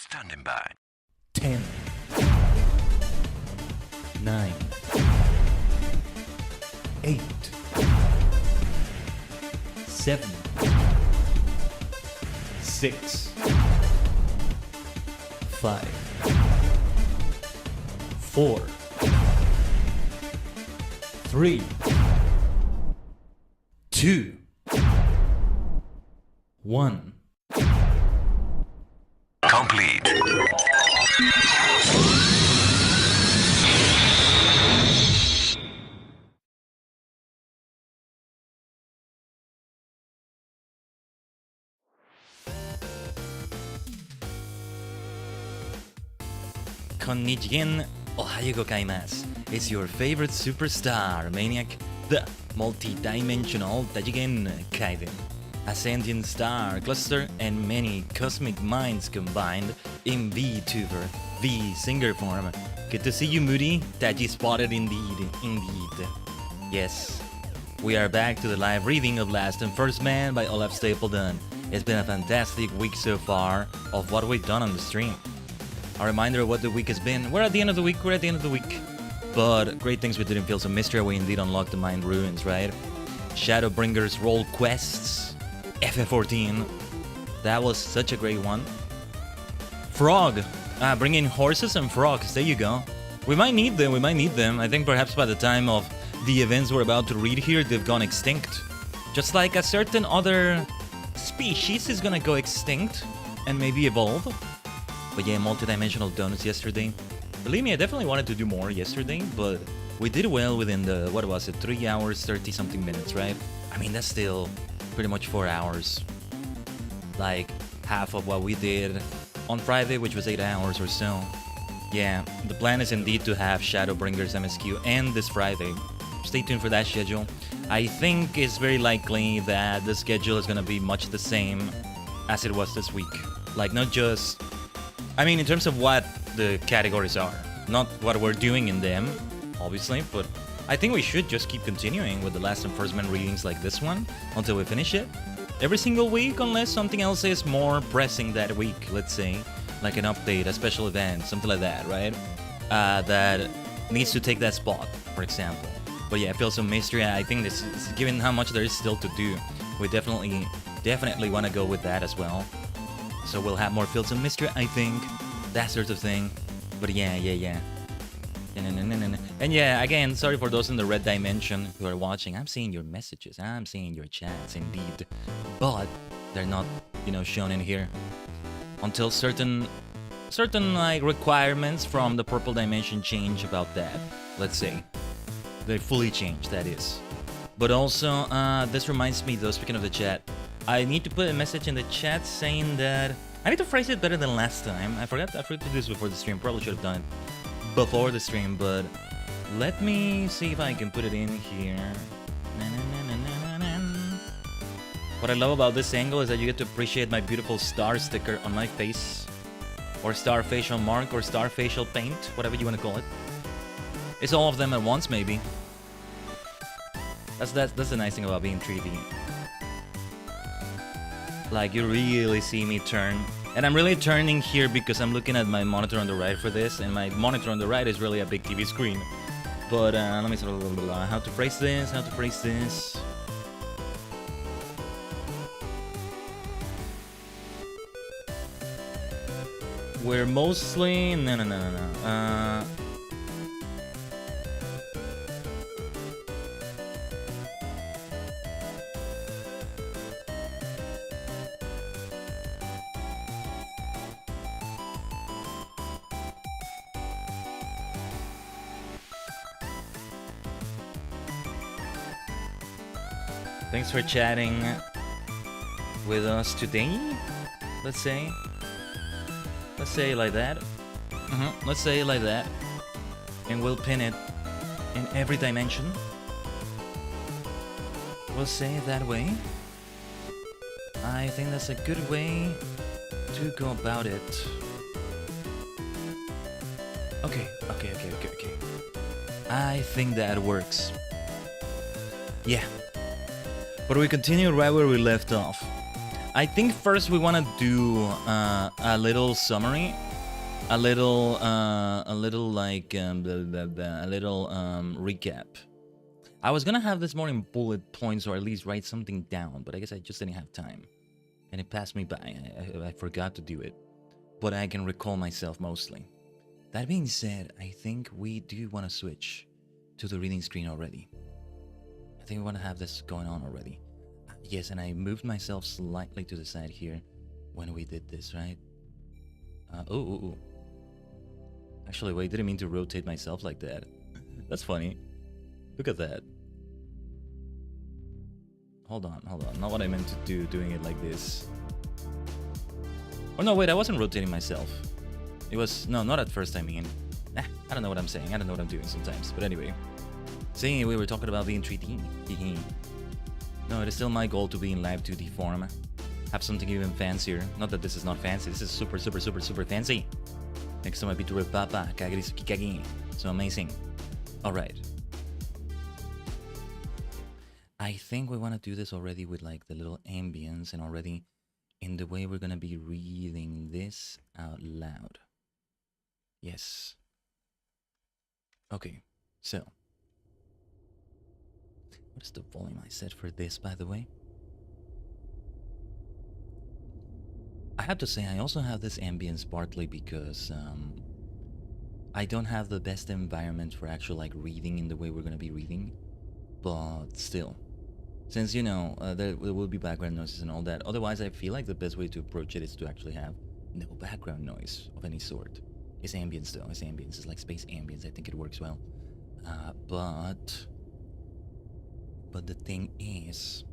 Standing by. 10, 9, 8, 7, 6, 5, 4, 3, 2, 1. Complete. Konnichigen, ohayo gozaimasu. It's your favorite superstar, maniac, the multi-dimensional Tajigen Khaiden. A sentient star cluster and many cosmic minds combined in VTuber, V singer form. Good to see you, Moody. Taji spotted indeed. Yes, we are back to the live reading of Last and First Man by Olaf Stapledon. It's been a fantastic week so far of what we've done on the stream. A reminder of what the week has been. We're at the end of the week, But great things we did in Fields of Mystery. We indeed unlocked the Mind Ruins, right? Shadowbringers roll quests. FF14. That was such a great one. Frog. Bring in horses and frogs. There you go. We might need them. I think perhaps by the time of the events we're about to read here, they've gone extinct. Just like a certain other species is gonna go extinct and maybe evolve. But yeah, multi-dimensional donuts yesterday. Believe me, I definitely wanted to do more yesterday, but we did well within the, what was it, 3 hours, 30 something minutes, right? I mean, that's still pretty much 4 hours. Like half of what we did on Friday, which was 8 hours or so. Yeah, the plan is indeed to have Shadowbringers MSQ and this Friday. Stay tuned for that schedule. I think it's very likely that the schedule is gonna be much the same as it was this week. Like, not just... I mean, in terms of what the categories are. Not what we're doing in them, obviously, but I think we should just keep continuing with the Last and First Man readings like this one until we finish it. Every single week, unless something else is more pressing that week, let's say. Like an update, a special event, something like that, right? That needs to take that spot, for example. But yeah, Fields of Mystery, I think this is, given how much there is still to do, we definitely want to go with that as well. So we'll have more Fields of Mystery, I think. That sort of thing. But yeah. And yeah, again, sorry for those in the red dimension who are watching. I'm seeing your messages. I'm seeing your chats, indeed. But they're not, shown in here. Until certain like requirements from the purple dimension change about that. Let's say. They fully change, that is. But also, this reminds me though, speaking of the chat, I need to put a message in the chat saying that I need to phrase it better than last time. I forgot to do this before the stream. Probably should have done it before the stream, but let me see if I can put it in here. What I love about this angle is that you get to appreciate my beautiful star sticker on my face, or star facial mark, or star facial paint, whatever you want to call it. It's all of them at once, maybe. That's the nice thing about being 3D. Like, you really see me turn. And I'm really turning here because I'm looking at my monitor on the right for this, and my monitor on the right is really a big TV screen. But let me sort of how to phrase this. We're mostly no. Thanks for chatting with us today. Let's say it like that. Let's say it like that. And we'll pin it in every dimension. We'll say it that way. I think that's a good way to go about it. Okay. I think that works. Yeah. But we continue right where we left off. I think first we want to do a little summary, a little recap. I was gonna have this more in bullet points, or at least write something down, but I guess I just didn't have time, and it passed me by. I forgot to do it, but I can recall myself mostly. That being said, I think we do want to switch to the reading screen already. I think we want to have this going on already. Yes, and I moved myself slightly to the side here when we did this, right? Oh. Actually, wait, didn't mean to rotate myself like that. That's funny. Look at that. Hold on. Not what I meant to do, doing it like this. Oh no, wait, I wasn't rotating myself. It was... No, not at first, I mean. I don't know what I'm saying. I don't know what I'm doing sometimes. But anyway. See, we were talking about being 3D. No, it is still my goal to be in live 2D form. Have something even fancier. Not that this is not fancy. This is super, super, super, super fancy. Next time I beat with Papa, Kagari Kagi. So amazing. Alright. I think we want to do this already with like the little ambience and already in the way we're gonna be reading this out loud. Yes. Okay, so. What is the volume I set for this, by the way? I have to say, I also have this ambience partly because I don't have the best environment for actual like reading in the way we're gonna be reading, but still. Since, you know, there will be background noises and all that. Otherwise, I feel like the best way to approach it is to actually have no background noise of any sort. It's ambience though, it's ambience. It's like space ambience. I think it works well. But the thing is,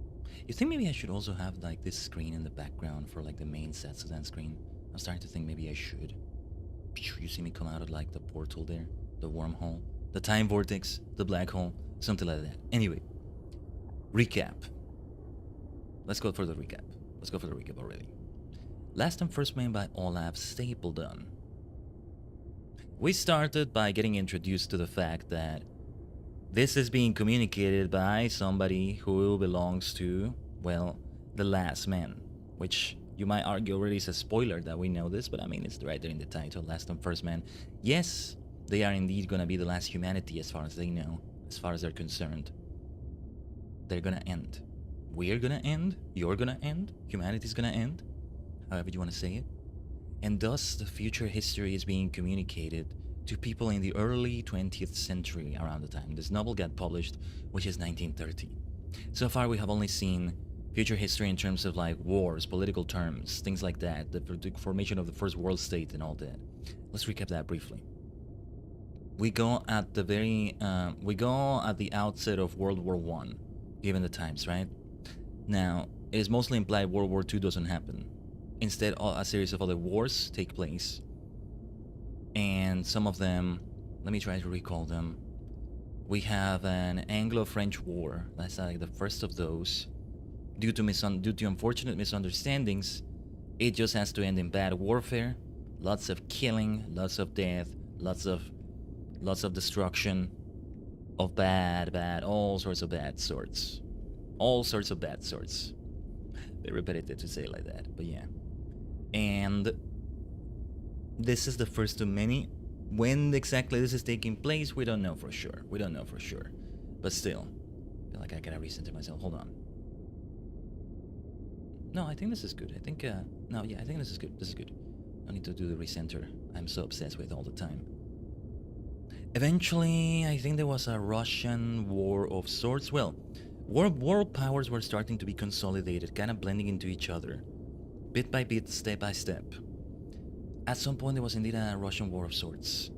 you think maybe I should also have like this screen in the background for like the main Sexism screen? I'm starting to think maybe I should. You see me come out of like the portal there, the wormhole, the time vortex, the black hole, something like that. Anyway. Recap. Let's go for the recap. Let's go for the recap already. Last and First Man by Olaf Stapledon. We started by getting introduced to the fact that this is being communicated by somebody who belongs to, well, the last man. Which you might argue already is a spoiler that we know this, but I mean, it's right there in the title, Last and First Man. Yes, they are indeed gonna be the last humanity as far as they know, as far as they're concerned. They're gonna end. We're gonna end. You're gonna end. Humanity's gonna end. However you want to say it. And thus, the future history is being communicated to people in the early 20th century around the time this novel got published, which is 1930. So far, we have only seen future history in terms of like wars, political terms, things like that, the formation of the first world state and all that. Let's recap that briefly. We go at the outset of World War I. Given the times, right? Now, it is mostly implied World War II doesn't happen. Instead, a series of other wars take place. And some of them, let me try to recall them. We have an Anglo-French War. That's like the first of those. Due to unfortunate misunderstandings, it just has to end in bad warfare. Lots of killing, lots of death, lots of destruction. Of bad, all sorts of bad sorts. All sorts of bad sorts. Very repetitive to say it like that, but yeah. And this is the first of many. When exactly this is taking place, we don't know for sure. We don't know for sure. But still, I feel like I gotta recenter myself. Hold on. No, I think this is good. I think, no, yeah, I think this is good. This is good. I need to do the recenter. I'm so obsessed with it all the time. Eventually, I think there was a Russian war of sorts. Well, world powers were starting to be consolidated, kind of blending into each other. Bit by bit, step by step. At some point, there was indeed a Russian war of sorts.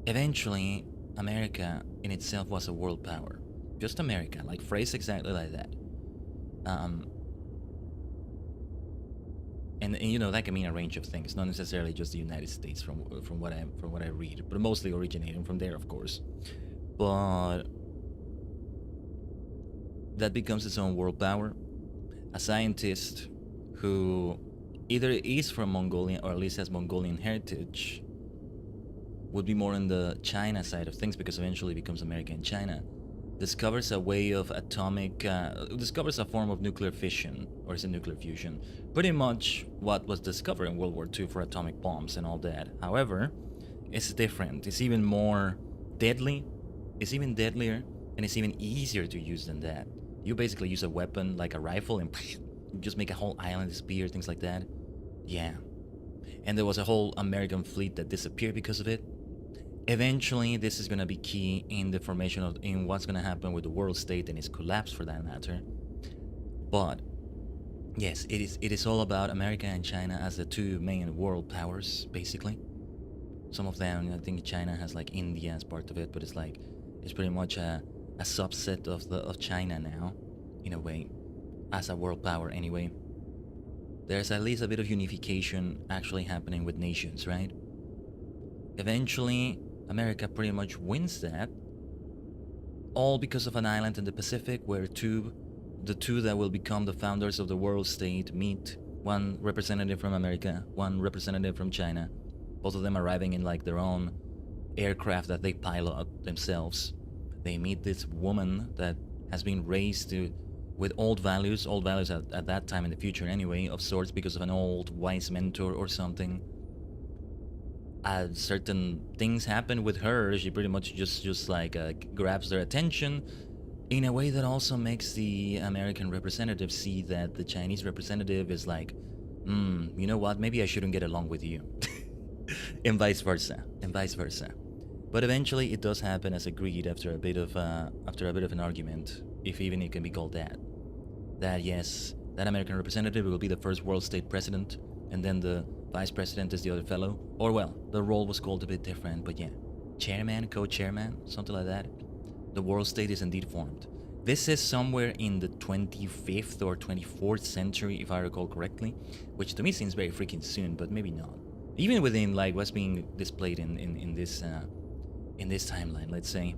Eventually, America in itself was a world power. Just America, like phrased exactly like that. And you know, that can mean a range of things, not necessarily just the United States from what I read, but mostly originating from there, of course. But that becomes its own world power. A scientist who either is from Mongolia or at least has Mongolian heritage would be more on the China side of things, because eventually it becomes America and China. Discovers a way of discovers a form of nuclear fission, or is it nuclear fusion? Pretty much what was discovered in World War II for atomic bombs and all that. However, it's different. It's even more deadly. It's even deadlier, and it's even easier to use than that. You basically use a weapon like a rifle and you just make a whole island disappear, things like that. Yeah. And there was a whole American fleet that disappeared because of it. Eventually, this is going to be key in the formation of in what's going to happen with the world state and its collapse, for that matter. But yes, it is all about America and China as the two main world powers, basically. Some of them, I think China has like India as part of it, but it's pretty much a subset of China now, in a way, as a world power anyway. There's at least a bit of unification actually happening with nations, right? Eventually, America pretty much wins that, all because of an island in the Pacific where the two that will become the founders of the world state meet. One representative from America, one representative from China, both of them arriving in like their own aircraft that they pilot themselves. They meet this woman that has been raised with old values at that time in the future anyway, of sorts, because of an old wise mentor or something. Certain things happen with her. She pretty much just like grabs their attention in a way that also makes the American representative see that the Chinese representative is like, you know what, maybe I shouldn't get along with you. and vice versa. But eventually it does happen as agreed after a bit of an argument, if even it can be called that. That yes, that American representative will be the first world state president, and then the vice president is the other fellow. Or well, the role was called a bit different, but yeah. Chairman, co-chairman, something like that. The world state is indeed formed. This is somewhere in the 25th or 24th century, if I recall correctly, which to me seems very freaking soon, but maybe not. Even within like what's being displayed in this timeline, let's say,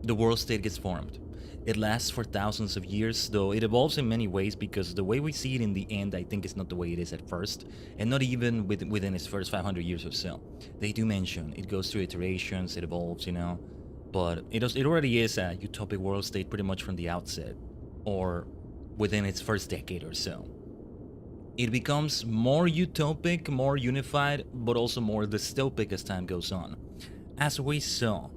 the world state gets formed. It lasts for thousands of years, though it evolves in many ways, because the way we see it in the end, I think, is not the way it is at first, and not even within its first 500 years or so. They do mention it goes through iterations, it evolves, but it already is a utopic world state pretty much from the outset, or within its first decade or so. It becomes more utopic, more unified, but also more dystopic as time goes on. As we saw,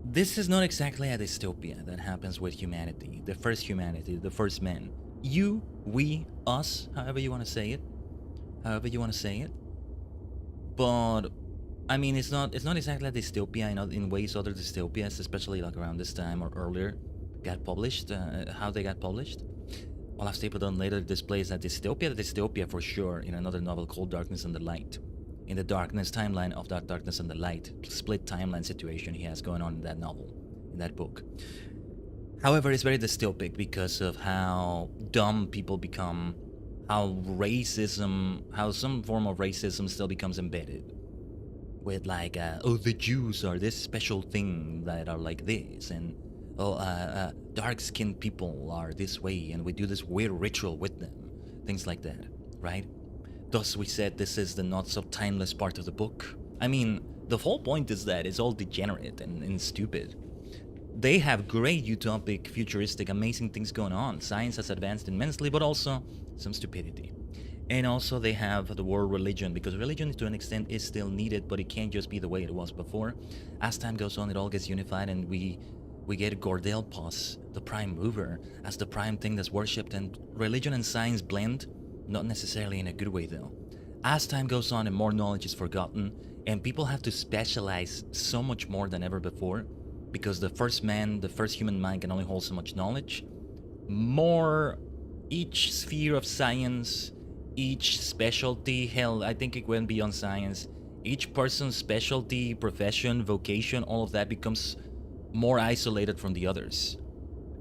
this is not exactly a dystopia that happens with humanity, the first men. You, we, us, however you want to say it. But I mean, it's not exactly a dystopia in ways other dystopias, especially like around this time or earlier, got published. How they got published. Olaf Stapledon later displays a dystopia for sure, in another novel called Darkness and the Light. In the darkness timeline of that Darkness and the Light, split timeline situation he has going on in that novel, in that book. However, it's very dystopic because of how dumb people become, how some form of racism still becomes embedded. With like, the Jews are this special thing that are like this, and dark-skinned people are this way, and we do this weird ritual with them. Things like that, right? Thus, we said this is the not-so-timeless part of the book. I mean, the whole point is that it's all degenerate and stupid. They have great utopic, futuristic, amazing things going on. Science has advanced immensely, but also some stupidity. And also they have the word religion, because religion to an extent is still needed, but it can't just be the way it was before. As time goes on, it all gets unified, and we get Gordelpos, the prime mover, as the prime thing that's worshipped, and religion and science blend. Not necessarily in a good way, though. As time goes on and more knowledge is forgotten, and people have to specialize so much more than ever before, because the first human mind can only hold so much knowledge. Each sphere of science, each specialty, hell, I think it went beyond science. Each person's specialty, profession, vocation, all of that becomes more isolated from the others.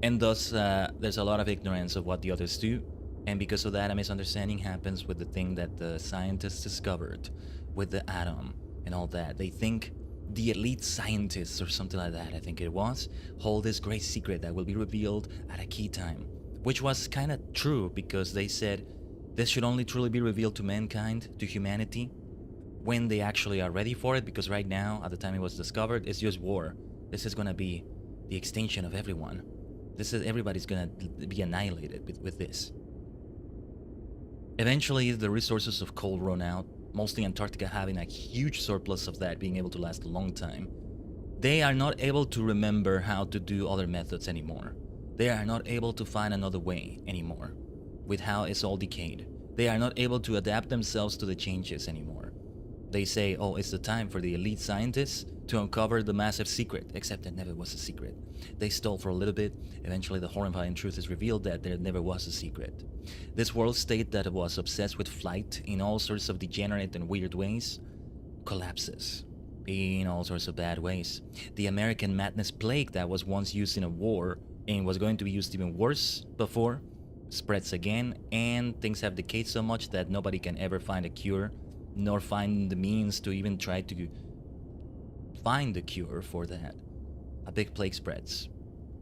And thus, there's a lot of ignorance of what the others do. And because of that, a misunderstanding happens with the thing that the scientists discovered, with the atom and all that. They think the elite scientists, or something like that, I think it was, hold this great secret that will be revealed at a key time. Which was kind of true, because they said this should only truly be revealed to mankind, to humanity, when they actually are ready for it, because right now, at the time it was discovered, it's just war. This is going to be the extinction of everyone. Everybody's going to be annihilated with this. Eventually, the resources of coal run out, mostly Antarctica having a huge surplus of that, being able to last a long time. They are not able to remember how to do other methods anymore. They are not able to find another way anymore, with how it's all decayed. They are not able to adapt themselves to the changes anymore. They say, oh, it's the time for the elite scientists to uncover the massive secret, except it never was a secret. They stole for a little bit. Eventually, the horrifying truth is revealed that there never was a secret. This world state that was obsessed with flight in all sorts of degenerate and weird ways collapses in all sorts of bad ways. The American madness plague that was once used in a war and was going to be used even worse before spreads again, and things have decayed so much that nobody can ever find a cure nor find the means to even try to find the cure for that. A big plague spreads.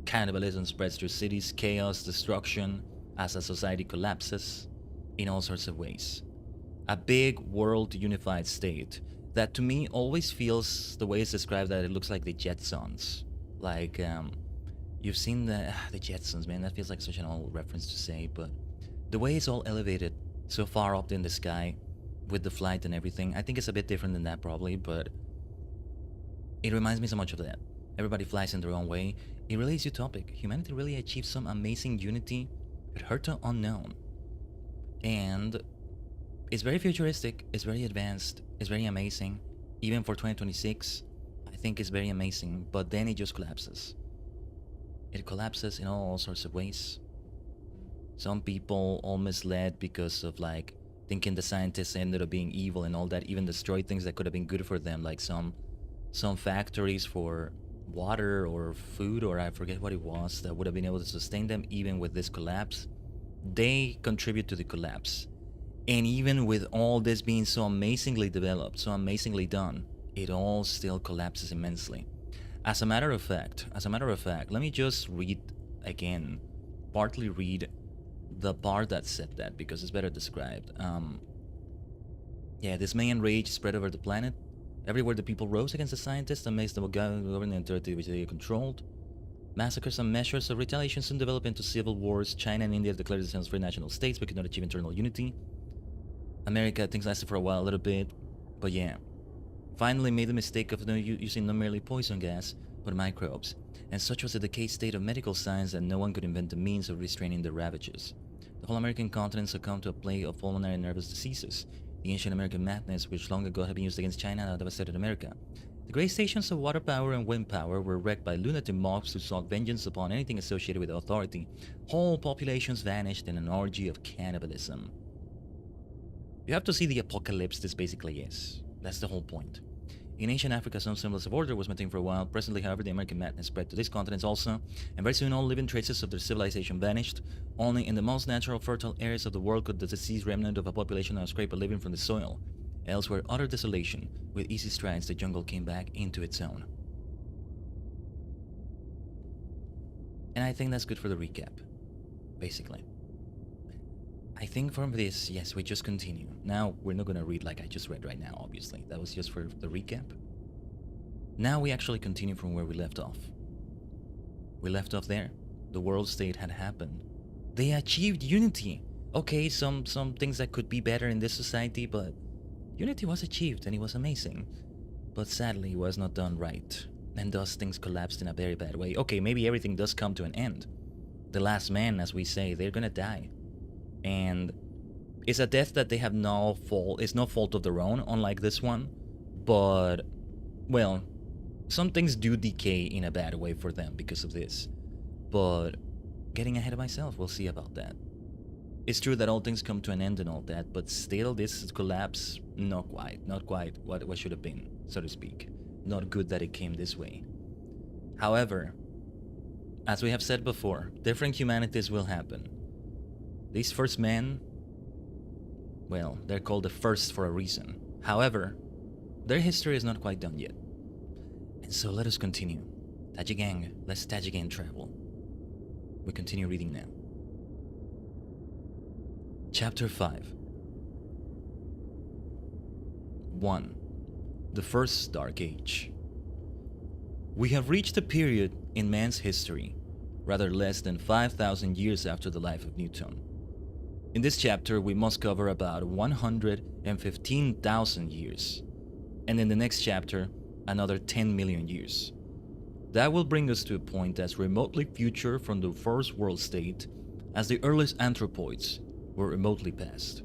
Cannibalism spreads through cities, chaos, destruction, as a society collapses in all sorts of ways. A big world unified state that to me always feels, the way it's described, that it looks like the Jetsons. Like, you've seen the Jetsons, man, that feels like such an old reference to say, but the way it's all elevated so far up in the sky with the flight and everything, I think it's a bit different than that probably, but it reminds me so much of that. Everybody flies in their own way. It really is utopic. Humanity really achieved some amazing unity at Herta unknown. And it's very futuristic, it's very advanced, it's very amazing. Even for 2026, I think it's very amazing, but then it just collapses. It collapses in all sorts of ways. Some people all misled because of like thinking the scientists ended up being evil and all that, even destroyed things that could have been good for them, like some factories for water or food, or I forget what it was, that would have been able to sustain them even with this collapse. They contribute to the collapse. And even with all this being so amazingly developed, so amazingly done, it all still collapses immensely. As a matter of fact, let me just read again, partly read the part that said that, because it's better described. Yeah, dismay and rage spread over the planet. Everywhere the people rose against the scientists and amazed the government authority which they controlled. Massacres and measures of retaliation soon developed into civil wars. China and India declared themselves free national states but could not achieve internal unity. America, things lasted for a while, a little bit, but yeah. Finally made the mistake of using not merely poison gas, but microbes, and such was the decayed state of medical science that no one could invent a means of restraining the ravages. The whole American continent succumbed to a plague of pulmonary and nervous diseases. The ancient American madness, which long ago had been used against China, now devastated America. The great stations of water power and wind power were wrecked by lunatic mobs who sought vengeance upon anything associated with authority. Whole populations vanished in an orgy of cannibalism. You have to see the apocalypse this basically is. That's the whole point. In ancient Africa, some semblance of order was maintained for a while. Presently, however, the American madness spread to these continents also, and very soon all living traces of their civilization vanished. Only in the most natural, fertile areas of the world could the diseased remnant of a population now scrape a living from the soil. Elsewhere, utter desolation. With easy strides, the jungle came back into its own. And I think that's good for the recap, basically. I think from this, yes, we just continue. Now, we're not going to read like I just read right now, obviously. That was just for the recap. Now we actually continue from where we left off. We left off there. The world state had happened. They achieved unity. Okay, some things that could be better in this society, but unity was achieved and it was amazing. But sadly, it was not done right. And thus things collapsed in a very bad way. Okay, maybe everything does come to an end. The last man, as we say, they're gonna die. And it's a death that they have no fault, it's no fault of their own, unlike this one. But, well, some things do decay in a bad way for them because of this. But getting ahead of myself, we'll see about that. It's true that all things come to an end and all that, but still this collapse, not quite what should have been, so to speak. Not good that it came this way. However, as we have said before, different humanities will happen. These first men, well, they're called the first for a reason. However, their history is not quite done yet. And so let us continue. Tajigen, let's Tajigen travel. We continue reading now. Chapter 5. 1. The First Dark Age. We have reached a period in man's history, rather less than 5,000 years after the life of Newton. In this chapter, we must cover about 115,000 years, and in the next chapter, another 10 million years. That will bring us to a point as remotely future from the first world state as the earliest anthropoids were remotely past.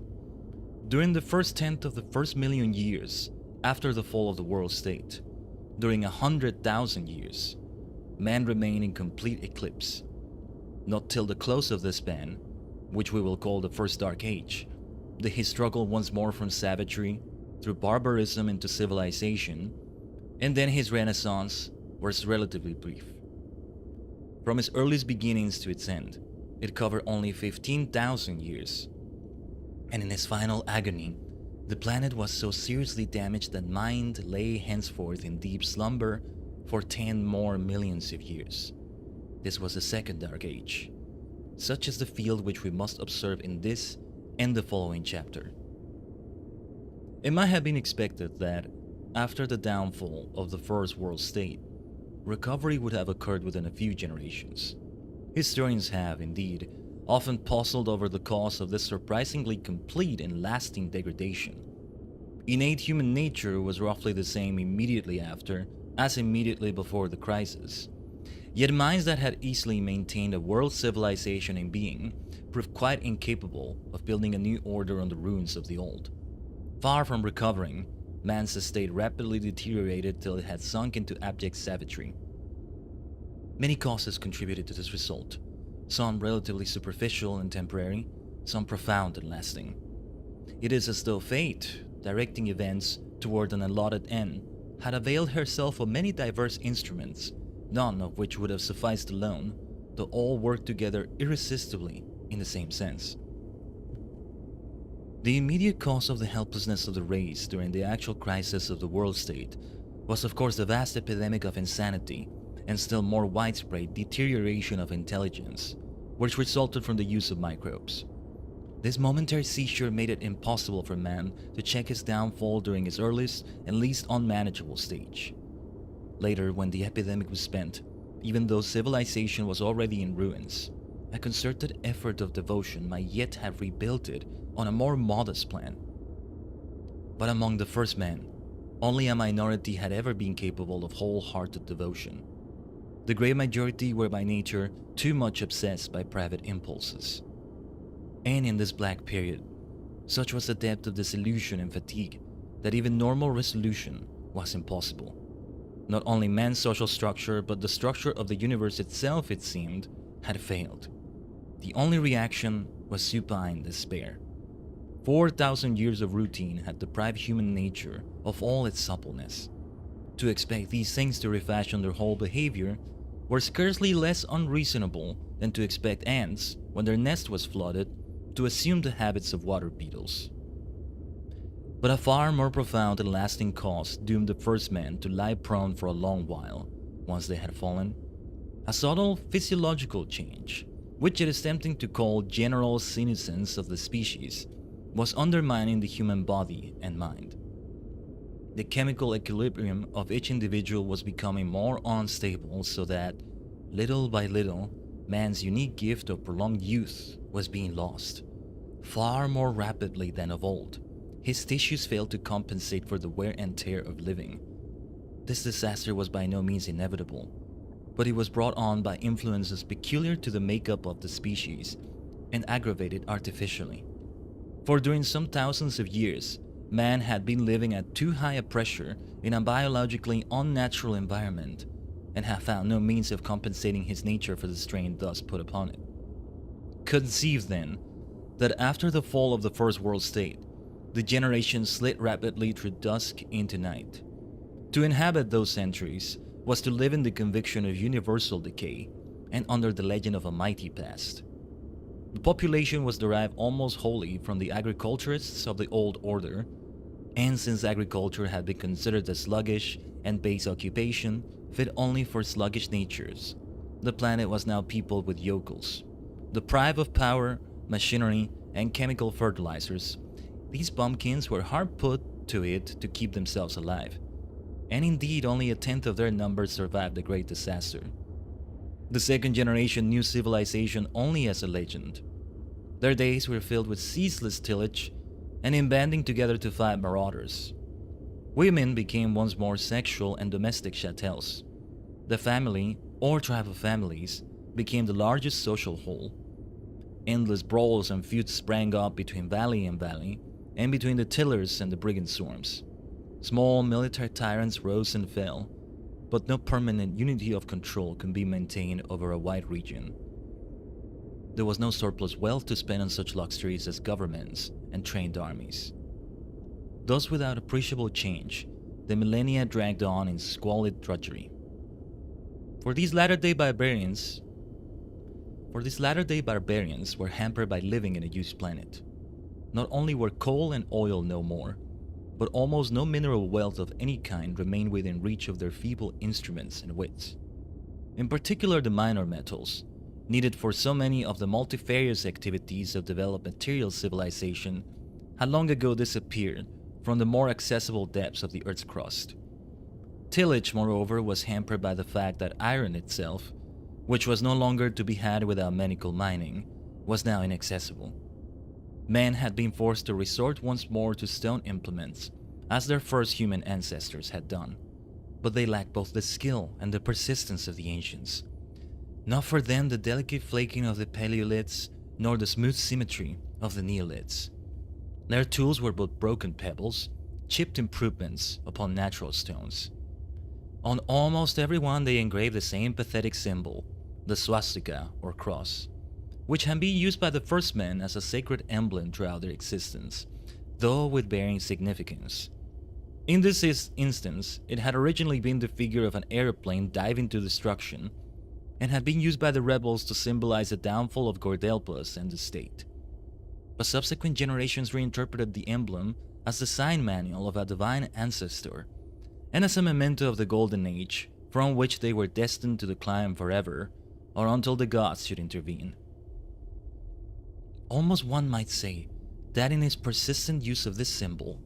During the first tenth of the first million years after the fall of the world state, during 100,000 years, man remained in complete eclipse. Not till the close of this span, which we will call the First Dark Age, did he struggle once more from savagery through barbarism into civilization, and then his renaissance was relatively brief. From its earliest beginnings to its end, it covered only 15,000 years, and in his final agony, The planet was so seriously damaged that mind lay henceforth in deep slumber for 10 more millions of years. This was the Second Dark Age. Such is the field which we must observe in this and the following chapter. It might have been expected that, after the downfall of the First World State, recovery would have occurred within a few generations. Historians have, indeed, often puzzled over the cause of this surprisingly complete and lasting degradation. Innate human nature was roughly the same immediately after as immediately before the crisis. Yet minds that had easily maintained a world civilization in being proved quite incapable of building a new order on the ruins of the old. Far from recovering, man's estate rapidly deteriorated till it had sunk into abject savagery. Many causes contributed to this result, some relatively superficial and temporary, some profound and lasting. It is as though fate, directing events toward an allotted end, had availed herself of many diverse instruments, none of which would have sufficed alone, though all worked together irresistibly in the same sense. The immediate cause of the helplessness of the race during the actual crisis of the world state was of course the vast epidemic of insanity and still more widespread deterioration of intelligence, which resulted from the use of microbes. This momentary seizure made it impossible for man to check his downfall during his earliest and least unmanageable stage. Later, when the epidemic was spent, even though civilization was already in ruins, a concerted effort of devotion might yet have rebuilt it on a more modest plan. But among the first men, only a minority had ever been capable of wholehearted devotion. The great majority were by nature too much obsessed by private impulses. And in this black period, such was the depth of disillusion and fatigue that even normal resolution was impossible. Not only man's social structure, but the structure of the universe itself, it seemed, had failed. The only reaction was supine despair. 4,000 years of routine had deprived human nature of all its suppleness. To expect these things to refashion their whole behavior were scarcely less unreasonable than to expect ants, when their nest was flooded, to assume the habits of water beetles. But a far more profound and lasting cause doomed the first men to lie prone for a long while, once they had fallen. A subtle physiological change, which it is tempting to call general senescence of the species, was undermining the human body and mind. The chemical equilibrium of each individual was becoming more unstable, so that, little by little, man's unique gift of prolonged youth was being lost. Far more rapidly than of old, his tissues failed to compensate for the wear and tear of living. This disaster was by no means inevitable, but it was brought on by influences peculiar to the makeup of the species and aggravated artificially. For during some thousands of years, man had been living at too high a pressure in a biologically unnatural environment and had found no means of compensating his nature for the strain thus put upon it. Conceive, then, that after the fall of the First World State, the generation slid rapidly through dusk into night. To inhabit those centuries was to live in the conviction of universal decay and under the legend of a mighty past. The population was derived almost wholly from the agriculturists of the old order, and since agriculture had been considered a sluggish and base occupation fit only for sluggish natures, the planet was now peopled with yokels. Deprived of power, machinery, and chemical fertilizers, these bumpkins were hard put to it to keep themselves alive, and indeed only a tenth of their numbers survived the great disaster. The second generation knew civilization only as a legend. Their days were filled with ceaseless tillage and in banding together to fight marauders. Women became once more sexual and domestic chattels. The family, or tribe of families, became the largest social whole. Endless brawls and feuds sprang up between valley and valley, and between the tillers and the brigand swarms. Small military tyrants rose and fell, but no permanent unity of control can be maintained over a wide region. There was no surplus wealth to spend on such luxuries as governments and trained armies. Thus, without appreciable change, the millennia dragged on in squalid drudgery. For these latter-day barbarians were hampered by living in a used planet. Not only were coal and oil no more, but almost no mineral wealth of any kind remained within reach of their feeble instruments and wits. In particular, the minor metals, needed for so many of the multifarious activities of developed material civilization, had long ago disappeared from the more accessible depths of the Earth's crust. Tillage, moreover, was hampered by the fact that iron itself, which was no longer to be had without medical mining, was now inaccessible. Men had been forced to resort once more to stone implements, as their first human ancestors had done, but they lacked both the skill and the persistence of the ancients. Not for them the delicate flaking of the Paleoliths, nor the smooth symmetry of the Neoliths. Their tools were but broken pebbles, chipped improvements upon natural stones. On almost every one they engraved the same pathetic symbol, the swastika or cross, which had been used by the first men as a sacred emblem throughout their existence, though with varying significance. In this instance, it had originally been the figure of an aeroplane diving to destruction, and had been used by the rebels to symbolize the downfall of Gordelpus and the state. But subsequent generations reinterpreted the emblem as the sign manual of a divine ancestor, and as a memento of the Golden Age, from which they were destined to decline forever, or until the gods should intervene. Almost one might say that in its persistent use of this symbol,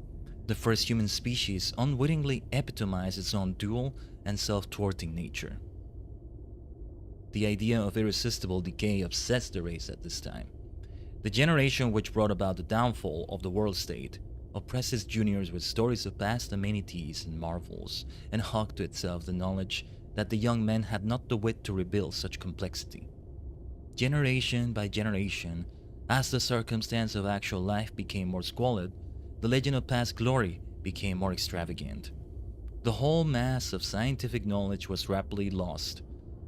the first human species unwittingly epitomized its own dual and self-thwarting nature. The idea of irresistible decay obsessed the race at this time. The generation which brought about the downfall of the world state oppressed its juniors with stories of past amenities and marvels, and hugged to itself the knowledge that the young men had not the wit to rebuild such complexity. Generation by generation, as the circumstance of actual life became more squalid, the legend of past glory became more extravagant. The whole mass of scientific knowledge was rapidly lost,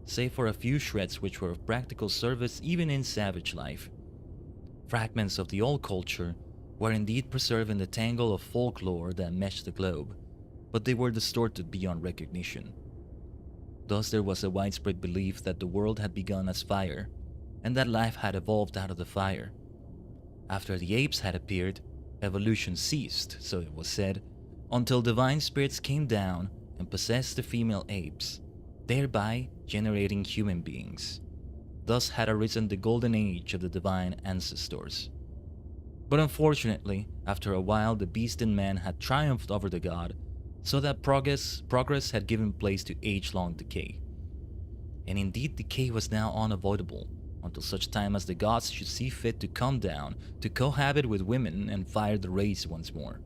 save for a few shreds which were of practical service even in savage life. Fragments of the old culture were indeed preserved in the tangle of folklore that meshed the globe, but they were distorted beyond recognition. Thus there was a widespread belief that the world had begun as fire, and that life had evolved out of the fire. After the apes had appeared, evolution ceased, so it was said, until divine spirits came down and possessed the female apes, thereby generating human beings. Thus had arisen the golden age of the divine ancestors. But unfortunately, after a while the beast in man had triumphed over the god, so that progress had given place to age-long decay. And indeed decay was now unavoidable, until such time as the gods should see fit to come down, to cohabit with women and fire the race once more.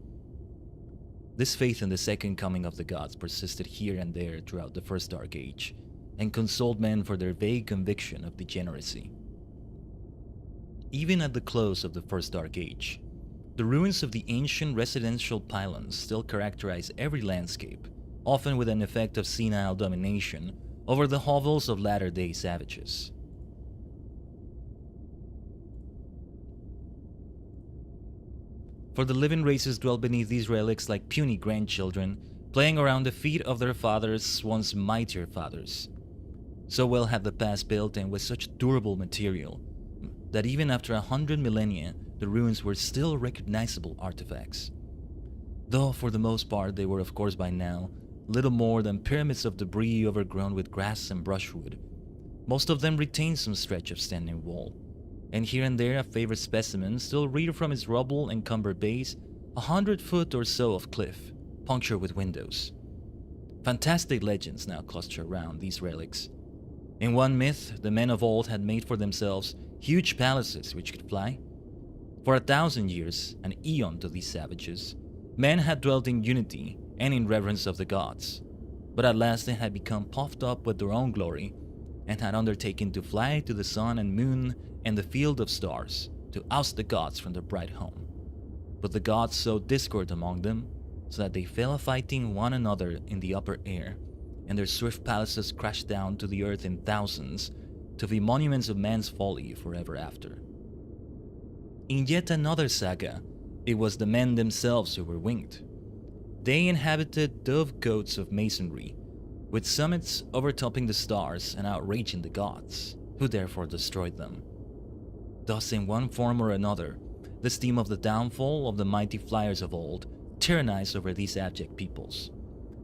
This faith in the second coming of the gods persisted here and there throughout the First Dark Age, and consoled men for their vague conviction of degeneracy. Even at the close of the First Dark Age, the ruins of the ancient residential pylons still characterize every landscape, often with an effect of senile domination over the hovels of latter-day savages. For the living races dwell beneath these relics like puny grandchildren, playing around the feet of their fathers, once mightier fathers. So well had the past built, and with such durable material, that even after 100 millennia, the ruins were still recognizable artifacts. Though for the most part they were of course by now little more than pyramids of debris overgrown with grass and brushwood. Most of them retained some stretch of standing wall, and here and there a favorite specimen still reared from its rubble-encumbered base 100 foot or so of cliff, punctured with windows. Fantastic legends now cluster around these relics. In one myth, the men of old had made for themselves huge palaces which could fly. For 1,000 years, an eon to these savages, men had dwelt in unity and in reverence of the gods, but at last they had become puffed up with their own glory, and had undertaken to fly to the sun and moon and the field of stars, to oust the gods from their bright home. But the gods sowed discord among them, so that they fell a fighting one another in the upper air, and their swift palaces crashed down to the earth in thousands, to be monuments of man's folly forever after. In yet another saga, it was the men themselves who were winged. They inhabited dovecotes of masonry, with summits overtopping the stars and outraging the gods, who therefore destroyed them. Thus, in one form or another, this theme of the downfall of the mighty flyers of old tyrannized over these abject peoples.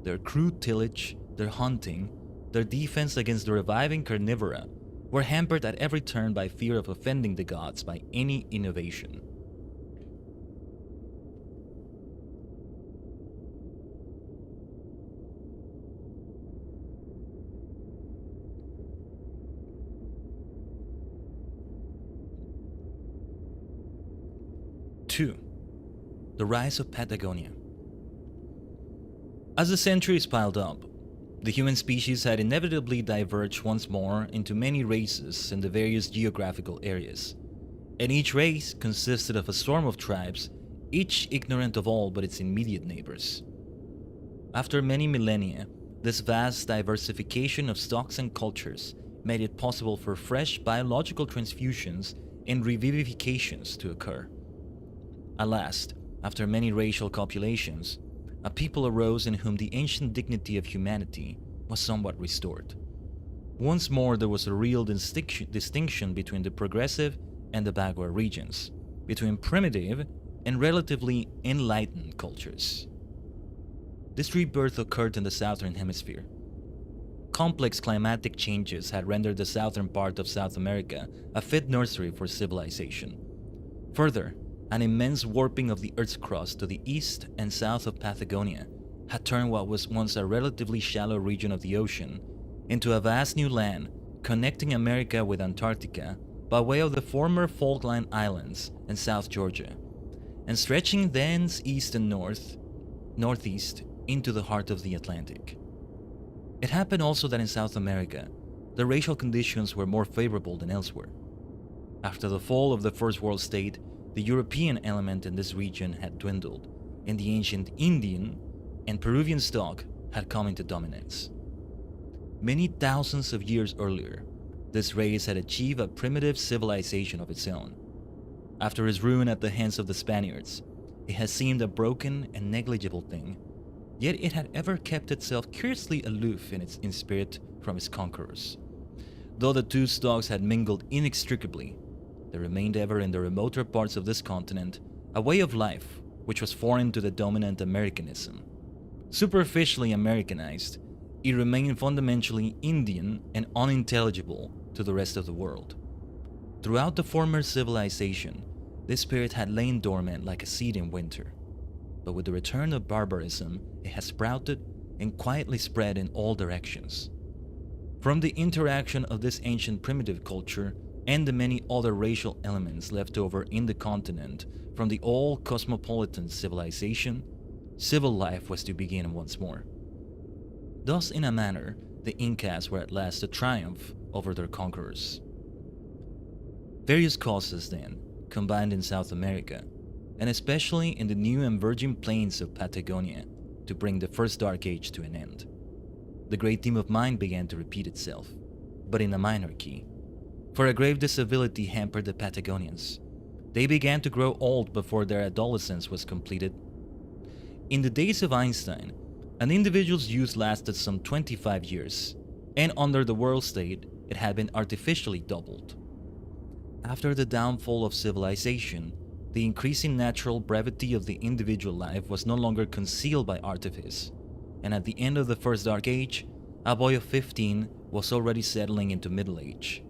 Their crude tillage, their hunting, their defense against the reviving carnivora were hampered at every turn by fear of offending the gods by any innovation. Two, the rise of Patagonia. As the centuries piled up, the human species had inevitably diverged once more into many races in the various geographical areas, and each race consisted of a swarm of tribes, each ignorant of all but its immediate neighbors. After many millennia, this vast diversification of stocks and cultures made it possible for fresh biological transfusions and revivifications to occur. At last, after many racial copulations, a people arose in whom the ancient dignity of humanity was somewhat restored. Once more there was a real distinction between the progressive and the backward regions, between primitive and relatively enlightened cultures. This rebirth occurred in the southern hemisphere. Complex climatic changes had rendered the southern part of South America a fit nursery for civilization. Further, an immense warping of the Earth's crust to the east and south of Patagonia had turned what was once a relatively shallow region of the ocean into a vast new land connecting America with Antarctica by way of the former Falkland Islands and South Georgia, and stretching thence east and northeast into the heart of the Atlantic. It happened also that in South America, the racial conditions were more favorable than elsewhere. After the fall of the First World State, the European element in this region had dwindled, and the ancient Indian and Peruvian stock had come into dominance. Many thousands of years earlier, this race had achieved a primitive civilization of its own. After its ruin at the hands of the Spaniards, it has seemed a broken and negligible thing, yet it had ever kept itself curiously aloof in spirit from its conquerors. Though the two stocks had mingled inextricably, there remained ever in the remoter parts of this continent a way of life which was foreign to the dominant Americanism. Superficially Americanized, it remained fundamentally Indian and unintelligible to the rest of the world. Throughout the former civilization, this spirit had lain dormant like a seed in winter, but with the return of barbarism, it has sprouted and quietly spread in all directions. From the interaction of this ancient primitive culture and the many other racial elements left over in the continent from the old cosmopolitan civilization, civil life was to begin once more. Thus, in a manner, the Incas were at last to triumph over their conquerors. Various causes, then, combined in South America, and especially in the new and virgin plains of Patagonia, to bring the first dark age to an end. The great theme of mind began to repeat itself, but in a minor key. For a grave disability hampered the Patagonians. They began to grow old before their adolescence was completed. In the days of Einstein, an individual's youth lasted some 25 years, and under the world state, it had been artificially doubled. After the downfall of civilization, the increasing natural brevity of the individual life was no longer concealed by artifice, and at the end of the first dark age, a boy of 15 was already settling into middle age.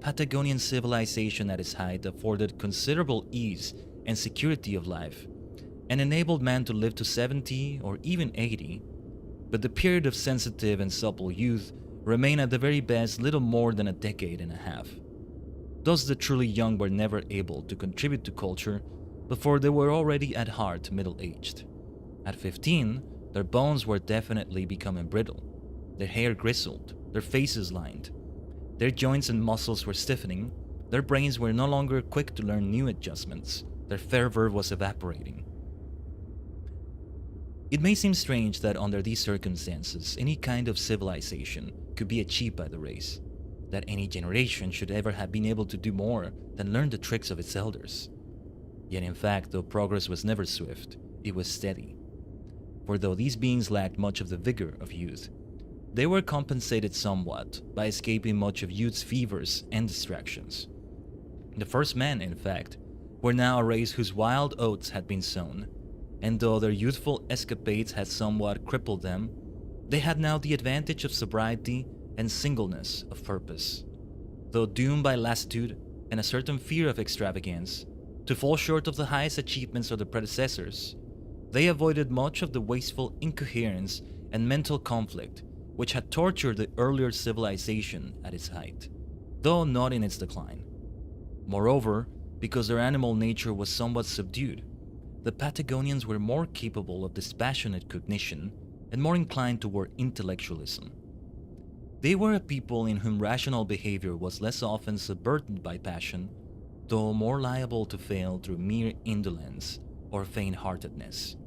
Patagonian civilization at its height afforded considerable ease and security of life, and enabled man to live to 70 or even 80, but the period of sensitive and supple youth remained at the very best little more than a decade and a half. Thus the truly young were never able to contribute to culture before they were already at heart middle-aged. At 15, their bones were definitely becoming brittle, their hair grizzled, their faces lined. Their joints and muscles were stiffening, their brains were no longer quick to learn new adjustments, their fervor was evaporating. It may seem strange that under these circumstances, any kind of civilization could be achieved by the race, that any generation should ever have been able to do more than learn the tricks of its elders. Yet in fact, though progress was never swift, it was steady. For though these beings lacked much of the vigor of youth, they were compensated somewhat by escaping much of youth's fevers and distractions. The first men, in fact, were now a race whose wild oats had been sown, and though their youthful escapades had somewhat crippled them, they had now the advantage of sobriety and singleness of purpose. Though doomed by lassitude and a certain fear of extravagance to fall short of the highest achievements of their predecessors, they avoided much of the wasteful incoherence and mental conflict which had tortured the earlier civilization at its height, though not in its decline. Moreover, because their animal nature was somewhat subdued, the Patagonians were more capable of dispassionate cognition and more inclined toward intellectualism. They were a people in whom rational behavior was less often subverted by passion, though more liable to fail through mere indolence or faint-heartedness.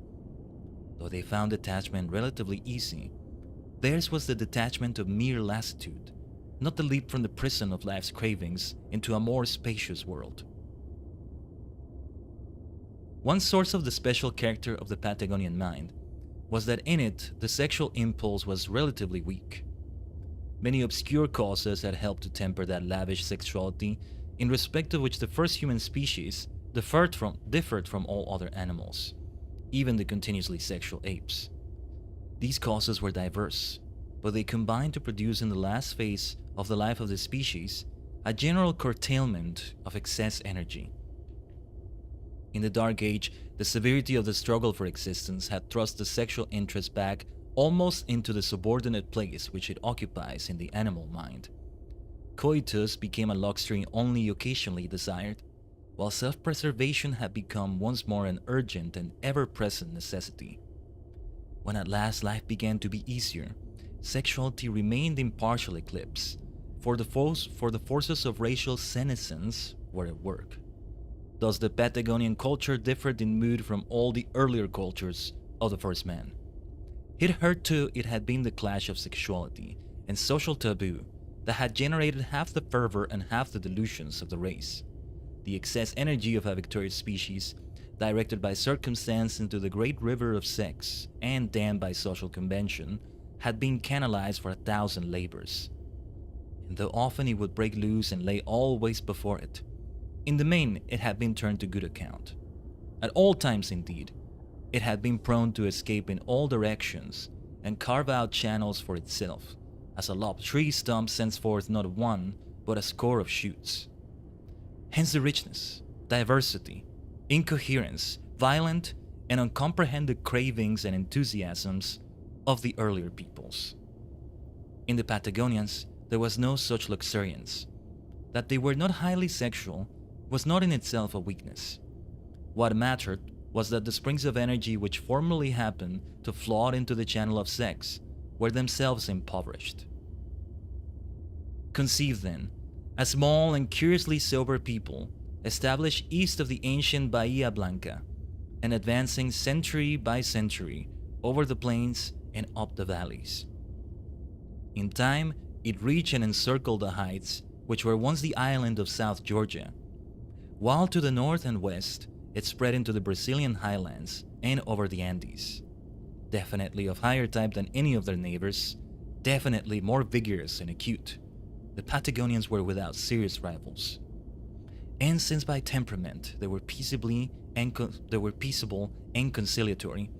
Though they found detachment relatively easy, theirs was the detachment of mere lassitude, not the leap from the prison of life's cravings into a more spacious world. One source of the special character of the Patagonian mind was that in it the sexual impulse was relatively weak. Many obscure causes had helped to temper that lavish sexuality in respect of which the first human species differed from all other animals, even the continuously sexual apes. These causes were diverse, but they combined to produce in the last phase of the life of the species a general curtailment of excess energy. In the Dark Age, the severity of the struggle for existence had thrust the sexual interest back almost into the subordinate place which it occupies in the animal mind. Coitus became a luxury only occasionally desired, while self-preservation had become once more an urgent and ever-present necessity. When at last life began to be easier, sexuality remained in partial eclipse, for the forces of racial senescence were at work. Thus the Patagonian culture differed in mood from all the earlier cultures of the first man. Hitherto it had been the clash of sexuality and social taboo that had generated half the fervor and half the delusions of the race. The excess energy of a victorious species, directed by circumstance into the great river of sex and dammed by social convention, had been canalized for 1,000 labors. And though often it would break loose and lay all waste before it, in the main it had been turned to good account. At all times, indeed, it had been prone to escape in all directions and carve out channels for itself, as a lopped tree stump sends forth not one, but a score of shoots. Hence the richness, diversity, incoherence, violent and uncomprehended cravings and enthusiasms of the earlier peoples. In the Patagonians, there was no such luxuriance. That they were not highly sexual was not in itself a weakness. What mattered was that the springs of energy which formerly happened to flood into the channel of sex were themselves impoverished. Conceive then, a small and curiously sober people established east of the ancient Bahia Blanca and advancing century by century over the plains and up the valleys. In time, it reached and encircled the heights which were once the island of South Georgia, while to the north and west it spread into the Brazilian highlands and over the Andes. Definitely of higher type than any of their neighbors, definitely more vigorous and acute, the Patagonians were without serious rivals. And since by temperament they were peaceable and conciliatory,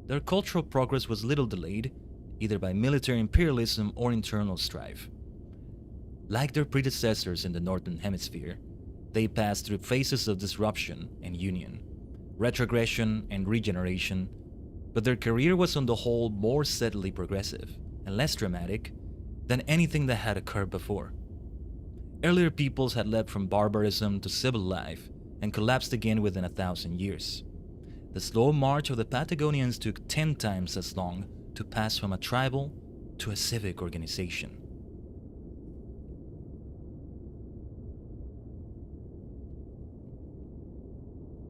their cultural progress was little delayed, either by military imperialism or internal strife. Like their predecessors in the Northern Hemisphere, they passed through phases of disruption and union, retrogression and regeneration, but their career was on the whole more steadily progressive and less dramatic than anything that had occurred before. Earlier peoples had led from barbarism to civil life and collapsed again within 1,000 years. The slow march of the Patagonians took 10 times as long to pass from a tribal to a civic organization.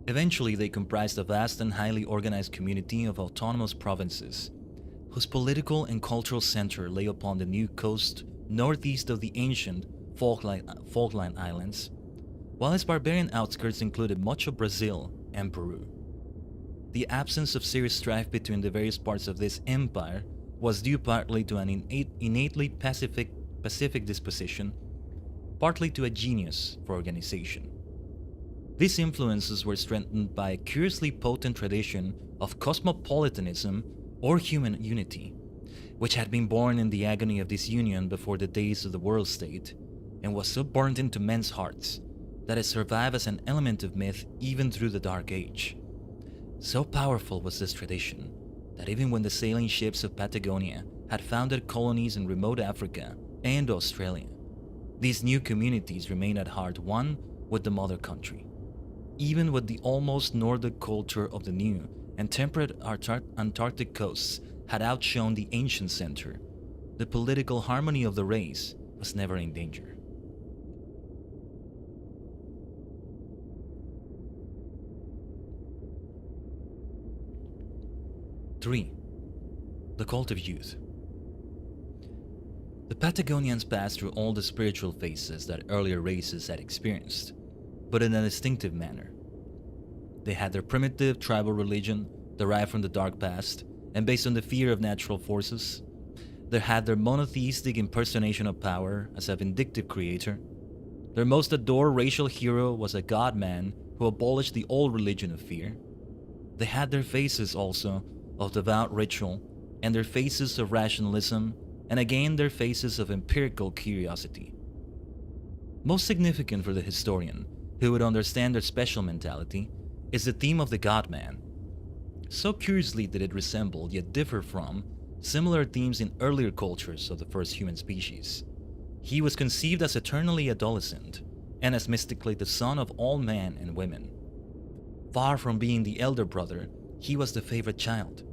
Eventually, they comprised a vast and highly organized community of autonomous provinces, whose political and cultural center lay upon the new coast northeast of the ancient Falkland Islands, while its barbarian outskirts included much of Brazil and Peru. The absence of serious strife between the various parts of this empire was due partly to an innately pacific disposition, partly to a genius for organization. These influences were strengthened by a curiously potent tradition of cosmopolitanism or human unity, which had been born in the agony of disunion before the days of the world state, and was so burnt into men's hearts that it survived as an element of myth even through the Dark Age. So powerful was this tradition that even when the sailing ships of Patagonia had founded colonies in remote Africa and Australia, these new communities remained at heart one with the mother country. Even with the almost Nordic culture of the new and temperate Antarctic coasts had outshone the ancient center, the political harmony of the race was never in danger. Three, the cult of youth. The Patagonians passed through all the spiritual phases that earlier races had experienced, but in a distinctive manner. They had their primitive tribal religion, derived from the dark past, and based on the fear of natural forces. They had their monotheistic impersonation of power as a vindictive creator. Their most adored racial hero was a god-man who abolished the old religion of fear. They had their phases also of devout ritual, and their phases of rationalism, and again their phases of empirical curiosity. Most significant for the historian, who would understand their special mentality, is the theme of the God-Man. So curiously did it resemble, yet differ from, similar themes in earlier cultures of the first human species. He was conceived as eternally adolescent, and as mystically the son of all men and women. Far from being the elder brother, he was the favorite child.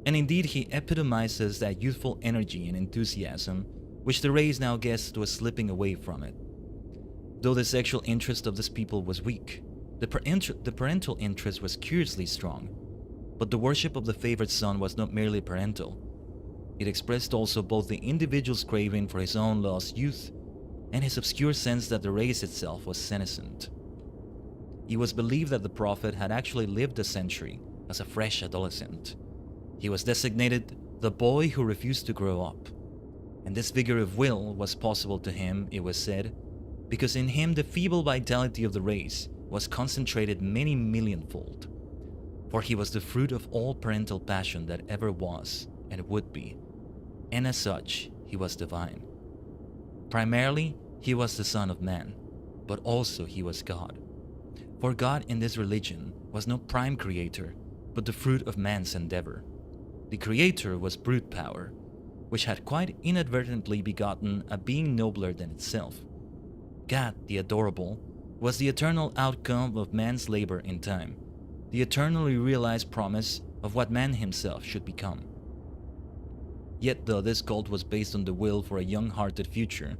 And indeed he epitomizes that youthful energy and enthusiasm which the race now guessed was slipping away from it. Though the sexual interest of this people was weak, the parental interest was curiously strong. But the worship of the favored son was not merely parental. It expressed also both the individual's craving for his own lost youth and his obscure sense that the race itself was senescent. It was believed that the prophet had actually lived a century as a fresh adolescent. He was designated the boy who refused to grow up. And this vigor of will was possible to him, it was said, because in him the feeble vitality of the race was concentrated many millionfold. For he was the fruit of all parental passion that ever was and would be, and as such, he was divine. Primarily, he was the Son of Man, but also he was God. For God in this religion was no prime creator, but the fruit of man's endeavor. The creator was brute power, which had quite inadvertently begotten a being nobler than itself. God, the adorable, was the eternal outcome of man's labor in time, the eternally realized promise of what man himself should become. Yet though this cult was based on the will for a young-hearted future,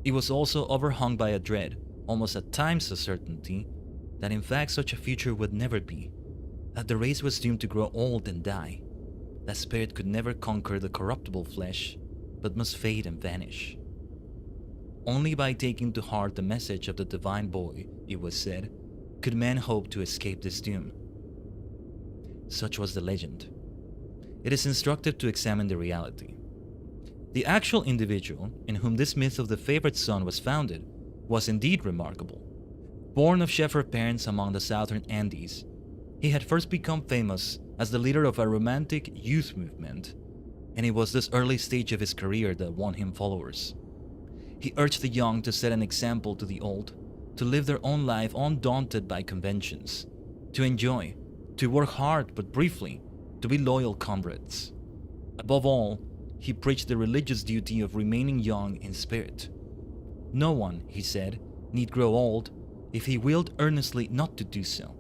it was also overhung by a dread, almost at times a certainty, that in fact such a future would never be, that the race was doomed to grow old and die, that spirit could never conquer the corruptible flesh, but must fade and vanish. Only by taking to heart the message of the divine boy, it was said, could man hope to escape this doom. Such was the legend. It is instructive to examine the reality. The actual individual in whom this myth of the favorite son was founded was indeed remarkable. Born of shepherd parents among the southern Andes, he had first become famous as the leader of a romantic youth movement, and it was this early stage of his career that won him followers. He urged the young to set an example to the old, to live their own life undaunted by conventions, to enjoy, to work hard but briefly, to be loyal comrades. Above all, he preached the religious duty of remaining young in spirit. No one, he said, need grow old if he willed earnestly not to do so,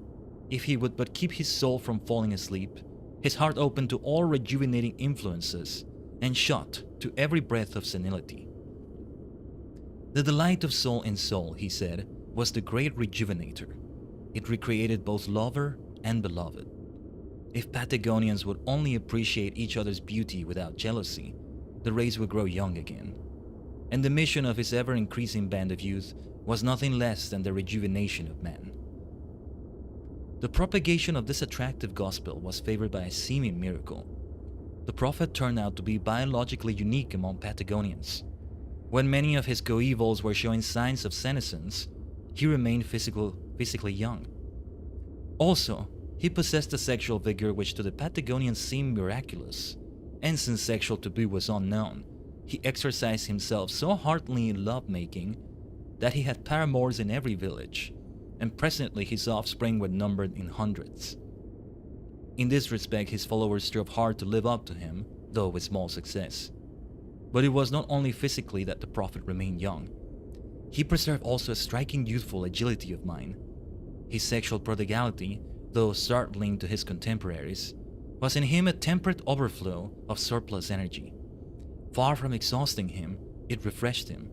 if he would but keep his soul from falling asleep, his heart open to all rejuvenating influences, and shut to every breath of senility. The delight of soul in soul, he said, was the great rejuvenator. It recreated both lover and beloved. If Patagonians would only appreciate each other's beauty without jealousy, the race would grow young again. And the mission of his ever-increasing band of youth was nothing less than the rejuvenation of man. The propagation of this attractive gospel was favored by a seeming miracle. The prophet turned out to be biologically unique among Patagonians. When many of his coevals were showing signs of senescence, he remained physically young. Also, he possessed a sexual vigor which to the Patagonians seemed miraculous, and since sexual taboo was unknown, he exercised himself so heartily in lovemaking that he had paramours in every village, and presently his offspring were numbered in hundreds. In this respect, his followers strove hard to live up to him, though with small success. But it was not only physically that the prophet remained young. He preserved also a striking youthful agility of mind. His sexual prodigality, though startling to his contemporaries, was in him a temperate overflow of surplus energy. Far from exhausting him, it refreshed him.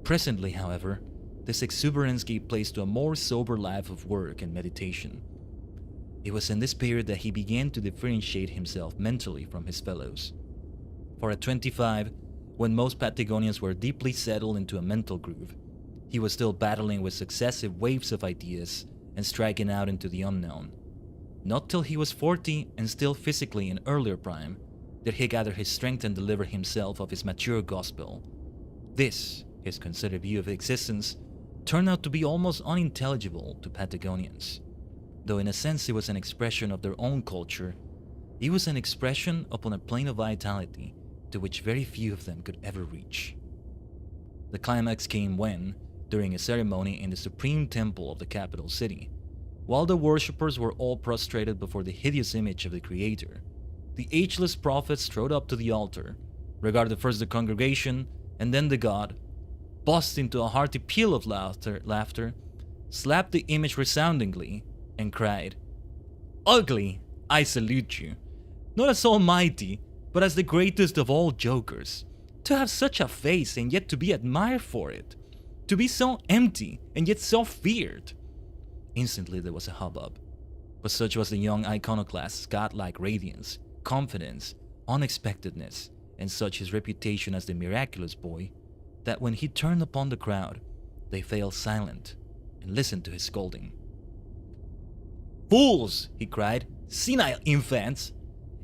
Presently, however, this exuberance gave place to a more sober life of work and meditation. It was in this period that he began to differentiate himself mentally from his fellows. For at 25, when most Patagonians were deeply settled into a mental groove, he was still battling with successive waves of ideas and striking out into the unknown. Not till he was 40 and still physically in earlier prime did he gather his strength and deliver himself of his mature gospel. This, his considered view of existence, turned out to be almost unintelligible to Patagonians. Though in a sense it was an expression of their own culture, it was an expression upon a plane of vitality to which very few of them could ever reach. The climax came when, during a ceremony in the supreme temple of the capital city, while the worshippers were all prostrated before the hideous image of the Creator, the ageless prophet strode up to the altar, regarded first the congregation and then the god, burst into a hearty peal of laughter, slapped the image resoundingly, and cried, "Ugly, I salute you, not as almighty, but as the greatest of all jokers. To have such a face and yet to be admired for it. To be so empty and yet so feared." Instantly there was a hubbub, but such was the young iconoclast's godlike radiance, confidence, unexpectedness, and such his reputation as the miraculous boy, that when he turned upon the crowd, they fell silent and listened to his scolding. "Fools!" he cried, "senile infants!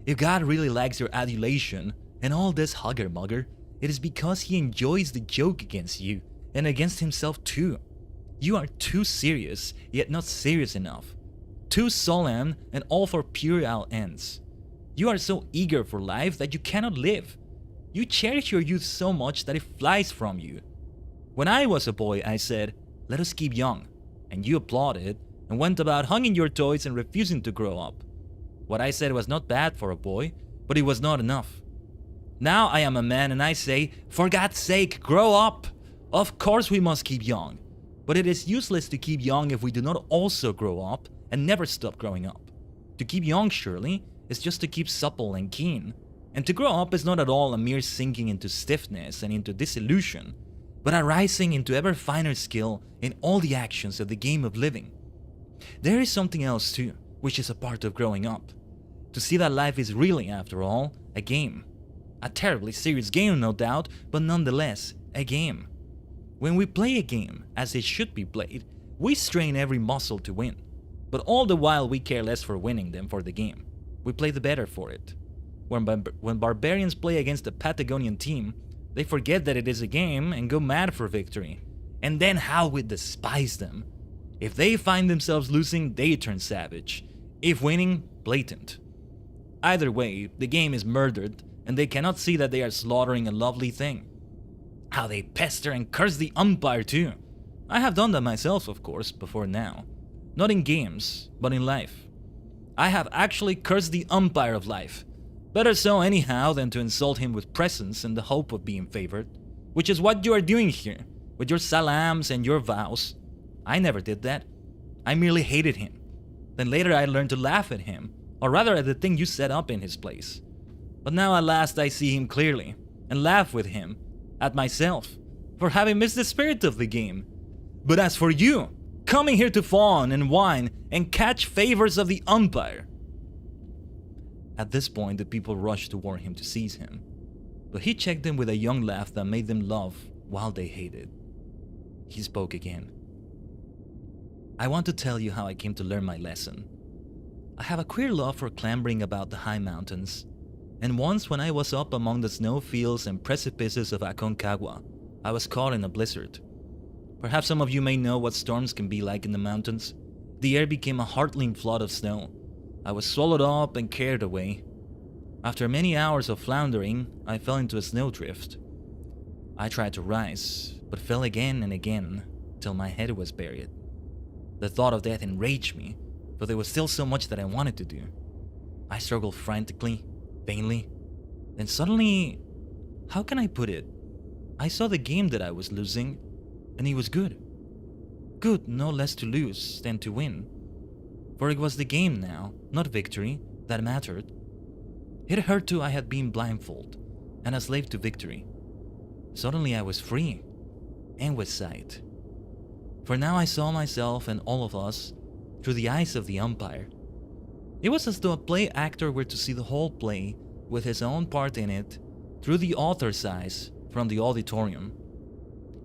If God really likes your adulation and all this hugger-mugger, it is because he enjoys the joke against you and against himself too. You are too serious, yet not serious enough. Too solemn and all for puerile ends. You are so eager for life that you cannot live. You cherish your youth so much that it flies from you. When I was a boy, I said, 'Let us keep young,' and you applauded and went about hugging your toys and refusing to grow up. What I said was not bad for a boy, but it was not enough. Now I am a man and I say, 'For God's sake, grow up!' Of course we must keep young, but it is useless to keep young if we do not also grow up and never stop growing up. To keep young, surely, is just to keep supple and keen, and to grow up is not at all a mere sinking into stiffness and into disillusion, but a rising into ever finer skill in all the actions of the game of living. There is something else too, which is a part of growing up. To see that life is really, after all, a game. A terribly serious game, no doubt, but nonetheless, a game. When we play a game, as it should be played, we strain every muscle to win, but all the while we care less for winning than for the game. We play the better for it. When barbarians play against a Patagonian team, they forget that it is a game and go mad for victory. And then how we despise them. If they find themselves losing, they turn savage. If winning, blatant. Either way, the game is murdered, and they cannot see that they are slaughtering a lovely thing. How they pester and curse the umpire too. I have done that myself, of course, before now. Not in games, but in life. I have actually cursed the umpire of life. Better so anyhow than to insult him with presents in the hope of being favored, which is what you are doing here, with your salams and your vows. I never did that. I merely hated him. Then later I learned to laugh at him, or rather at the thing you set up in his place. But now at last I see him clearly, and laugh with him, at myself, for having missed the spirit of the game. But as for you, coming here to fawn and whine and catch favors of the umpire." At this point, the people rushed toward him to seize him, but he checked them with a young laugh that made them love while they hated. He spoke again. "I want to tell you how I came to learn my lesson. I have a queer love for clambering about the high mountains, and once when I was up among the snow fields and precipices of Aconcagua, I was caught in a blizzard. Perhaps some of you may know what storms can be like in the mountains. The air became a hurtling flood of snow. I was swallowed up and carried away. After many hours of floundering, I fell into a snowdrift. I tried to rise, but fell again and again, till my head was buried. The thought of death enraged me, but there was still so much that I wanted to do. I struggled frantically, vainly. Then suddenly, how can I put it? I saw the game that I was losing, and it was good. Good no less to lose than to win. For it was the game now, not victory, that mattered. It hurt too I had been blindfolded, and a slave to victory. Suddenly I was free, and with sight. For now I saw myself and all of us through the eyes of the umpire. It was as though a play actor were to see the whole play, with his own part in it, through the author's eyes from the auditorium.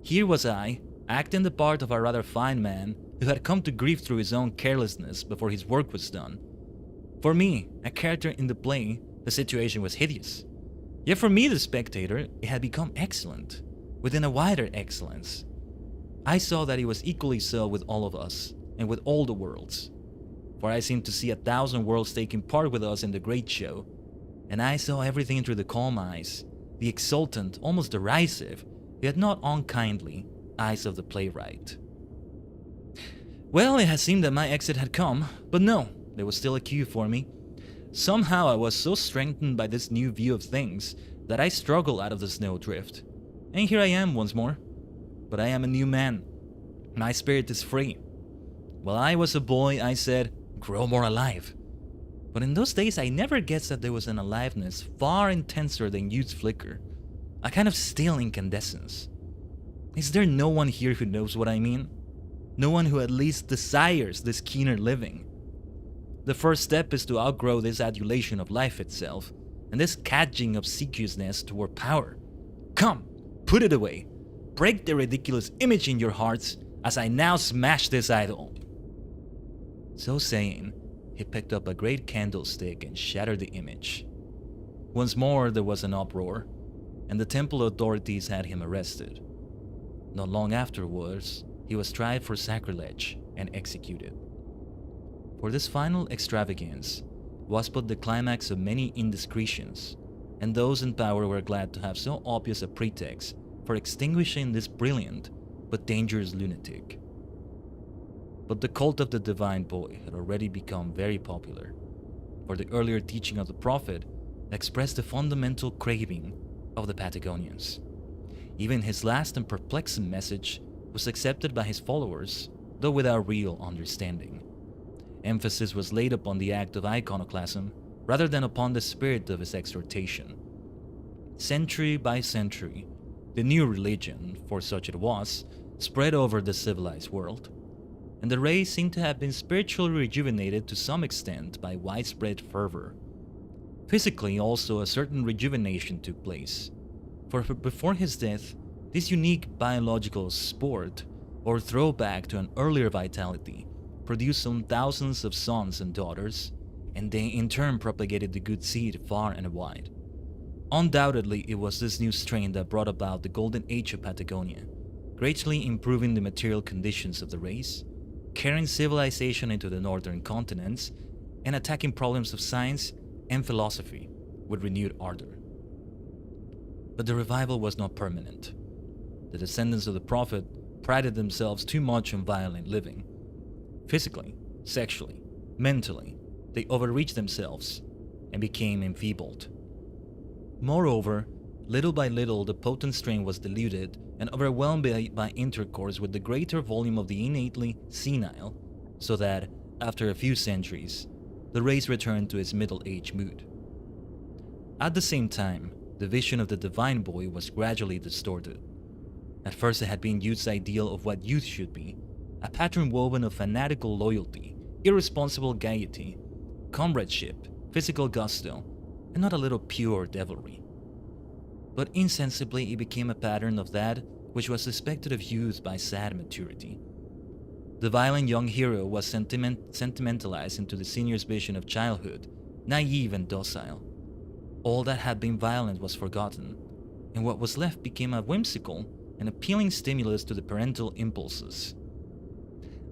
Here was I, acting the part of a rather fine man who had come to grief through his own carelessness before his work was done. For me, a character in the play, the situation was hideous. Yet for me, the spectator, it had become excellent, within a wider excellence. I saw that it was equally so with all of us, and with all the worlds. For I seemed to see 1,000 worlds taking part with us in the great show, and I saw everything through the calm eyes, the exultant, almost derisive, yet not unkindly, eyes of the playwright. Well, it had seemed that my exit had come, but no, there was still a queue for me. Somehow I was so strengthened by this new view of things that I struggled out of the snowdrift. And here I am once more. But I am a new man. My spirit is free. While I was a boy, I said, grow more alive. But in those days, I never guessed that there was an aliveness far intenser than youth's flicker, a kind of stale incandescence. Is there no one here who knows what I mean? No one who at least desires this keener living? The first step is to outgrow this adulation of life itself, and this cadging obsequiousness toward power. Come, put it away. Break the ridiculous image in your hearts as I now smash this idol. So saying, he picked up a great candlestick and shattered the image. Once more there was an uproar, and the temple authorities had him arrested. Not long afterwards, he was tried for sacrilege and executed. For this final extravagance was but the climax of many indiscretions, and those in power were glad to have so obvious a pretext for extinguishing this brilliant but dangerous lunatic. But the cult of the divine boy had already become very popular, for the earlier teaching of the prophet expressed the fundamental craving of the Patagonians. Even his last and perplexing message was accepted by his followers, though without real understanding. Emphasis was laid upon the act of iconoclasm rather than upon the spirit of his exhortation. Century by century, the new religion, for such it was, spread over the civilized world, and the race seemed to have been spiritually rejuvenated to some extent by widespread fervor. Physically also a certain rejuvenation took place, for before his death, this unique biological sport, or throwback to an earlier vitality, produced some thousands of sons and daughters, and they in turn propagated the good seed far and wide. Undoubtedly, it was this new strain that brought about the golden age of Patagonia, greatly improving the material conditions of the race, carrying civilization into the northern continents, and attacking problems of science and philosophy with renewed ardor. But the revival was not permanent. The descendants of the prophet prided themselves too much on violent living. Physically, sexually, mentally, they overreached themselves and became enfeebled. Moreover, little by little the potent strain was diluted and overwhelmed by intercourse with the greater volume of the innately senile, so that, after a few centuries, the race returned to its middle-age mood. At the same time, the vision of the divine boy was gradually distorted. At first it had been youth's ideal of what youth should be, a pattern woven of fanatical loyalty, irresponsible gaiety, comradeship, physical gusto, and not a little pure devilry. But insensibly it became a pattern of that which was suspected of youth by sad maturity. The violent young hero was sentimentalized into the senior's vision of childhood, naive and docile. All that had been violent was forgotten, and what was left became a whimsical, an appealing stimulus to the parental impulses.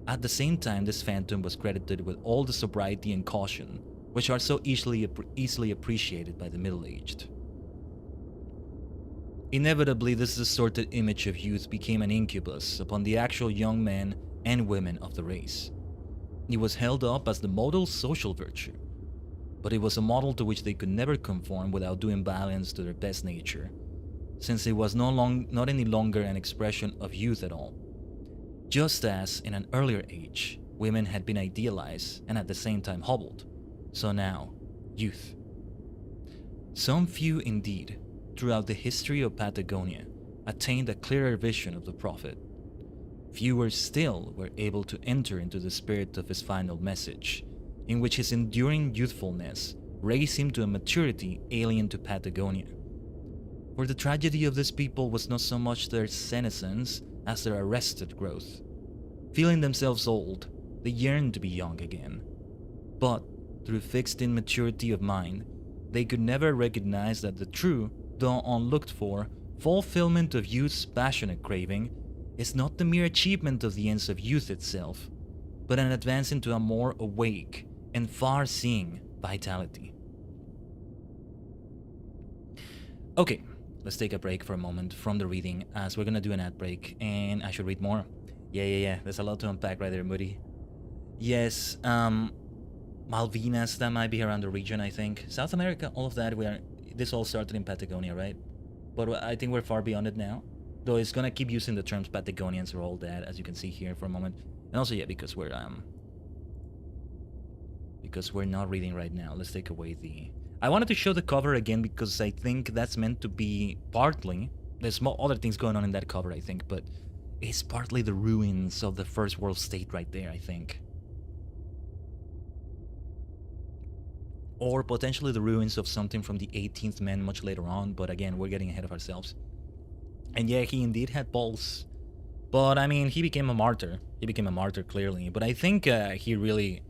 At the same time, this phantom was credited with all the sobriety and caution, which are so easily appreciated by the middle-aged. Inevitably, this distorted image of youth became an incubus upon the actual young men and women of the race. It was held up as the model social virtue, but it was a model to which they could never conform without doing violence to their best nature, since it was not any longer an expression of youth at all. Just as, in an earlier age, women had been idealized and at the same time hobbled, so now, youth. Some few indeed, throughout the history of Patagonia, attained a clearer vision of the prophet. Fewer still were able to enter into the spirit of his final message, in which his enduring youthfulness raised him to a maturity alien to Patagonia. For the tragedy of this people was not so much their senescence as their arrested growth. Feeling themselves old, they yearned to be young again. But, through fixed immaturity of mind, they could never recognize that the true, though unlooked for, fulfillment of youth's passionate craving is not the mere achievement of the ends of youth itself, but an advance into a more awake and far-seeing vitality. Okay, let's take a break for a moment from the reading, as we're gonna do an ad break, and I should read more. Yeah, there's a lot to unpack right there, Moody. Yes, Malvinas, that might be around the region, I think. South America, all of that, this all started in Patagonia, right? But I think we're far beyond it now. Though it's gonna keep using the terms Patagonians or all that, as you can see here for a moment. And also, yeah, because we're not reading right now. Let's take away the... I wanted to show the cover again because I think that's meant to be partly... There's more other things going on in that cover, I think, but it's partly the ruins of the First World State right there, I think. Or potentially the ruins of something from the 18th Man much later on, but again, we're getting ahead of ourselves. And yeah, he indeed had balls. But I mean, he became a martyr. He became a martyr, clearly. But I think he really...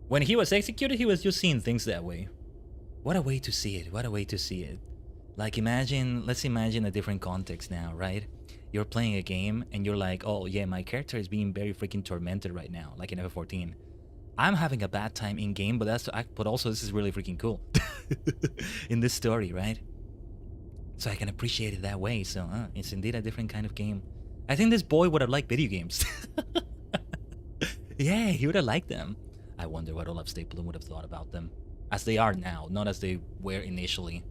When he was executed, he was just seeing things that way. What a way to see it. What a way to see it. Like, let's imagine a different context now, right? You're playing a game and you're like, oh yeah, my character is being very freaking tormented right now, like in F14. I'm having a bad time in game, but also this is really freaking cool in this story, right? So I can appreciate it that way. So it's indeed a different kind of game. I think this boy would have liked video games. Yeah, he would have liked them. I wonder what Olaf Stapledon would have thought about them. As they are now, not as they were initially.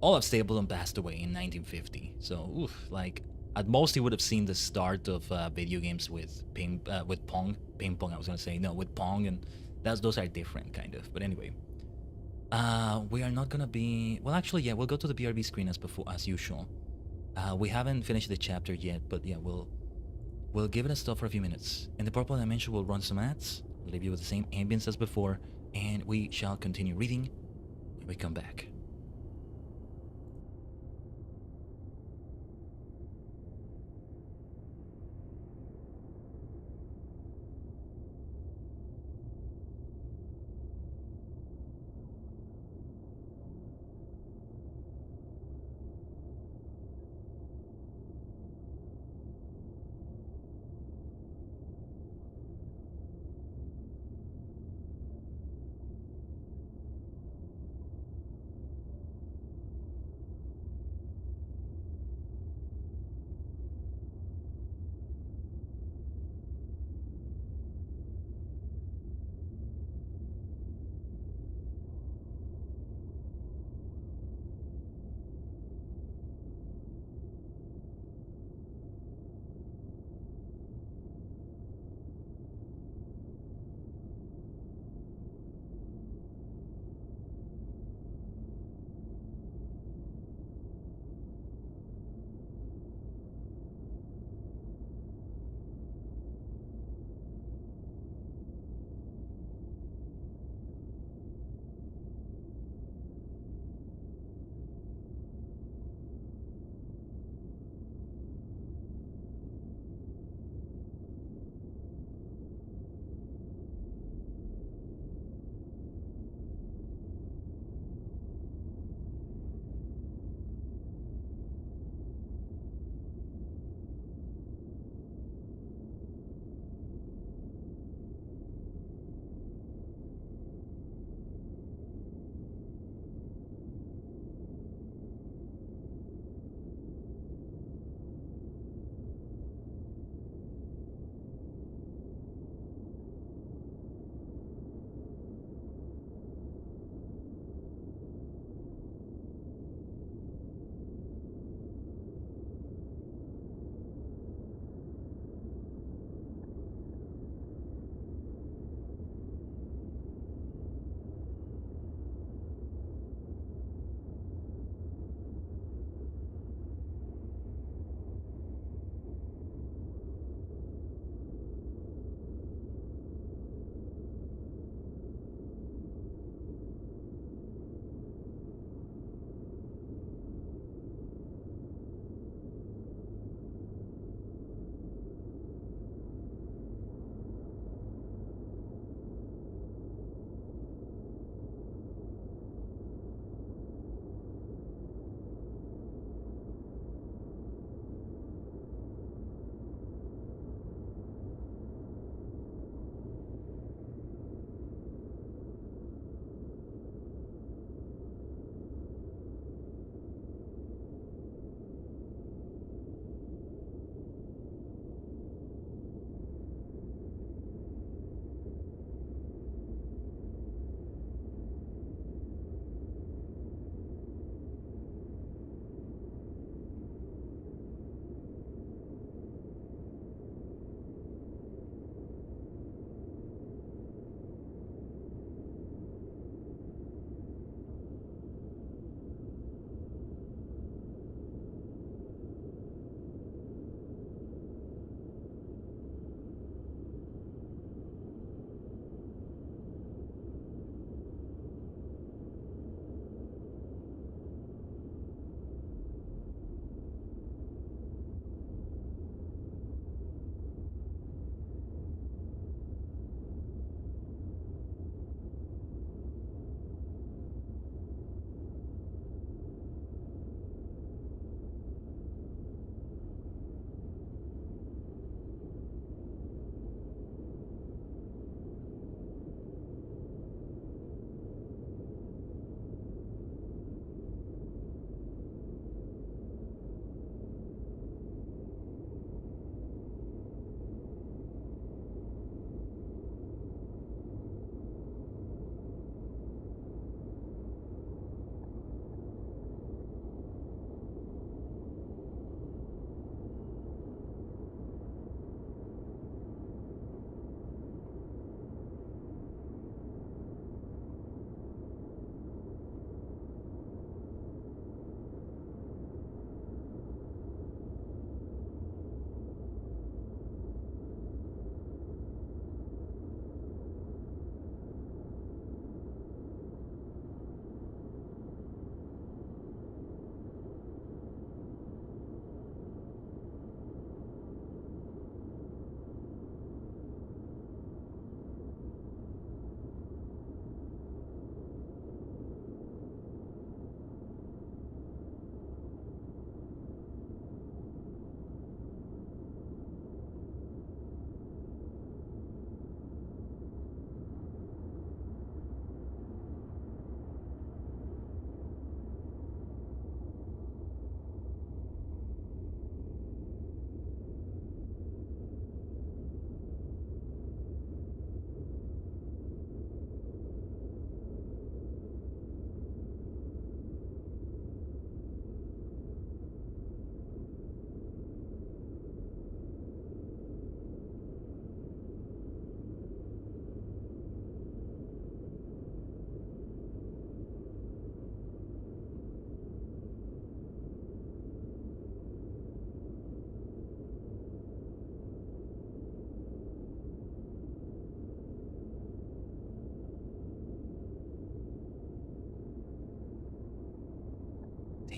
Olaf Stapledon passed away in 1950. So, oof, like, at most he would have seen the start of video games with Pong. Ping pong, I was gonna say. No, with Pong, and those are different, kind of. But anyway. We are not gonna be... Well, actually, yeah, we'll go to the BRB screen as usual. We haven't finished the chapter yet, but yeah, we'll give it a stop for a few minutes. In the purple dimension, we'll run some ads, leave you with the same ambience as before, and we shall continue reading when we come back.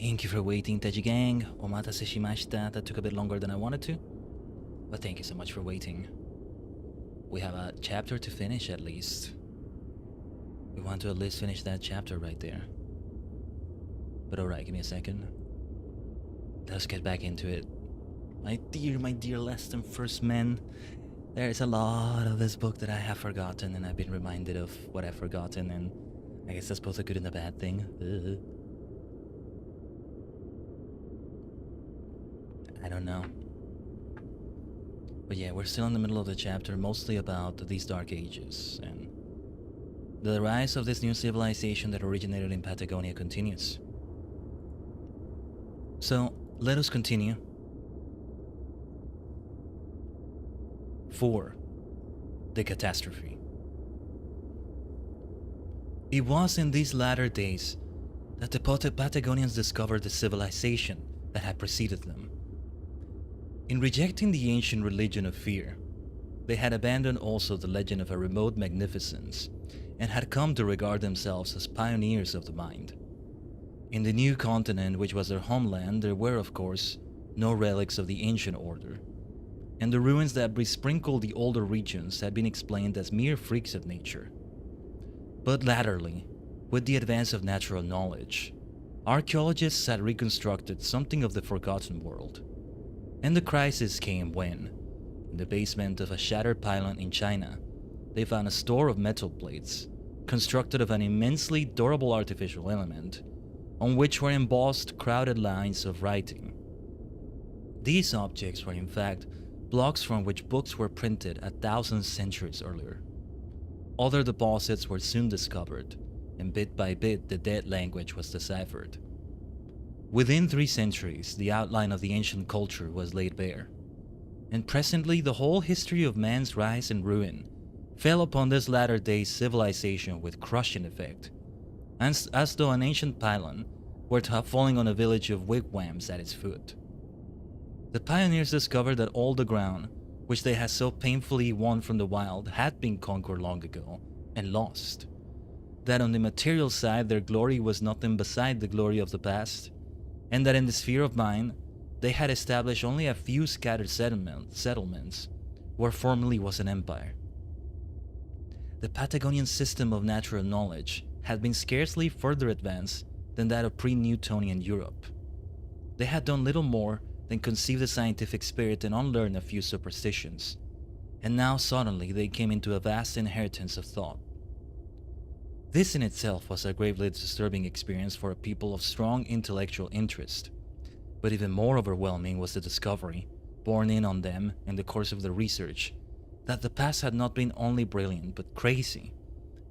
Thank you for waiting, Tajigen. Omatase shimashita. That took a bit longer than I wanted to, but thank you so much for waiting. We have a chapter to finish at least. We want to at least finish that chapter right there. But alright, give me a second. Let's get back into it. My dear less than first men. There is a lot of this book that I have forgotten, and I've been reminded of what I've forgotten, and I guess that's both a good and a bad thing. I don't know. But yeah, we're still in the middle of the chapter, mostly about these dark ages, and the rise of this new civilization that originated in Patagonia continues. So, let us continue. 4. The catastrophe. It was in these latter days that the Patagonians discovered the civilization that had preceded them. In rejecting the ancient religion of fear, they had abandoned also the legend of a remote magnificence and had come to regard themselves as pioneers of the mind. In the new continent, which was their homeland, there were, of course, no relics of the ancient order, and the ruins that besprinkled the older regions had been explained as mere freaks of nature. But latterly, with the advance of natural knowledge, archaeologists had reconstructed something of the forgotten world. And the crisis came when, in the basement of a shattered pylon in China, they found a store of metal plates, constructed of an immensely durable artificial element, on which were embossed crowded lines of writing. These objects were in fact blocks from which books were printed 1,000 centuries earlier. Other deposits were soon discovered, and bit by bit the dead language was deciphered. Within 3 centuries, the outline of the ancient culture was laid bare, and presently the whole history of man's rise and ruin fell upon this latter-day civilization with crushing effect, as though an ancient pylon were to have fallen on a village of wigwams at its foot. The pioneers discovered that all the ground, which they had so painfully won from the wild, had been conquered long ago and lost. That on the material side their glory was nothing beside the glory of the past, and that in the sphere of mind they had established only a few scattered settlements where formerly was an empire. The Patagonian system of natural knowledge had been scarcely further advanced than that of pre-Newtonian Europe. They had done little more than conceive the scientific spirit and unlearn a few superstitions, and now suddenly they came into a vast inheritance of thought. This in itself was a gravely disturbing experience for a people of strong intellectual interest, but even more overwhelming was the discovery, borne in on them in the course of the research, that the past had not been only brilliant but crazy,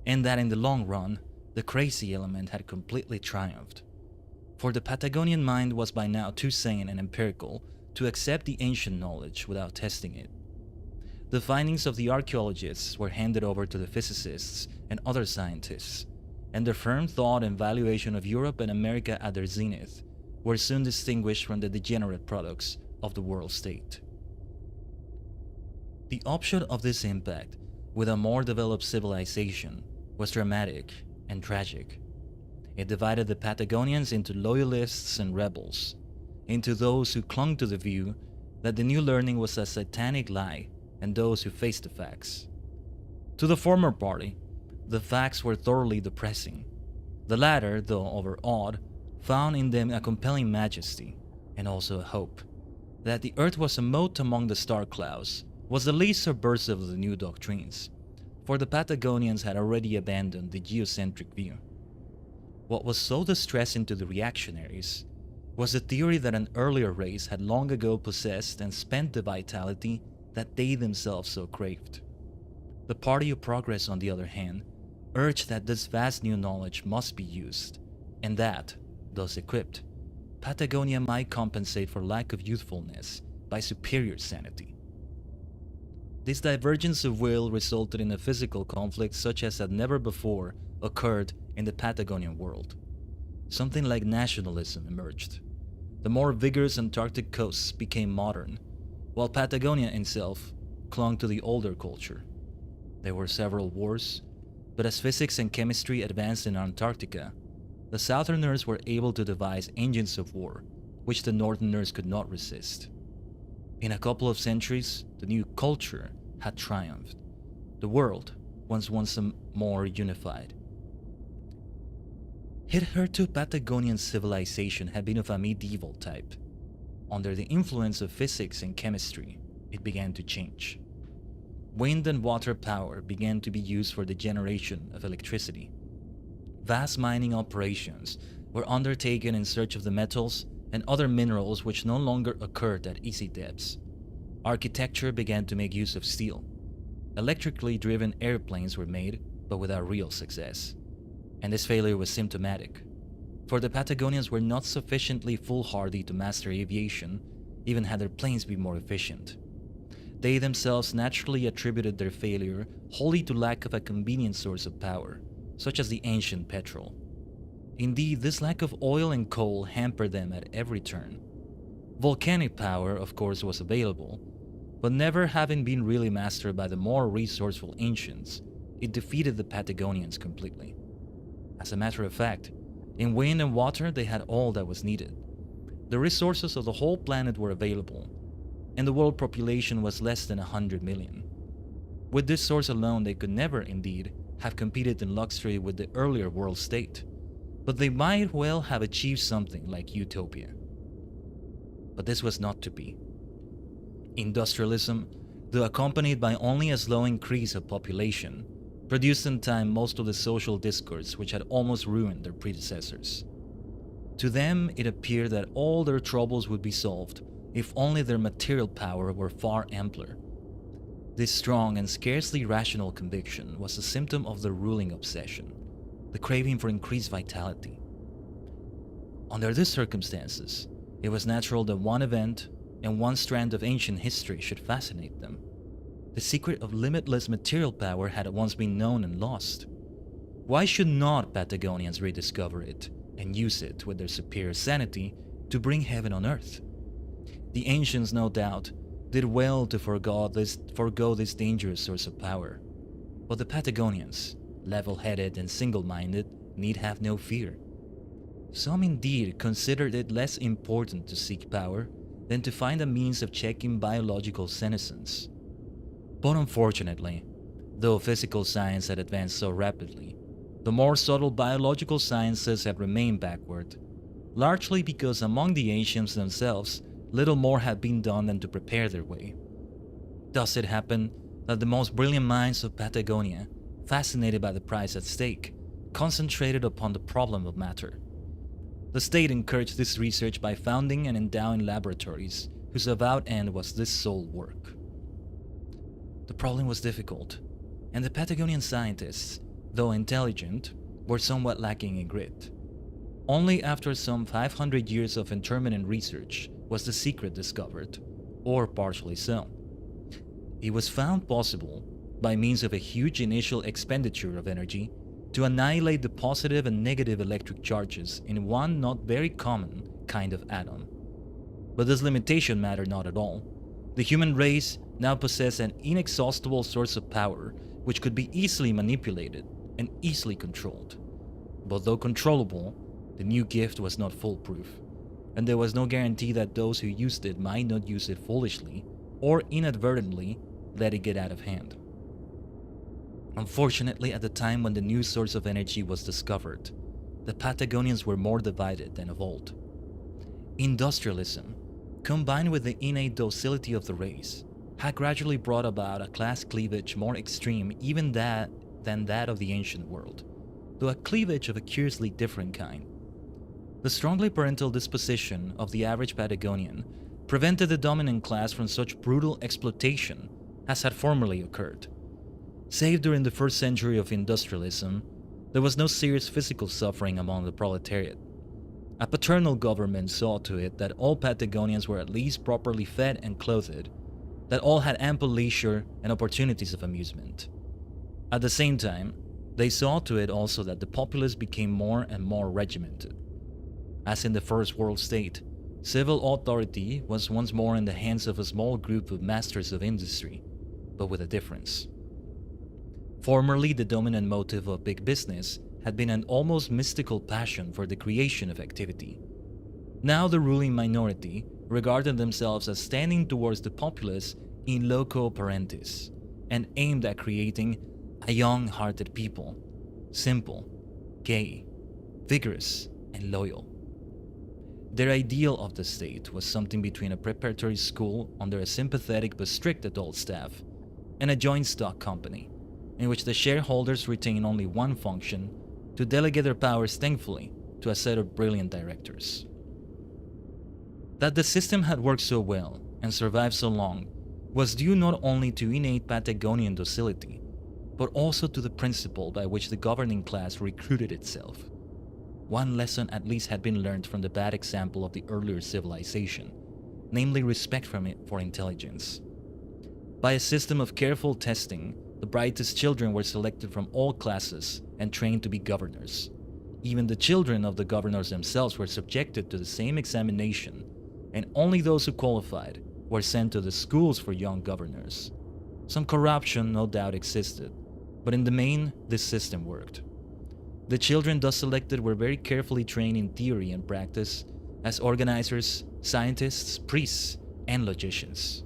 and that in the long run, the crazy element had completely triumphed. For the Patagonian mind was by now too sane and empirical to accept the ancient knowledge without testing it. The findings of the archaeologists were handed over to the physicists and other scientists, and their firm thought and valuation of Europe and America at their zenith were soon distinguished from the degenerate products of the world state. The upshot of this impact with a more developed civilization was dramatic and tragic. It divided the Patagonians into loyalists and rebels, into those who clung to the view that the new learning was a satanic lie and those who faced the facts. To the former party, the facts were thoroughly depressing. The latter, though overawed, found in them a compelling majesty and also a hope. That the earth was a mote among the star clouds was the least subversive of the new doctrines, for the Patagonians had already abandoned the geocentric view. What was so distressing to the reactionaries was the theory that an earlier race had long ago possessed and spent the vitality that they themselves so craved. The Party of Progress, on the other hand, urged that this vast new knowledge must be used, and that, thus equipped, Patagonia might compensate for lack of youthfulness by superior sanity. This divergence of will resulted in a physical conflict such as had never before occurred in the Patagonian world. Something like nationalism emerged. The more vigorous Antarctic coasts became modern, while Patagonia itself clung to the older culture. There were several wars, but as physics and chemistry advanced in Antarctica, the Southerners were able to devise engines of war, which the Northerners could not resist. In a couple of centuries, the new culture had triumphed. The world was once more unified. Hitherto Patagonian civilization had been of a medieval type. Under the influence of physics and chemistry, it began to change. Wind and water power began to be used for the generation of electricity. Vast mining operations were undertaken in search of the metals and other minerals which no longer occurred at easy depths. Architecture began to make use of steel. Electrically driven airplanes were made, but without real success. And this failure was symptomatic, for the Patagonians were not sufficiently foolhardy to master aviation, even had their planes been more efficient. They themselves naturally attributed their failure wholly to lack of a convenient source of power, such as the ancient petrol. Indeed, this lack of oil and coal hampered them at every turn. Volcanic power, of course, was available, but never having been really mastered by the more resourceful ancients, it defeated the Patagonians completely. As a matter of fact, in wind and water they had all that was needed. The resources of the whole planet were available, and the world population was less than 100 million. With this source alone, they could never, indeed, have competed in luxury with the earlier world state, but they might well have achieved something like utopia. But this was not to be. Industrialism, though accompanied by only a slow increase of population, produced in time most of the social discourse which had almost ruined their predecessors. To them, it appeared that all their troubles would be solved if only their material power were far ampler. This strong and scarcely rational conviction was a symptom of the ruling obsession, the craving for increased vitality. Under these circumstances, it was natural that one event and one strand of ancient history should fascinate them. The secret of limitless material power had once been known and lost. Why should not Patagonians rediscover it and use it with their superior sanity to bring heaven on earth? The ancients, no doubt, did well to forego this dangerous source of power. But the Patagonians, level-headed and single-minded, need have no fear. Some indeed considered it less important to seek power than to find a means of checking biological senescence. But unfortunately, though physical science had advanced so rapidly, the more subtle biological sciences had remained backward, largely because among the ancients themselves, little more had been done than to prepare their way. Thus it happened that the most brilliant minds of Patagonia, fascinated by the prize at stake, concentrated upon the problem of matter. The state encouraged this research by founding and endowing laboratories whose avowed end was this sole work. The problem was difficult, and the Patagonian scientists, though intelligent, were somewhat lacking in grit. Only after some 500 years of intermittent research was the secret discovered, or partially so. It was found possible, by means of a huge initial expenditure of energy, to annihilate the positive and negative electric charges in one not very common kind of atom. But this limitation mattered not at all. The human race now possessed an inexhaustible source of power which could be easily manipulated and easily controlled. But though controllable, the new gift was not foolproof, and there was no guarantee that those who used it might not use it foolishly or inadvertently let it get out of hand. Unfortunately, at the time when the new source of energy was discovered, the Patagonians were more divided than of old. Industrialism, combined with the innate docility of the race, had gradually brought about a class cleavage more extreme even than that of the ancient world, though a cleavage of a curiously different kind. The strongly parental disposition of the average Patagonian prevented the dominant class from such brutal exploitation as had formerly occurred. Save during the first century of industrialism, there was no serious physical suffering among the proletariat. A paternal government saw to it that all Patagonians were at least properly fed and clothed, that all had ample leisure and opportunities of amusement. At the same time, they saw to it also that the populace became more and more regimented. As in the First World State, civil authority was once more in the hands of a small group of masters of industry, but with a difference. Formerly, the dominant motive of big business had been an almost mystical passion for the creation of activity. Now the ruling minority regarded themselves as standing towards the populace in loco parentis and aimed at creating a young-hearted people, simple, gay, vigorous, and loyal. Their ideal of the state was something between a preparatory school under a sympathetic but strict adult staff and a joint stock company, in which the shareholders retain only one function: to delegate their powers thankfully to a set of brilliant directors. That the system had worked so well and survived so long was due not only to innate Patagonian docility, but also to the principle by which the governing class recruited itself. One lesson at least had been learned from the bad example of the earlier civilization, namely respect for intelligence. By a system of careful testing, the brightest children were selected from all classes and trained to be governors. Even the children of the governors themselves were subjected to the same examination, and only those who qualified were sent to the schools for young governors. Some corruption no doubt existed, but in the main, this system worked. The children thus selected were very carefully trained in theory and practice as organizers, scientists, priests, and logicians.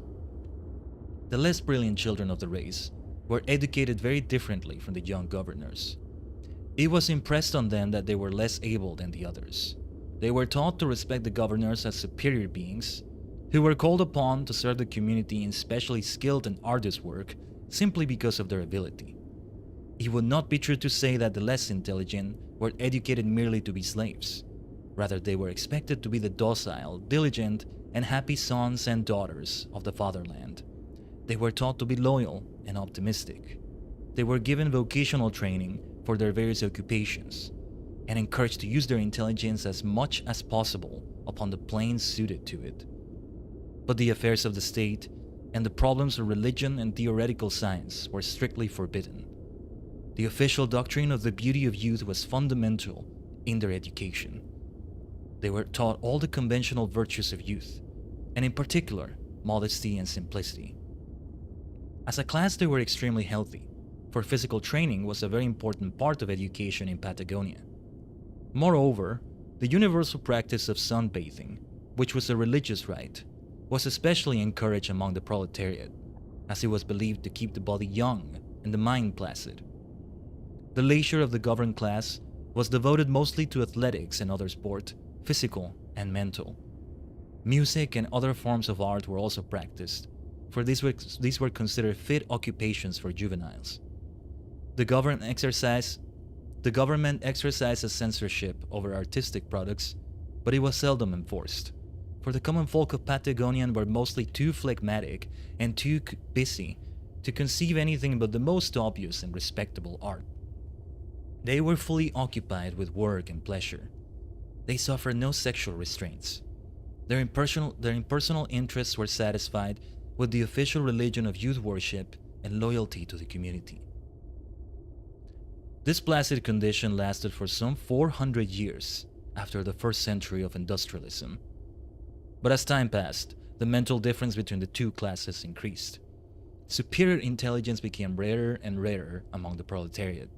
The less brilliant children of the race were educated very differently from the young governors. It was impressed on them that they were less able than the others. They were taught to respect the governors as superior beings who were called upon to serve the community in specially skilled and arduous work simply because of their ability. It would not be true to say that the less intelligent were educated merely to be slaves. Rather, they were expected to be the docile, diligent, and happy sons and daughters of the fatherland. They were taught to be loyal and optimistic. They were given vocational training for their various occupations and encouraged to use their intelligence as much as possible upon the planes suited to it. But the affairs of the state and the problems of religion and theoretical science were strictly forbidden. The official doctrine of the beauty of youth was fundamental in their education. They were taught all the conventional virtues of youth, and in particular, modesty and simplicity. As a class, they were extremely healthy, for physical training was a very important part of education in Patagonia. Moreover, the universal practice of sunbathing, which was a religious rite, was especially encouraged among the proletariat, as it was believed to keep the body young and the mind placid. The leisure of the governed class was devoted mostly to athletics and other sport, physical and mental. Music and other forms of art were also practiced, for these were considered fit occupations for juveniles. The government exercised a censorship over artistic products, but it was seldom enforced, for the common folk of Patagonia were mostly too phlegmatic and too busy to conceive anything but the most obvious and respectable art. They were fully occupied with work and pleasure. They suffered no sexual restraints. Their impersonal interests were satisfied with the official religion of youth worship and loyalty to the community. This placid condition lasted for some 400 years after the first century of industrialism. But as time passed, the mental difference between the two classes increased. Superior intelligence became rarer and rarer among the proletariat.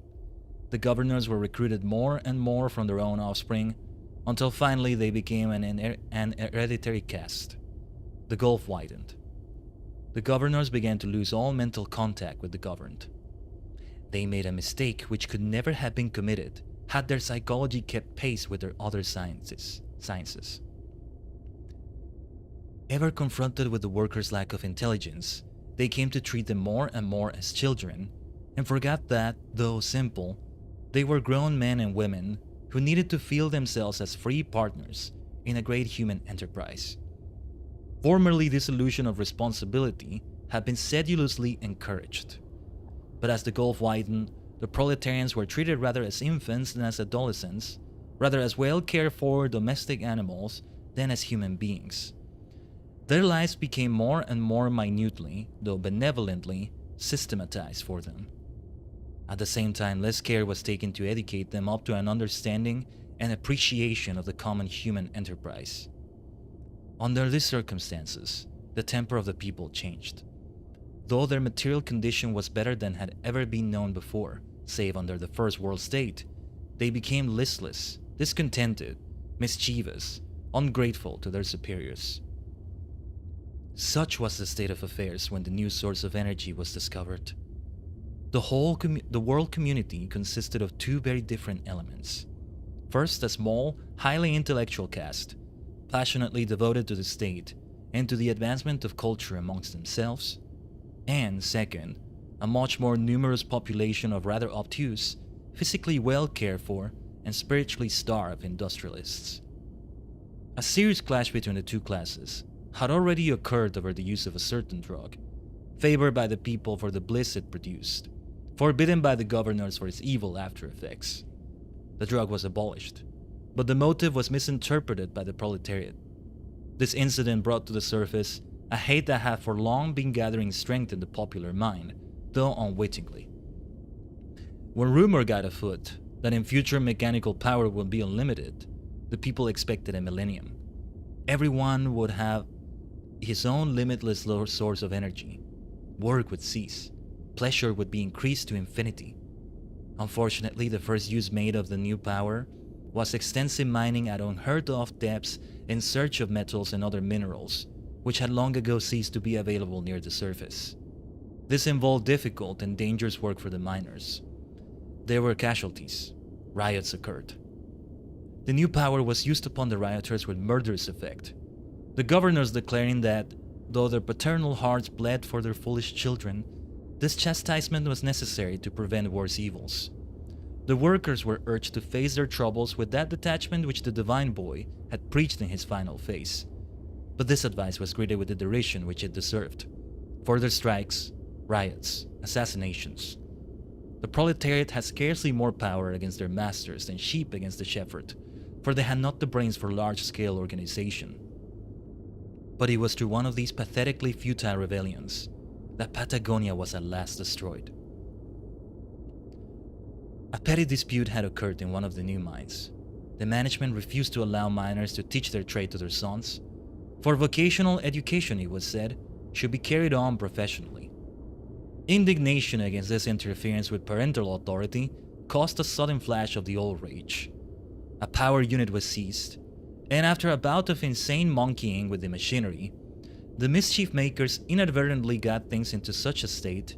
The governors were recruited more and more from their own offspring, until finally they became an hereditary caste. The gulf widened. The governors began to lose all mental contact with the governed. They made a mistake which could never have been committed had their psychology kept pace with their other sciences. Ever confronted with the workers' lack of intelligence, they came to treat them more and more as children, and forgot that, though simple, they were grown men and women who needed to feel themselves as free partners in a great human enterprise. Formerly, this illusion of responsibility had been sedulously encouraged. But as the gulf widened, the proletarians were treated rather as infants than as adolescents, rather as well cared for domestic animals than as human beings. Their lives became more and more minutely, though benevolently, systematized for them. At the same time, less care was taken to educate them up to an understanding and appreciation of the common human enterprise. Under these circumstances, the temper of the people changed. Though their material condition was better than had ever been known before, save under the First World State, They became listless, discontented, mischievous, ungrateful to their superiors. Such was the state of affairs when the new source of energy was discovered. The world community consisted of two very different elements. First, a small, highly intellectual caste, passionately devoted to the state and to the advancement of culture amongst themselves. And second, a much more numerous population of rather obtuse, physically well cared for, and spiritually starved industrialists. A serious clash between the two classes had already occurred over the use of a certain drug, favored by the people for the bliss it produced, forbidden by the governors for its evil after effects. The drug was abolished, but the motive was misinterpreted by the proletariat. This incident brought to the surface a hate that had for long been gathering strength in the popular mind, though unwittingly. When rumor got afoot that in future mechanical power would be unlimited, the people expected a millennium. Everyone would have his own limitless source of energy. Work would cease. Pleasure would be increased to infinity. Unfortunately, the first use made of the new power was extensive mining at unheard-of depths in search of metals and other minerals, which had long ago ceased to be available near the surface. This involved difficult and dangerous work for the miners. There were casualties. Riots occurred. The new power was used upon the rioters with murderous effect, the governors declaring that, though their paternal hearts bled for their foolish children, this chastisement was necessary to prevent worse evils. The workers were urged to face their troubles with that detachment which the divine boy had preached in his final phase. But this advice was greeted with the derision which it deserved. Further strikes, riots, assassinations. The proletariat had scarcely more power against their masters than sheep against the shepherd, for they had not the brains for large-scale organization. But it was through one of these pathetically futile rebellions that Patagonia was at last destroyed. A petty dispute had occurred in one of the new mines. The management refused to allow miners to teach their trade to their sons, for vocational education, it was said, should be carried on professionally. Indignation against this interference with parental authority caused a sudden flash of the old rage. A power unit was seized, and after a bout of insane monkeying with the machinery, the mischief makers inadvertently got things into such a state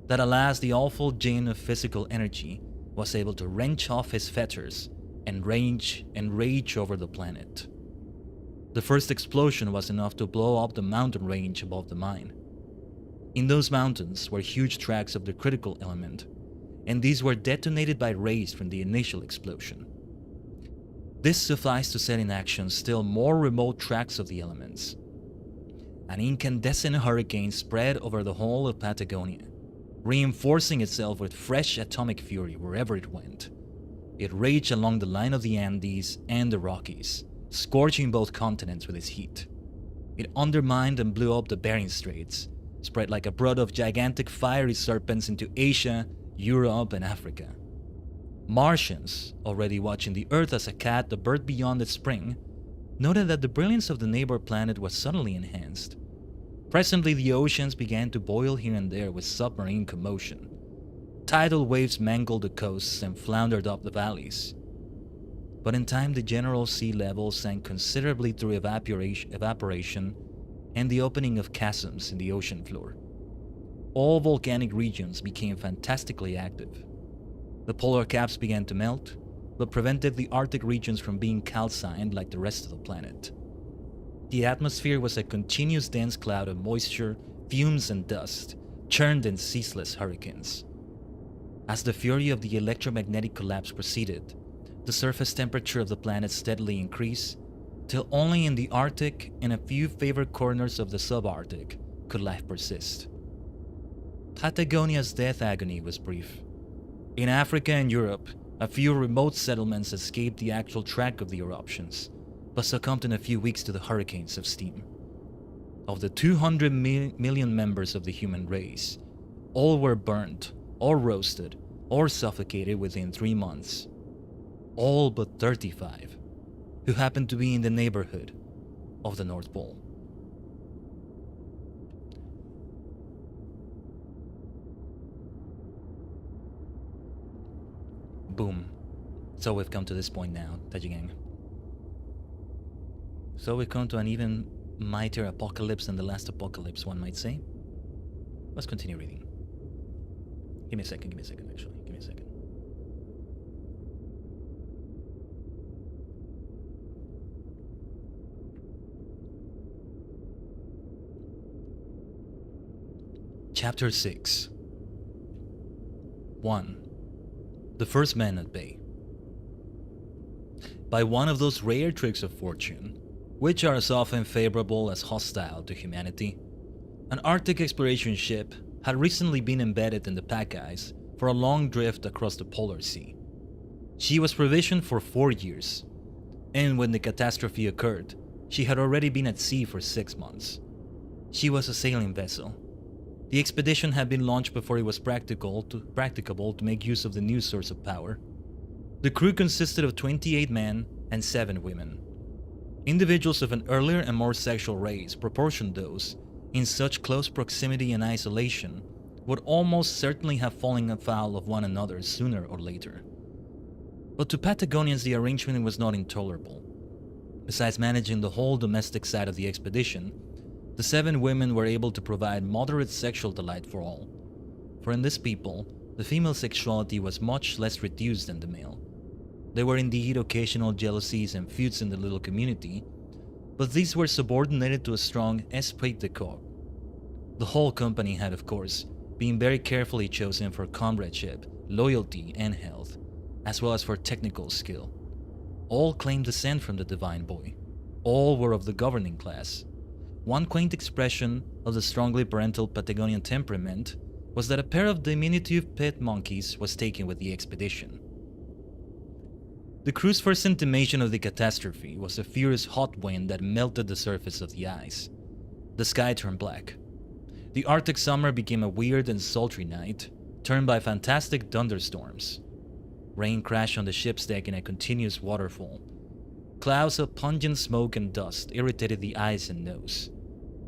that alas, the awful djinn of physical energy was able to wrench off his fetters and rage over the planet. The first explosion was enough to blow up the mountain range above the mine. In those mountains were huge tracts of the critical element, and these were detonated by rays from the initial explosion. This sufficed to set in action still more remote tracts of the elements. An incandescent hurricane spread over the whole of Patagonia, reinforcing itself with fresh atomic fury wherever it went. It raged along the line of the Andes and the Rockies, scorching both continents with its heat. It undermined and blew up the Bering Straits, spread like a brood of gigantic fiery serpents into Asia, Europe, and Africa. Martians, already watching the Earth as a cat the bird beyond its spring, noted that the brilliance of the neighbor planet was suddenly enhanced. Presently, the oceans began to boil here and there with submarine commotion. Tidal waves mangled the coasts and floundered up the valleys. But in time, the general sea level sank considerably through evaporation and the opening of chasms in the ocean floor. All volcanic regions became fantastically active. The polar caps began to melt, but prevented the Arctic regions from being calcined like the rest of the planet. The atmosphere was a continuous dense cloud of moisture, fumes, and dust, churned in ceaseless hurricanes. As the fury of the electromagnetic collapse proceeded, the surface temperature of the planet steadily increased, till only in the Arctic and a few favored corners of the subarctic could life persist. Patagonia's death agony was brief. In Africa and Europe, a few remote settlements escaped the actual track of the eruptions, but succumbed in a few weeks to the hurricanes of steam. Of the 200 million members of the human race, all were burnt, or roasted, or suffocated within 3 months. All but 35, who happened to be in the neighborhood of the North Pole. Boom. So we've come to this point now, Tajigen. So we've come to an even mightier apocalypse than the last apocalypse, one might say. Let's continue reading. Give me a second, actually. Give me a second. Chapter 6. 1. The first man at bay. By one of those rare tricks of fortune, which are as often favorable as hostile to humanity, an Arctic exploration ship had recently been embedded in the pack ice for a long drift across the Polar Sea. She was provisioned for 4 years, and when the catastrophe occurred, she had already been at sea for 6 months. She was a sailing vessel. The expedition had been launched before it was practicable to make use of the new source of power. The crew consisted of 28 men and 7 women. Individuals of an earlier and more sexual race proportioned those in such close proximity and isolation would almost certainly have fallen afoul of one another sooner or later. But to Patagonians the arrangement was not intolerable. Besides managing the whole domestic side of the expedition, the 7 women were able to provide moderate sexual delight for all. For in this people, the female sexuality was much less reduced than the male. There were indeed occasional jealousies and feuds in the little community, but these were subordinated to a strong esprit de corps. The whole company had, of course, been very carefully chosen for comradeship, loyalty, and health, as well as for technical skill. All claimed descent from the divine boy. All were of the governing class. One quaint expression of the strongly parental Patagonian temperament was that a pair of diminutive pet monkeys was taken with the expedition. The crew's first intimation of the catastrophe was a furious hot wind that melted the surface of the ice. The sky turned black. The Arctic summer became a weird and sultry night, turned by fantastic thunderstorms. Rain crashed on the ship's deck in a continuous waterfall. Clouds of pungent smoke and dust irritated the eyes and nose.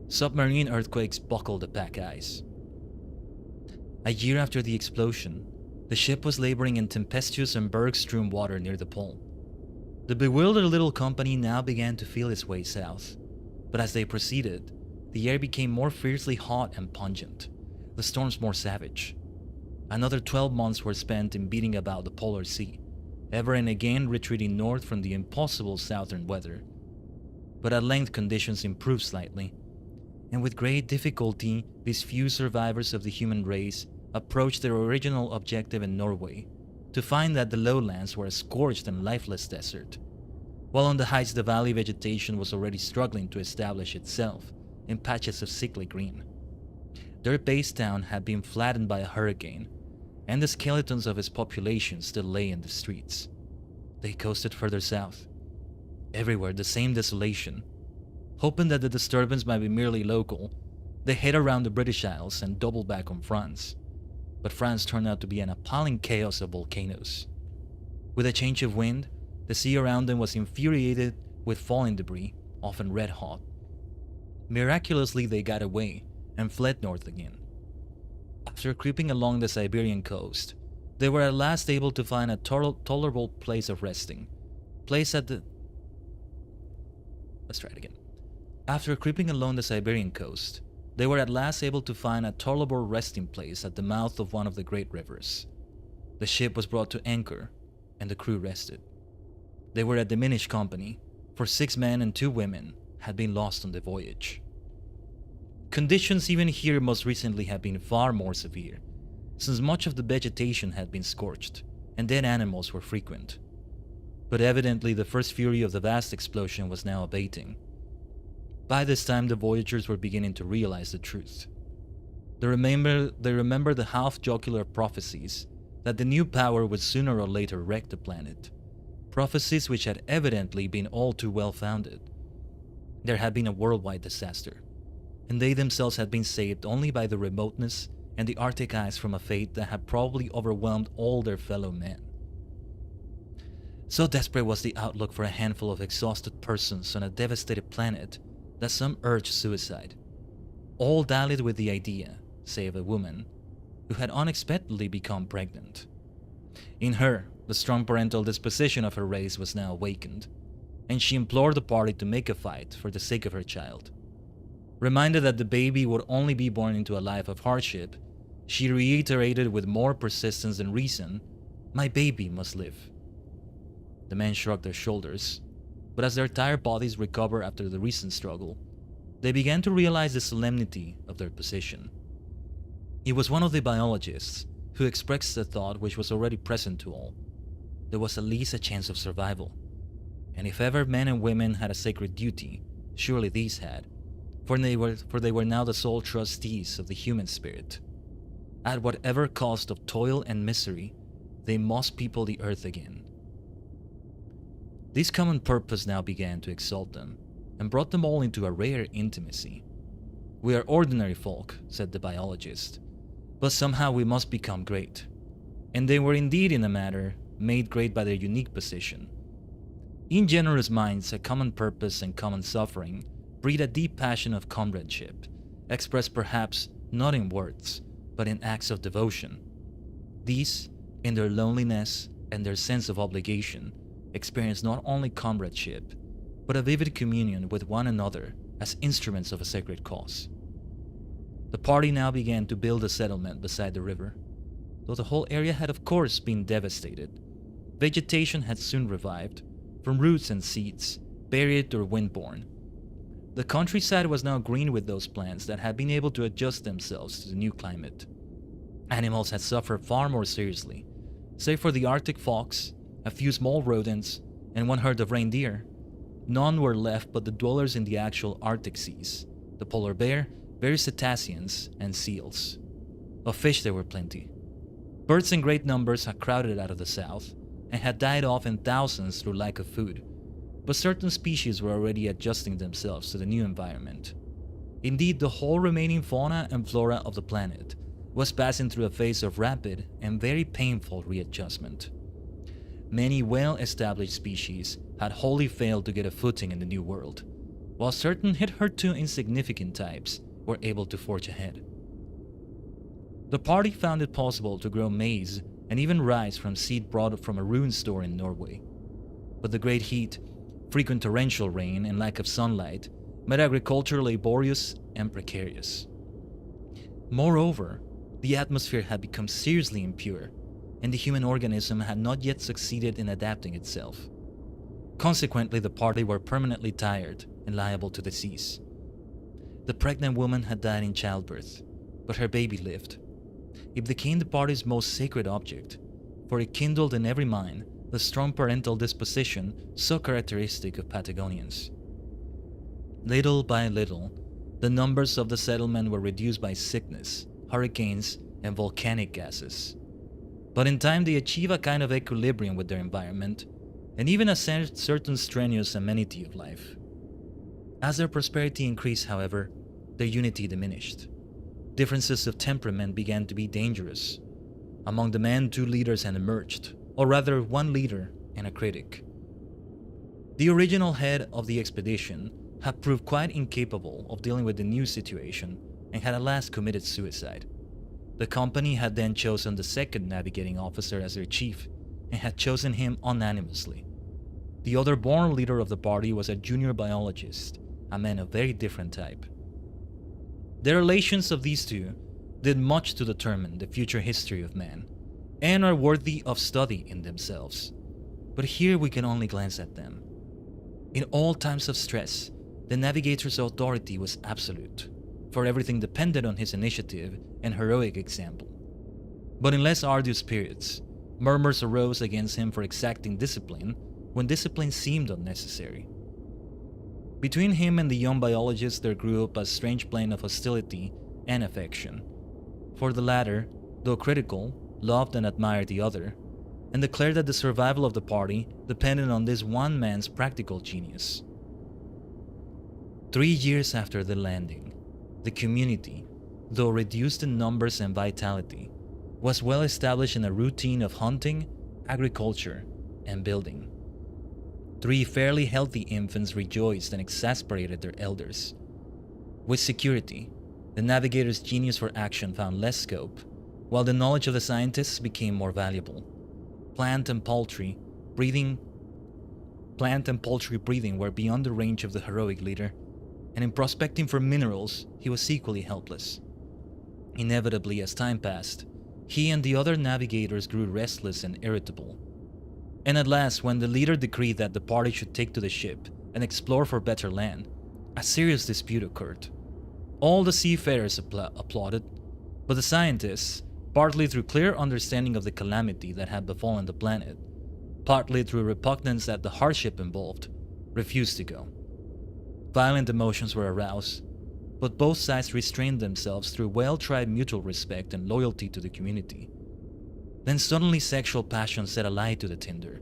Submarine earthquakes buckled the pack ice. A year after the explosion, the ship was laboring in tempestuous and berg-strewn water near the pole. The bewildered little company now began to feel its way south, but as they proceeded, the air became more fiercely hot and pungent, the storms more savage. Another 12 months were spent in beating about the Polar Sea, ever and again retreating north from the impossible southern weather. But at length conditions improved slightly, and with great difficulty these few survivors of the human race approached their original objective in Norway, to find that the lowlands were a scorched and lifeless desert, while on the heights the valley vegetation was already struggling to establish itself in patches of sickly green. Their base town had been flattened by a hurricane, and the skeletons of its population still lay in the streets. They coasted further south. Everywhere the same desolation. Hoping that the disturbance might be merely local, they hid around the British Isles and doubled back on France. But France turned out to be an appalling chaos of volcanoes. With a change of wind, the sea around them was infuriated with falling debris, often red hot. Miraculously, they got away and fled north again. After creeping along the Siberian coast, they were at last able to find a tolerable place of resting. After creeping along the Siberian coast, they were at last able to find a tolerable resting place at the mouth of one of the great rivers. The ship was brought to anchor, and the crew rested. They were a diminished company, for 6 men and 2 women had been lost on the voyage. Conditions even here most recently had been far more severe, since much of the vegetation had been scorched, and dead animals were frequent. But evidently the first fury of the vast explosion was now abating. By this time the voyagers were beginning to realize the truth. They remember the half-jocular prophecies that the new power would sooner or later wreck the planet. Prophecies which had evidently been all too well founded. There had been a worldwide disaster, and they themselves had been saved only by the remoteness and the Arctic ice from a fate that had probably overwhelmed all their fellow men. So desperate was the outlook for a handful of exhausted persons on a devastated planet that some urged suicide. All dallied with the idea, save a woman, who had unexpectedly become pregnant. In her, The strong parental disposition of her race was now awakened, and she implored the party to make a fight for the sake of her child. Reminded that the baby would only be born into a life of hardship, she reiterated with more persistence than reason, "My baby must live." The men shrugged their shoulders, but as their tired bodies recovered after the recent struggle, they began to realize the solemnity of their position. It was one of the biologists who expressed the thought which was already present to all. There was at least a chance of survival, and if ever men and women had a sacred duty, surely these had, for they were now the sole trustees of the human spirit. At whatever cost of toil and misery, they must people the earth again. This common purpose now began to exalt them, and brought them all into a rare intimacy. "We are ordinary folk," said the biologist, "but somehow we must become great." And they were indeed, in a manner, made great by their unique position. In generous minds, a common purpose and common suffering breed a deep passion of comradeship, expressed perhaps not in words, but in acts of devotion. These, in their loneliness and their sense of obligation, experience not only comradeship, but a vivid communion with one another as instruments of a sacred cause. The party now began to build a settlement beside the river. Though the whole area had of course been devastated, vegetation had soon revived, from roots and seeds, buried or windborne. The countryside was now green with those plants that had been able to adjust themselves to the new climate. Animals had suffered far more seriously. Save for the Arctic fox, a few small rodents, and one herd of reindeer, none were left but the dwellers in the actual Arctic seas, the polar bear, various cetaceans, and seals. Of fish there were plenty. Birds in great numbers had crowded out of the south, and had died off in thousands through lack of food, but certain species were already adjusting themselves to the new environment. Indeed, the whole remaining fauna and flora of the planet was passing through a phase of rapid and very painful readjustment. Many well-established species had wholly failed to get a footing in the new world, while certain hitherto insignificant types were able to forge ahead. The party found it possible to grow maize and even rice from seed brought from a ruined store in Norway. But the great heat, frequent torrential rain, and lack of sunlight made agriculture laborious and precarious. Moreover, the atmosphere had become seriously impure, and the human organism had not yet succeeded in adapting itself. Consequently, the party were permanently tired and liable to disease. The pregnant woman had died in childbirth, but her baby lived. It became the party's most sacred object, for it kindled in every mind the strong parental disposition so characteristic of Patagonians. Little by little, the numbers of the settlement were reduced by sickness, hurricanes, and volcanic gases. But in time they achieved a kind of equilibrium with their environment, and even a certain strenuous amenity of life. As their prosperity increased, however, their unity diminished. Differences of temperament began to be dangerous. Among the men, 2 leaders had emerged, or rather 1 leader and a critic. The original head of the expedition had proved quite incapable of dealing with the new situation and had at last committed suicide. The company had then chosen the second navigating officer as their chief and had chosen him unanimously. The other born leader of the party was a junior biologist, a man of very different type. The relations of these two did much to determine the future history of man, and are worthy of study in themselves. But here we can only glance at them. In all times of stress, the navigator's authority was absolute, for everything depended on his initiative and heroic example. But in less arduous periods, murmurs arose against him for exacting discipline when discipline seemed unnecessary. Between him and the young biologist there grew up a strange blend of hostility and affection. For the latter, though critical, loved and admired the other, and declared that the survival of the party depended on this one man's practical genius. 3 years after the landing, the community, though reduced in numbers and vitality, was well established in a routine of hunting, agriculture, and building. 3 fairly healthy infants rejoiced and exasperated their elders. With security, the navigator's genius for action found less scope, while the knowledge of the scientists became more valuable. Plant and poultry breathing were beyond the range of the heroic leader, and in prospecting for minerals, he was equally helpless. Inevitably, as time passed, he and the other navigators grew restless and irritable. And at last, when the leader decreed that the party should take to the ship and explore for better land, a serious dispute occurred. All the seafarers applauded, but the scientists, partly through clear understanding of the calamity that had befallen the planet, partly through repugnance at the hardship involved, refused to go. Violent emotions were aroused, but both sides restrained themselves through well-tried mutual respect and loyalty to the community. Then suddenly sexual passion set alight to the tinder.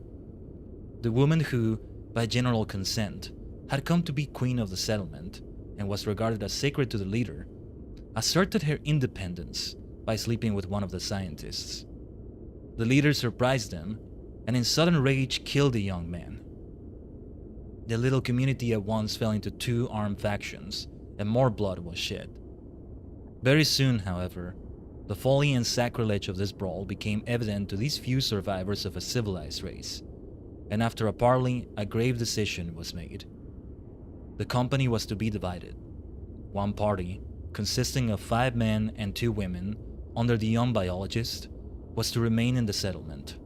The woman who, by general consent, had come to be queen of the settlement and was regarded as sacred to the leader, asserted her independence by sleeping with one of the scientists. The leader surprised them and in sudden rage killed the young man. The little community at once fell into two armed factions and more blood was shed. Very soon, however, the folly and sacrilege of this brawl became evident to these few survivors of a civilized race, and after a parley, a grave decision was made. The company was to be divided. One party, consisting of 5 men and 2 women, under the young biologist, was to remain in the settlement.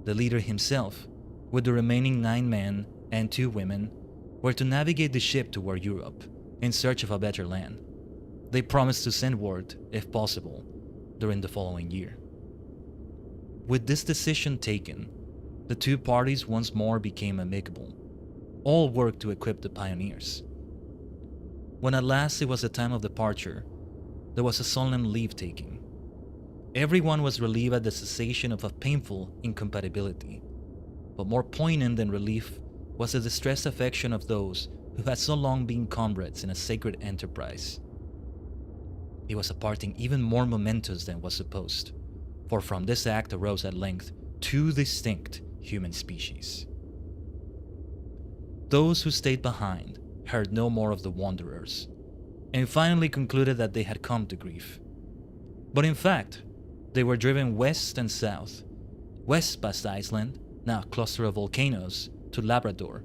The leader himself, with the remaining 9 men and 2 women, were to navigate the ship toward Europe in search of a better land. They promised to send word, if possible, during the following year. With this decision taken, the 2 parties once more became amicable. All worked to equip the pioneers. When at last it was the time of departure, there was a solemn leave-taking. Everyone was relieved at the cessation of a painful incompatibility, but more poignant than relief was the distressed affection of those who had so long been comrades in a sacred enterprise. It was a parting even more momentous than was supposed, for from this act arose at length 2 distinct human species. Those who stayed behind heard no more of the wanderers, and finally concluded that they had come to grief. But in fact, they were driven west and south, west past Iceland, now a cluster of volcanoes, to Labrador.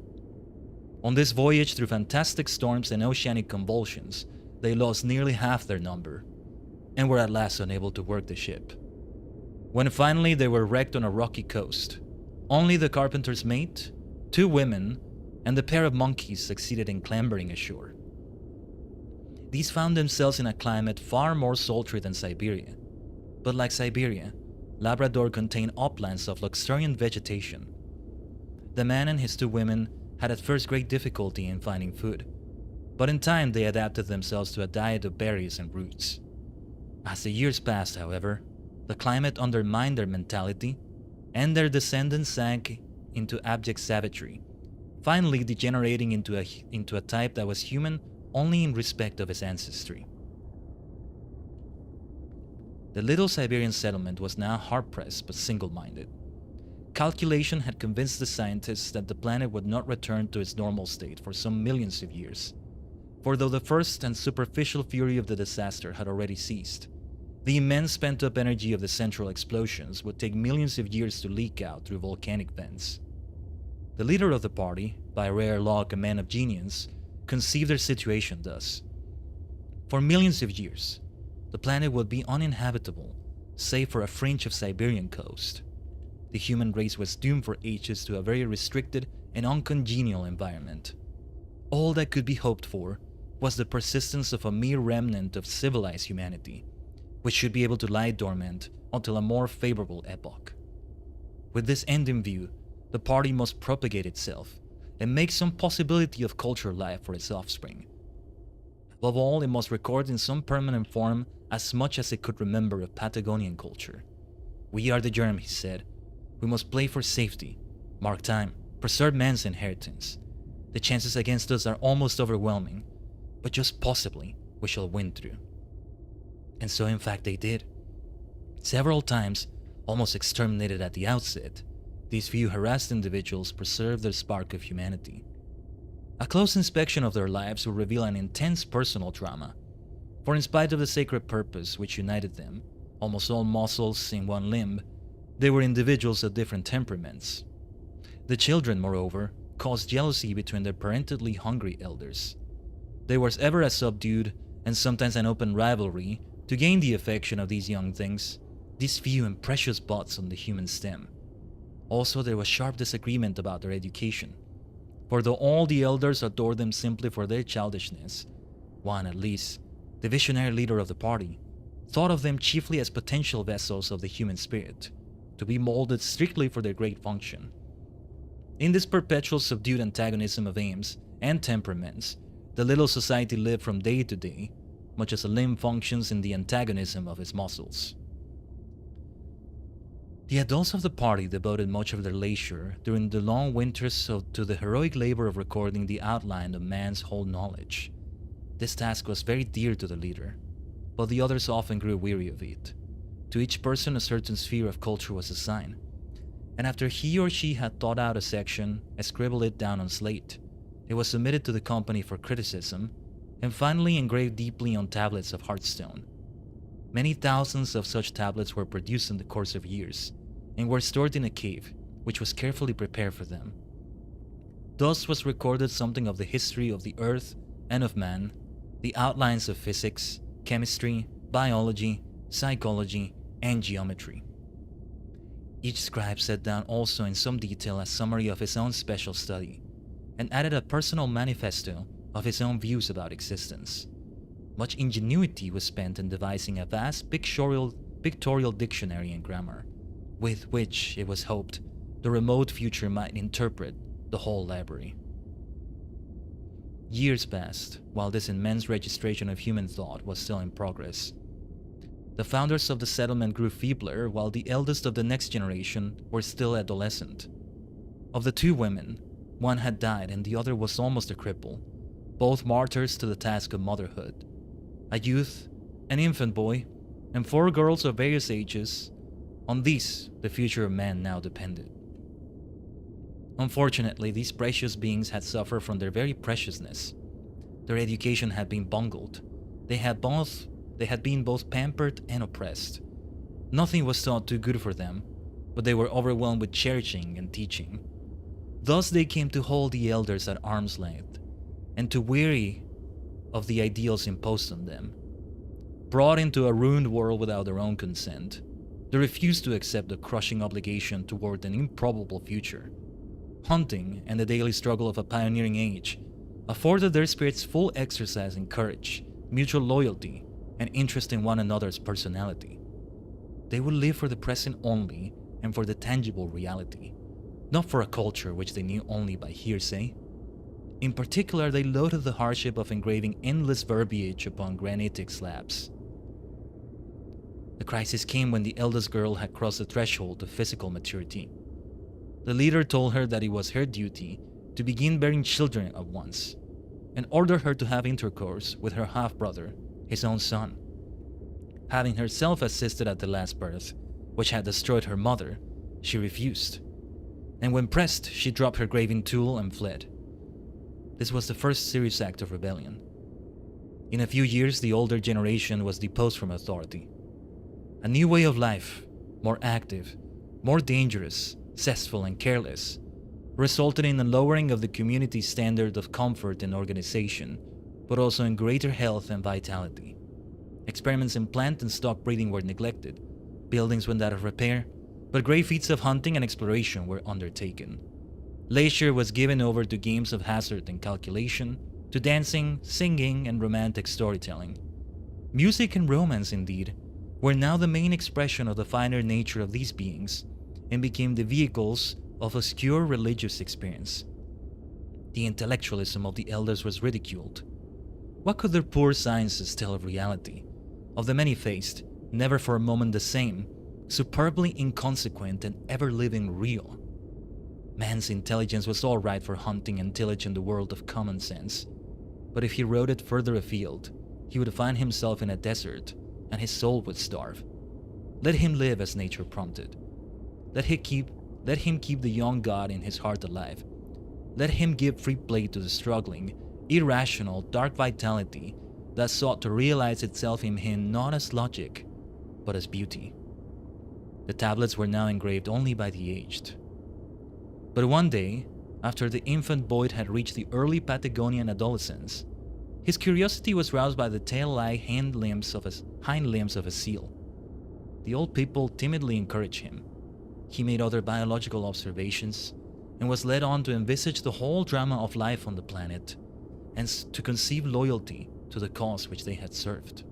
On this voyage through fantastic storms and oceanic convulsions, they lost nearly half their number, and were at last unable to work the ship. When finally they were wrecked on a rocky coast, only the carpenter's mate, 2 women, and the pair of monkeys succeeded in clambering ashore. These found themselves in a climate far more sultry than Siberia, but like Siberia, Labrador contained uplands of luxuriant vegetation. The man and his 2 women had at first great difficulty in finding food, but in time they adapted themselves to a diet of berries and roots. As the years passed, however, the climate undermined their mentality, and their descendants sank into abject savagery, finally degenerating into a type that was human only in respect of its ancestry. The little Siberian settlement was now hard-pressed but single-minded. Calculation had convinced the scientists that the planet would not return to its normal state for some millions of years. For though the first and superficial fury of the disaster had already ceased, the immense pent-up energy of the central explosions would take millions of years to leak out through volcanic vents. The leader of the party, by rare luck a man of genius, conceived their situation thus. For millions of years, the planet would be uninhabitable, save for a fringe of Siberian coast. The human race was doomed for ages to a very restricted and uncongenial environment. All that could be hoped for was the persistence of a mere remnant of civilized humanity, which should be able to lie dormant until a more favorable epoch. With this end in view, the party must propagate itself and make some possibility of cultural life for its offspring. Above all, it must record in some permanent form as much as it could remember of Patagonian culture. We are the germ, he said. We must play for safety, mark time, preserve man's inheritance. The chances against us are almost overwhelming, but just possibly we shall win through. And so in fact they did. Several times, almost exterminated at the outset, these few harassed individuals preserved their spark of humanity. A close inspection of their lives will reveal an intense personal drama, for in spite of the sacred purpose which united them, almost all muscles in one limb, They were individuals of different temperaments. The children, moreover, caused jealousy between their parentally hungry elders. There was ever a subdued and sometimes an open rivalry to gain the affection of these young things, these few and precious buds on the human stem. Also, there was sharp disagreement about their education. For though all the elders adored them simply for their childishness, one at least, the visionary leader of the party, thought of them chiefly as potential vessels of the human spirit, to be molded strictly for their great function. In this perpetual subdued antagonism of aims and temperaments, the little society lived from day to day, much as a limb functions in the antagonism of its muscles. The adults of the party devoted much of their leisure during the long winters to the heroic labor of recording the outline of man's whole knowledge. This task was very dear to the leader, but the others often grew weary of it. To each person a certain sphere of culture was assigned, and after he or she had thought out a section and scribbled it down on slate, it was submitted to the company for criticism and finally engraved deeply on tablets of hard stone. Many thousands of such tablets were produced in the course of years and were stored in a cave which was carefully prepared for them. Thus was recorded something of the history of the earth and of man, the outlines of physics, chemistry, biology, psychology, and geometry. Each scribe set down also in some detail a summary of his own special study, and added a personal manifesto of his own views about existence. Much ingenuity was spent in devising a vast pictorial dictionary and grammar, with which, it was hoped, the remote future might interpret the whole library. Years passed, while this immense registration of human thought was still in progress. The founders of the settlement grew feebler, while the eldest of the next generation were still adolescent. Of the two women, one had died and the other was almost a cripple, both martyrs to the task of motherhood. A youth, an infant boy, and 4 girls of various ages. On these, the future of man now depended. Unfortunately, these precious beings had suffered from their very preciousness. Their education had been bungled. They had been both pampered and oppressed. Nothing was thought too good for them, but they were overwhelmed with cherishing and teaching. Thus they came to hold the elders at arm's length, and to weary of the ideals imposed on them. Brought into a ruined world without their own consent, they refused to accept the crushing obligation toward an improbable future. Hunting and the daily struggle of a pioneering age afforded their spirits full exercise in courage, mutual loyalty, and interest in one another's personality. They would live for the present only and for the tangible reality, not for a culture which they knew only by hearsay. In particular, they loathed the hardship of engraving endless verbiage upon granitic slabs. The crisis came when the eldest girl had crossed the threshold of physical maturity. The leader told her that it was her duty to begin bearing children at once, and ordered her to have intercourse with her half-brother, his own son. Having herself assisted at the last birth, which had destroyed her mother, she refused, and when pressed, she dropped her graving tool and fled. This was the first serious act of rebellion. In a few years, the older generation was deposed from authority. A new way of life, more active, more dangerous, zestful, and careless, resulted in a lowering of the community's standard of comfort and organization, but also in greater health and vitality. Experiments in plant and stock breeding were neglected, buildings went out of repair, but great feats of hunting and exploration were undertaken. Leisure was given over to games of hazard and calculation, to dancing, singing, and romantic storytelling. Music and romance, indeed, were now the main expression of the finer nature of these beings, and became the vehicles of obscure religious experience. The intellectualism of the elders was ridiculed. What could their poor sciences tell of reality, of the many-faced, never for a moment the same, superbly inconsequent and ever-living real? Man's intelligence was all right for hunting and tillage in the world of common sense, but if he rode it further afield, he would find himself in a desert, and his soul would starve. Let him live as nature prompted. Let him keep the young god in his heart alive. Let him give free play to the struggling, irrational, dark vitality that sought to realize itself in him not as logic, but as beauty. The tablets were now engraved only by the aged. But one day, after the infant Boyd had reached the early Patagonian adolescence, his curiosity was roused by the tail-like hind limbs of a seal. The old people timidly encouraged him. He made other biological observations and was led on to envisage the whole drama of life on the planet and to conceive loyalty to the cause which they had served.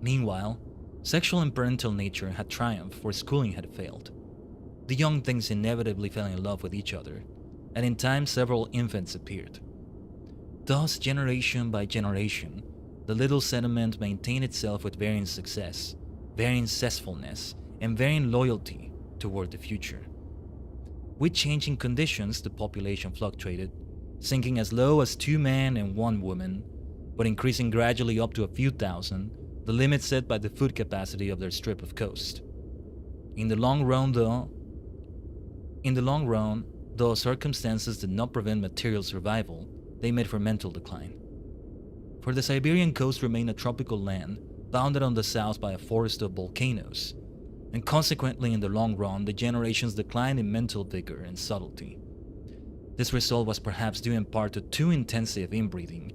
Meanwhile, sexual and parental nature had triumphed, for schooling had failed. The young things inevitably fell in love with each other, and in time several infants appeared. Thus, generation by generation, the little settlement maintained itself with varying success, varying zestfulness, and varying loyalty toward the future. With changing conditions, the population fluctuated, sinking as low as 2 men and 1 woman, but increasing gradually up to a few thousand, the limit set by the food capacity of their strip of coast. In the long run, though circumstances did not prevent material survival, they made for mental decline. For the Siberian coast remained a tropical land, bounded on the south by a forest of volcanoes, and consequently in the long run the generations declined in mental vigor and subtlety. This result was perhaps due in part to too intensive inbreeding,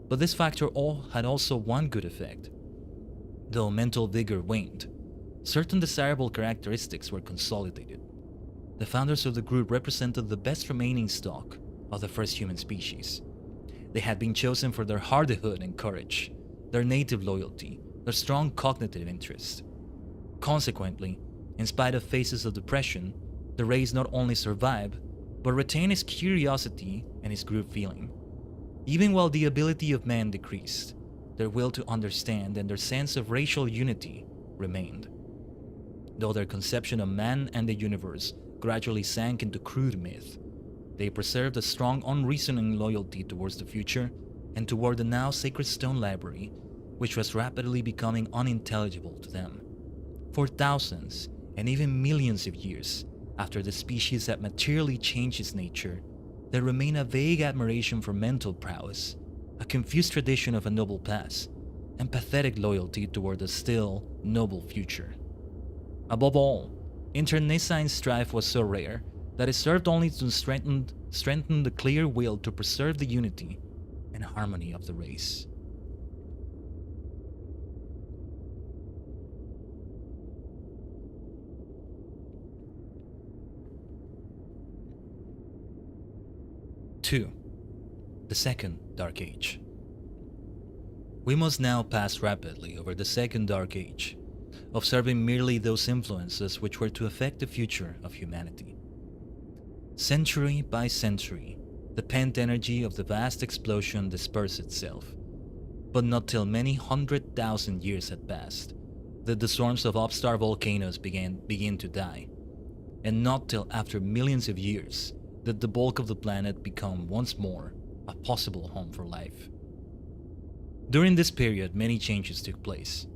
but this factor had also one good effect. Though mental vigor waned, certain desirable characteristics were consolidated. The founders of the group represented the best remaining stock of the first human species. They had been chosen for their hardihood and courage, their native loyalty, their strong cognitive interest. Consequently, in spite of phases of depression, the race not only survived, but retained its curiosity and its group feeling. Even while the ability of man decreased, their will to understand and their sense of racial unity remained. Though their conception of man and the universe gradually sank into crude myth, they preserved a strong unreasoning loyalty towards the future and toward the now sacred stone library, which was rapidly becoming unintelligible to them. For thousands and even millions of years after the species had materially changed its nature, there remained a vague admiration for mental prowess, a confused tradition of a noble past, and pathetic loyalty toward a still noble future. Above all, internecine strife was so rare that it served only to strengthen the clear will to preserve the unity and harmony of the race. Two, the Second Dark Age. We must now pass rapidly over the Second Dark Age, observing merely those influences which were to affect the future of humanity. Century by century, the pent energy of the vast explosion dispersed itself, but not till many 100,000 years had passed did the swarms of upstart volcanoes begin to die, and not till after millions of years did the bulk of the planet become once more a possible home for life. During this period, many changes took place.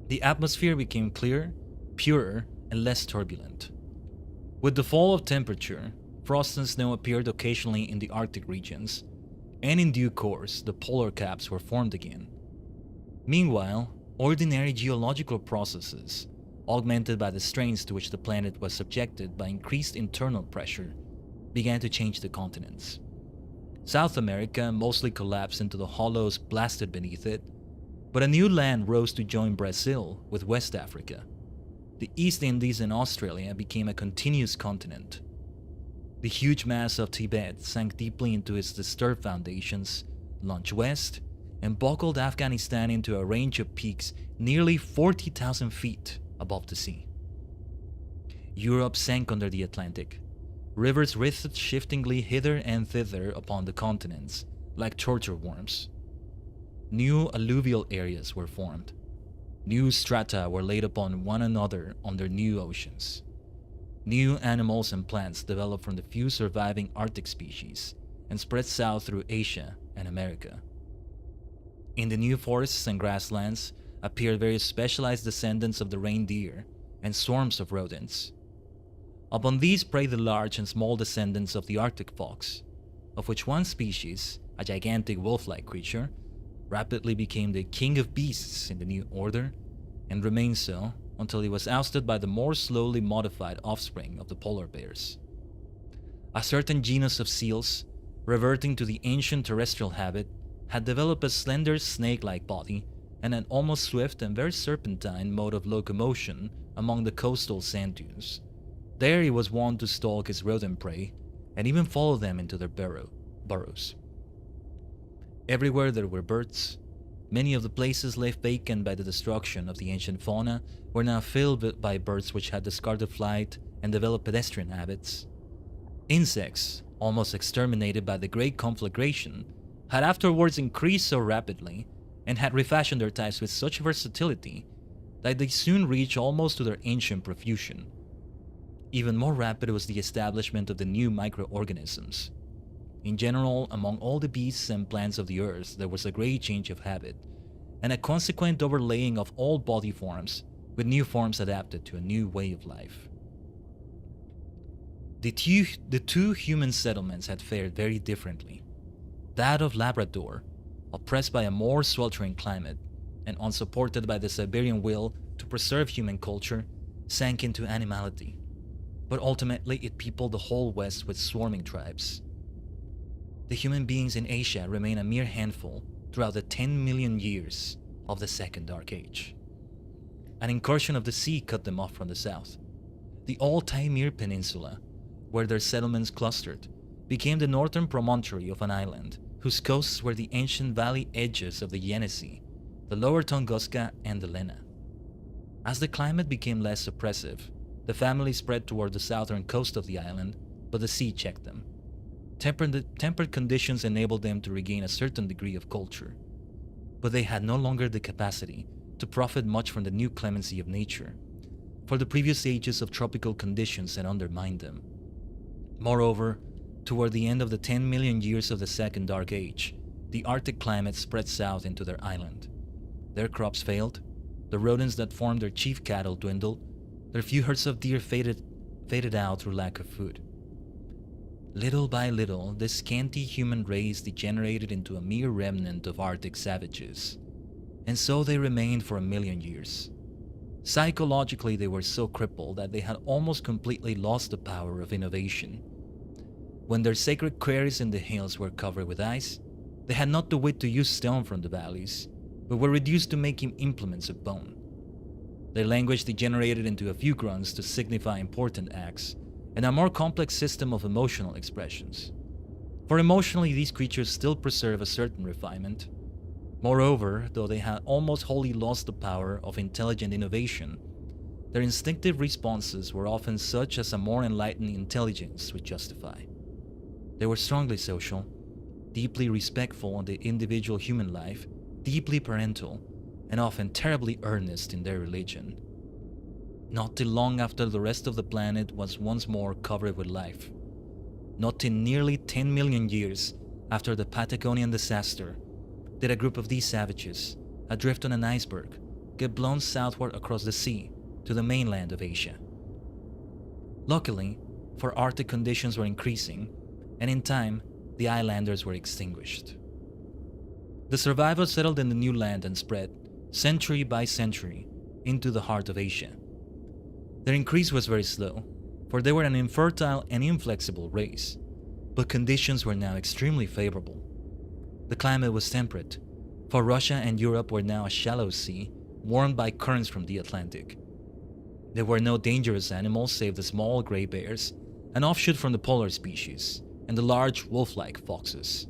The atmosphere became clearer, purer, and less turbulent. With the fall of temperature, frost and snow appeared occasionally in the Arctic regions, and in due course, the polar caps were formed again. Meanwhile, ordinary geological processes, augmented by the strains to which the planet was subjected by increased internal pressure, began to change the continents. South America mostly collapsed into the hollows blasted beneath it, but a new land rose to join Brazil with West Africa. The East Indies and Australia became a continuous continent. The huge mass of Tibet sank deeply into its disturbed foundations, launched west, and buckled Afghanistan into a range of peaks nearly 40,000 feet above the sea. Europe sank under the Atlantic. Rivers writhed shiftingly hither and thither upon the continents, like torture worms. New alluvial areas were formed. New strata were laid upon one another under new oceans. New animals and plants developed from the few surviving Arctic species and spread south through Asia and America. In the new forests and grasslands appeared various specialized descendants of the reindeer and swarms of rodents. Upon these preyed the large and small descendants of the Arctic fox, of which one species, a gigantic wolf-like creature, rapidly became the king of beasts in the new order, and remained so until it was ousted by the more slowly modified offspring of the polar bears. A certain genus of seals, reverting to the ancient terrestrial habit, had developed a slender snake-like body and an almost swift and very serpentine mode of locomotion among the coastal sand dunes. There he was wont to stalk his rodent prey and even follow them into their burrows. Everywhere there were birds. Many of the places left vacant by the destruction of the ancient fauna were now filled by birds which had discarded flight and developed pedestrian habits. Insects, almost exterminated by the Great Conflagration, had afterwards increased so rapidly and had refashioned their types with such versatility that they soon reached almost to their ancient profusion. Even more rapid was the establishment of the new microorganisms. In general, among all the beasts and plants of the earth, there was a great change of habit, and a consequent overlaying of old body forms with new forms adapted to a new way of life. The two human settlements had fared very differently. That of Labrador, oppressed by a more sweltering climate and unsupported by the Siberian will to preserve human culture, sank into animality, but ultimately it peopled the whole West with swarming tribes. The human beings in Asia remain a mere handful throughout the 10 million years of the Second Dark Age. An incursion of the sea cut them off from the south. The old Taimyr Peninsula, where their settlements clustered, became the northern promontory of an island whose coasts were the ancient valley edges of the Yenisei, the lower Tunguska, and the Lena. As the climate became less oppressive, the family spread toward the southern coast of the island, but the sea checked them. Tempered conditions enabled them to regain a certain degree of culture, but they had no longer the capacity to profit much from the new clemency of nature, for the previous ages of tropical conditions had undermined them. Moreover, toward the end of the 10 million years of the Second Dark Age, the Arctic climate spread south into their island. Their crops failed, the rodents that formed their chief cattle dwindled, their few herds of deer faded out through lack of food. Little by little, this scanty human race degenerated into a mere remnant of Arctic savages, and so they remained for 1,000,000 years. Psychologically, they were so crippled that they had almost completely lost the power of innovation. When their sacred quarries in the hills were covered with ice, they had not the wit to use stone from the valleys, but were reduced to making implements of bone. Their language degenerated into a few grunts to signify important acts, and a more complex system of emotional expressions. For emotionally, these creatures still preserve a certain refinement. Moreover, though they had almost wholly lost the power of intelligent innovation, their instinctive responses were often such as a more enlightened intelligence would justify. They were strongly social, deeply respectful of the individual human life, deeply parental, and often terribly earnest in their religion. Not till long after the rest of the planet was once more covered with life. Not till nearly 10 million years after the Patagonian disaster did a group of these savages, adrift on an iceberg, get blown southward across the sea to the mainland of Asia. Luckily, for Arctic conditions were increasing, and in time, the islanders were extinguished. The survivors settled in the new land and spread, century by century, into the heart of Asia. Their increase was very slow, for they were an infertile and inflexible race, but conditions were now extremely favorable. The climate was temperate, for Russia and Europe were now a shallow sea, warmed by currents from the Atlantic. There were no dangerous animals save the small gray bears, an offshoot from the polar species, and the large wolf-like foxes.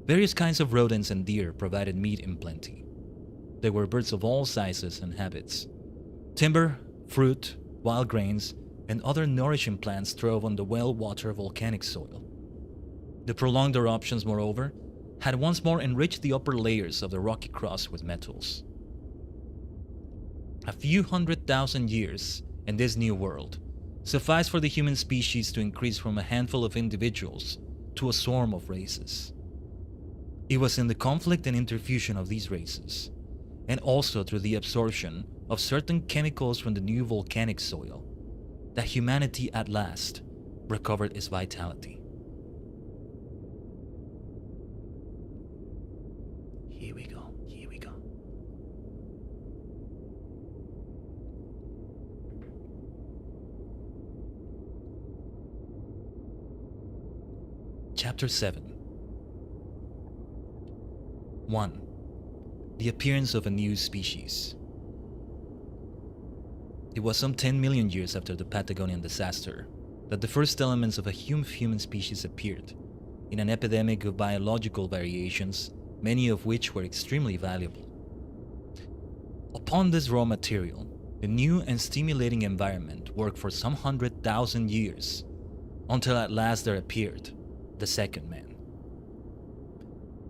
Various kinds of rodents and deer provided meat in plenty. There were birds of all sizes and habits. Timber, fruit, wild grains, and other nourishing plants throve on the well-watered volcanic soil. The prolonged eruptions, moreover, had once more enriched the upper layers of the rocky crust with metals. A few 100,000 years in this new world sufficed for the human species to increase from a handful of individuals to a swarm of races. It was in the conflict and interfusion of these races, and also through the absorption of certain chemicals from the new volcanic soil, that humanity at last recovered its vitality. Here we go. Chapter 7. 1. The appearance of a new species. It was some 10 million years after the Patagonian disaster that the first elements of a human species appeared, in an epidemic of biological variations, many of which were extremely valuable. Upon this raw material, the new and stimulating environment worked for some 100,000 years, until at last there appeared the second man.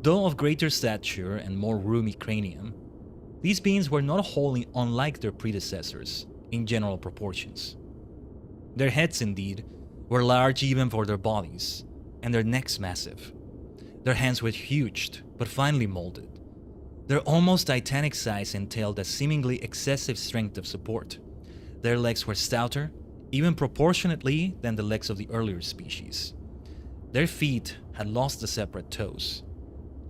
Though of greater stature and more roomy cranium, these beings were not wholly unlike their predecessors in general proportions. Their heads, indeed, were large even for their bodies, and their necks massive. Their hands were huge, but finely molded. Their almost titanic size entailed a seemingly excessive strength of support. Their legs were stouter, even proportionately, than the legs of the earlier species. Their feet had lost the separate toes,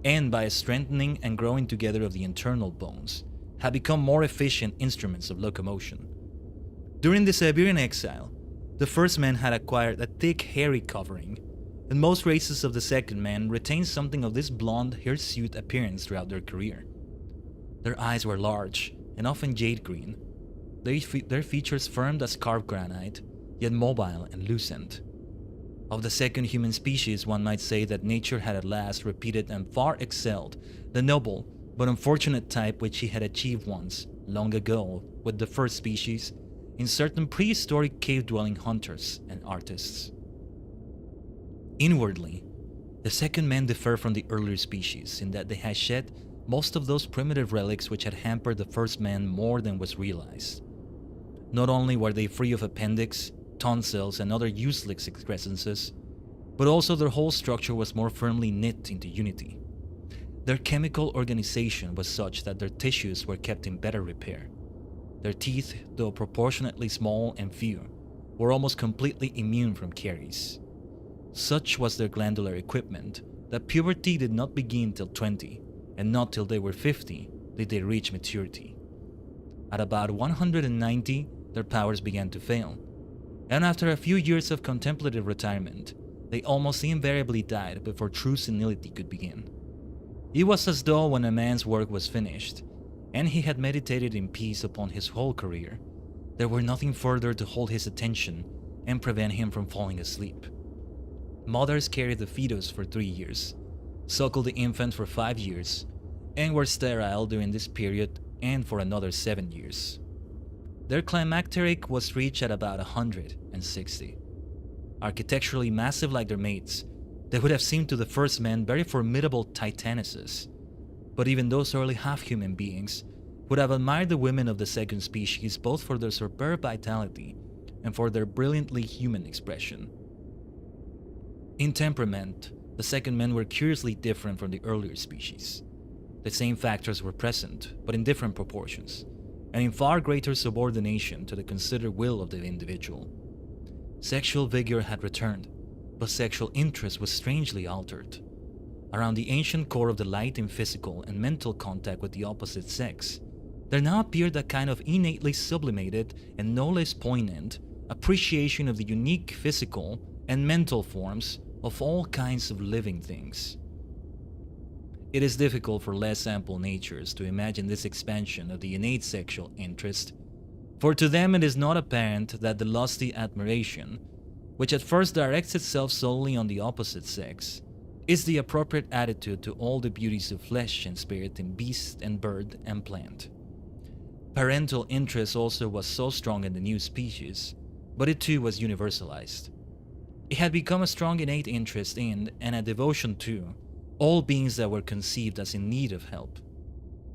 and by a strengthening and growing together of the internal bones, had become more efficient instruments of locomotion. During the Siberian exile, the first man had acquired a thick, hairy covering, and most races of the second man retained something of this blonde, hirsute appearance throughout their career. Their eyes were large and often jade green, their features firm as carved granite, yet mobile and lucent. Of the second human species, one might say that nature had at last repeated and far excelled the noble but unfortunate type which he had achieved once, long ago, with the first species, in certain prehistoric cave-dwelling hunters and artists. Inwardly, the second men differ from the earlier species in that they had shed most of those primitive relics which had hampered the first man more than was realized. Not only were they free of appendix, tonsils, and other useless excrescences, but also their whole structure was more firmly knit into unity. Their chemical organization was such that their tissues were kept in better repair. Their teeth, though proportionately small and few, were almost completely immune from caries. Such was their glandular equipment that puberty did not begin till 20, and not till they were 50 did they reach maturity. At about 190, their powers began to fail, and after a few years of contemplative retirement, they almost invariably died before true senility could begin. It was as though when a man's work was finished, and he had meditated in peace upon his whole career, there were nothing further to hold his attention and prevent him from falling asleep. Mothers carried the fetus for 3 years, suckled the infant for 5 years, and were sterile during this period and for another 7 years. Their climacteric was reached at about 160. Architecturally massive like their mates, they would have seemed to the first men very formidable titanesses, but even those early half-human beings would have admired the women of the second species both for their superb vitality and for their brilliantly human expression. In temperament, the second men were curiously different from the earlier species. The same factors were present, but in different proportions, and in far greater subordination to the considered will of the individual. Sexual vigor had returned, but sexual interest was strangely altered. Around the ancient core of delight in physical and mental contact with the opposite sex, there now appeared a kind of innately sublimated and no less poignant appreciation of the unique physical and mental forms of all kinds of living things. It is difficult for less ample natures to imagine this expansion of the innate sexual interest, for to them it is not apparent that the lusty admiration, which at first directs itself solely on the opposite sex, is the appropriate attitude to all the beauties of flesh and spirit in beast and bird and plant. Parental interest also was so strong in the new species, but it too was universalized. It had become a strong innate interest in, and a devotion to, all beings that were conceived as in need of help.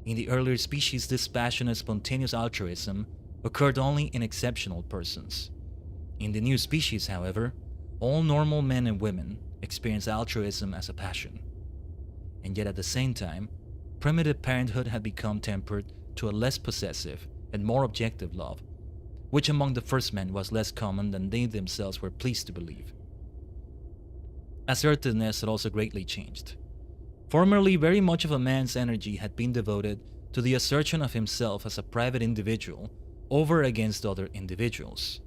In the earlier species, this passionate, spontaneous altruism occurred only in exceptional persons. In the new species, however, all normal men and women experience altruism as a passion. And yet at the same time, primitive parenthood had become tempered to a less possessive and more objective love, which among the first men was less common than they themselves were pleased to believe. Assertiveness had also greatly changed. Formerly, very much of a man's energy had been devoted to the assertion of himself as a private individual over against other individuals,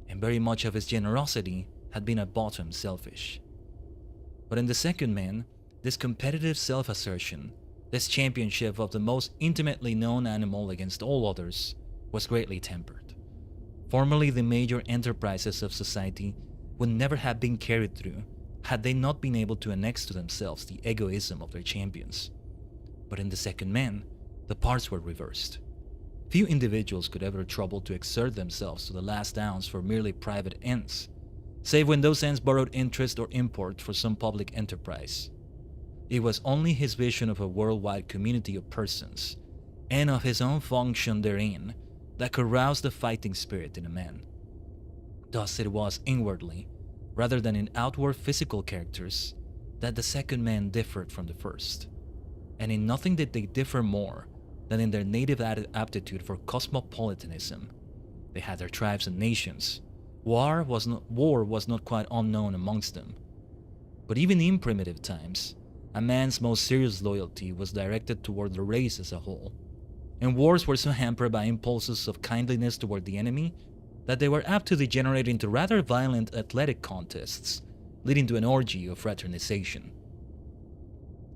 and very much of his generosity had been at bottom selfish. But in the second man, this competitive self-assertion, this championship of the most intimately known animal against all others, was greatly tempered. Formerly the major enterprises of society would never have been carried through had they not been able to annex to themselves the egoism of their champions. But in the second man, the parts were reversed. Few individuals could ever trouble to exert themselves to the last ounce for merely private ends, save when those ends borrowed interest or import for some public enterprise. It was only his vision of a worldwide community of persons, and of his own function therein, that could rouse the fighting spirit in a man. Thus it was inwardly, rather than in outward physical characters, that the second man differed from the first. And in nothing did they differ more than in their native aptitude for cosmopolitanism. They had their tribes and nations. War was not quite unknown amongst them. But even in primitive times, a man's most serious loyalty was directed toward the race as a whole, and wars were so hampered by impulses of kindliness toward the enemy that they were apt to degenerate into rather violent athletic contests, leading to an orgy of fraternization.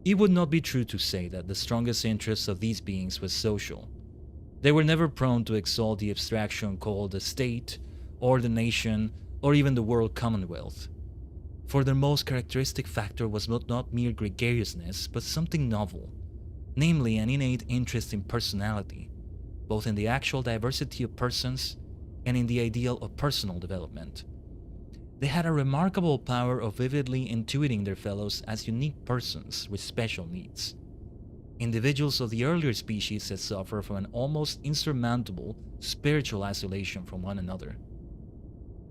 It would not be true to say that the strongest interest of these beings was social. They were never prone to exalt the abstraction called the state, or the nation, or even the world commonwealth. For their most characteristic factor was not mere gregariousness, but something novel, namely an innate interest in personality, both in the actual diversity of persons and in the ideal of personal development. They had a remarkable power of vividly intuiting their fellows as unique persons with special needs. Individuals of the earlier species had suffered from an almost insurmountable spiritual isolation from one another.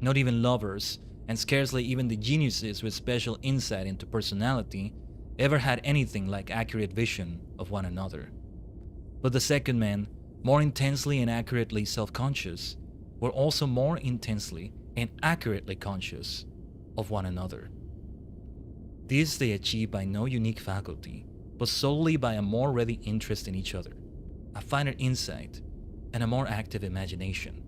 Not even lovers, and scarcely even the geniuses with special insight into personality, ever had anything like accurate vision of one another. But the second men, more intensely and accurately self-conscious, were also more intensely and accurately conscious of one another. This they achieved by no unique faculty, but solely by a more ready interest in each other, a finer insight, and a more active imagination.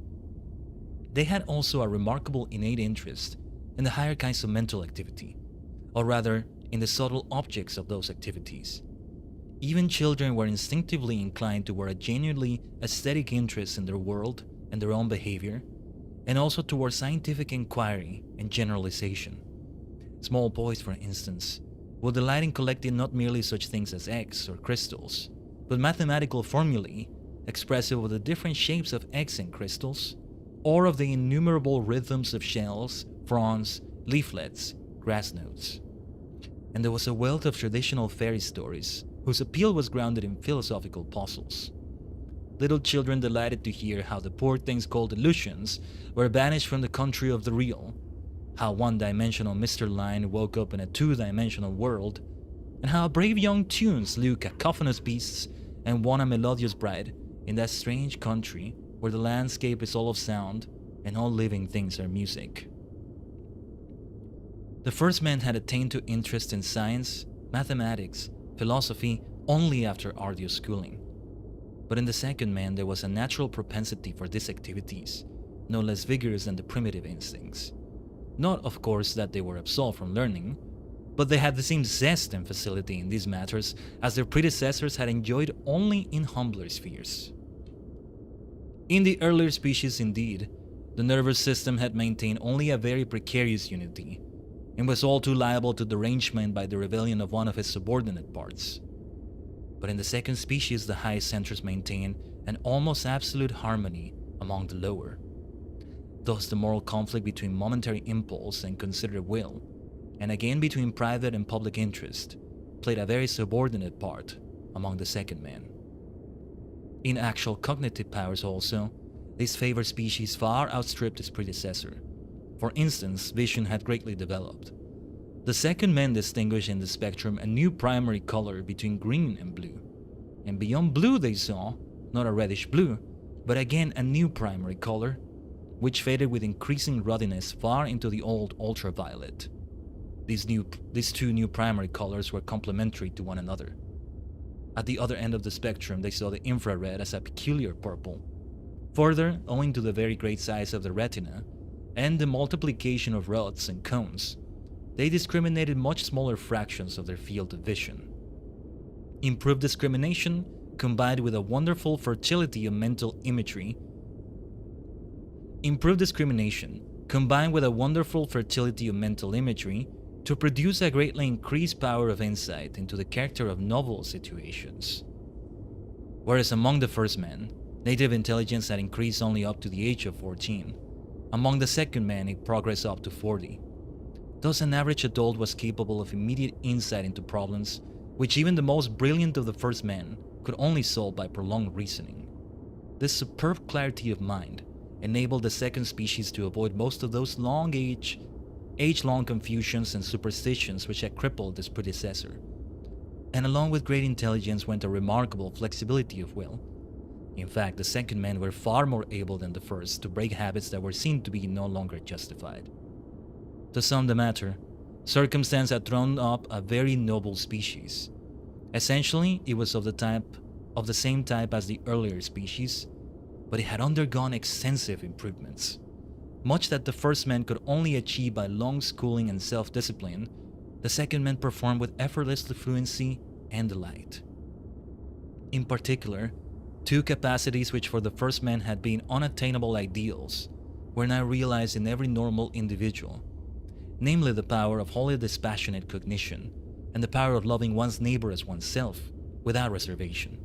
They had also a remarkable innate interest in the higher kinds of mental activity, or rather, in the subtle objects of those activities. Even children were instinctively inclined toward a genuinely aesthetic interest in their world and their own behavior, and also toward scientific inquiry and generalization. Small boys, for instance, will delight in collecting not merely such things as eggs or crystals, but mathematical formulae expressive of the different shapes of eggs and crystals, or of the innumerable rhythms of shells, fronds, leaflets, grass notes. And there was a wealth of traditional fairy stories whose appeal was grounded in philosophical puzzles. Little children delighted to hear how the poor things called illusions were banished from the country of the real, how one-dimensional Mr. Line woke up in a two-dimensional world, and how brave young tunes slew cacophonous beasts and won a melodious bride in that strange country where the landscape is all of sound and all living things are music. The first man had attained to interest in science, mathematics, philosophy only after arduous schooling. But in the second man there was a natural propensity for these activities, no less vigorous than the primitive instincts. Not, of course, that they were absolved from learning, but they had the same zest and facility in these matters as their predecessors had enjoyed only in humbler spheres. In the earlier species, indeed, the nervous system had maintained only a very precarious unity, and was all too liable to derangement by the rebellion of one of its subordinate parts. But in the second species, the high centers maintain an almost absolute harmony among the lower. Thus the moral conflict between momentary impulse and considered will, and again between private and public interest, played a very subordinate part among the second man. In actual cognitive powers also, this favored species far outstripped its predecessor. For instance, vision had greatly developed. The second man distinguished in the spectrum a new primary color between green and blue. And beyond blue they saw, not a reddish blue, but again a new primary color, which faded with increasing ruddiness far into the old ultraviolet. These two new primary colors were complementary to one another. At the other end of the spectrum they saw the infrared as a peculiar purple. Further, owing to the very great size of the retina, and the multiplication of rods and cones, they discriminated much smaller fractions of their field of vision. Improved discrimination, combined with a wonderful fertility of mental imagery, to produce a greatly increased power of insight into the character of novel situations. Whereas among the first men, native intelligence had increased only up to the age of 14. Among the second men, it progressed up to 40. Thus, an average adult was capable of immediate insight into problems which even the most brilliant of the first men could only solve by prolonged reasoning. This superb clarity of mind enabled the second species to avoid most of those age-long confusions and superstitions which had crippled its predecessor. And along with great intelligence went a remarkable flexibility of will. In fact, the second men were far more able than the first to break habits that were seen to be no longer justified. To sum the matter, circumstance had thrown up a very noble species. Essentially, it was of the same type as the earlier species, but it had undergone extensive improvements. Much that the first men could only achieve by long schooling and self-discipline, the second men performed with effortless fluency and delight. In particular, two capacities which for the first men had been unattainable ideals were now realized in every normal individual, namely the power of wholly dispassionate cognition and the power of loving one's neighbor as oneself without reservation.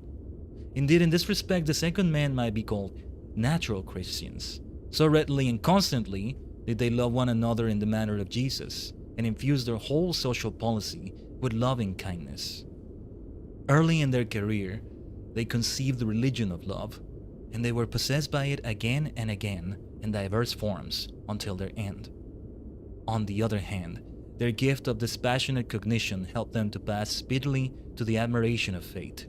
Indeed, in this respect, the second men might be called natural Christians. So readily and constantly did they love one another in the manner of Jesus and infuse their whole social policy with loving kindness. Early in their career, they conceived the religion of love, and they were possessed by it again and again in diverse forms until their end. On the other hand, their gift of dispassionate cognition helped them to pass speedily to the admiration of fate.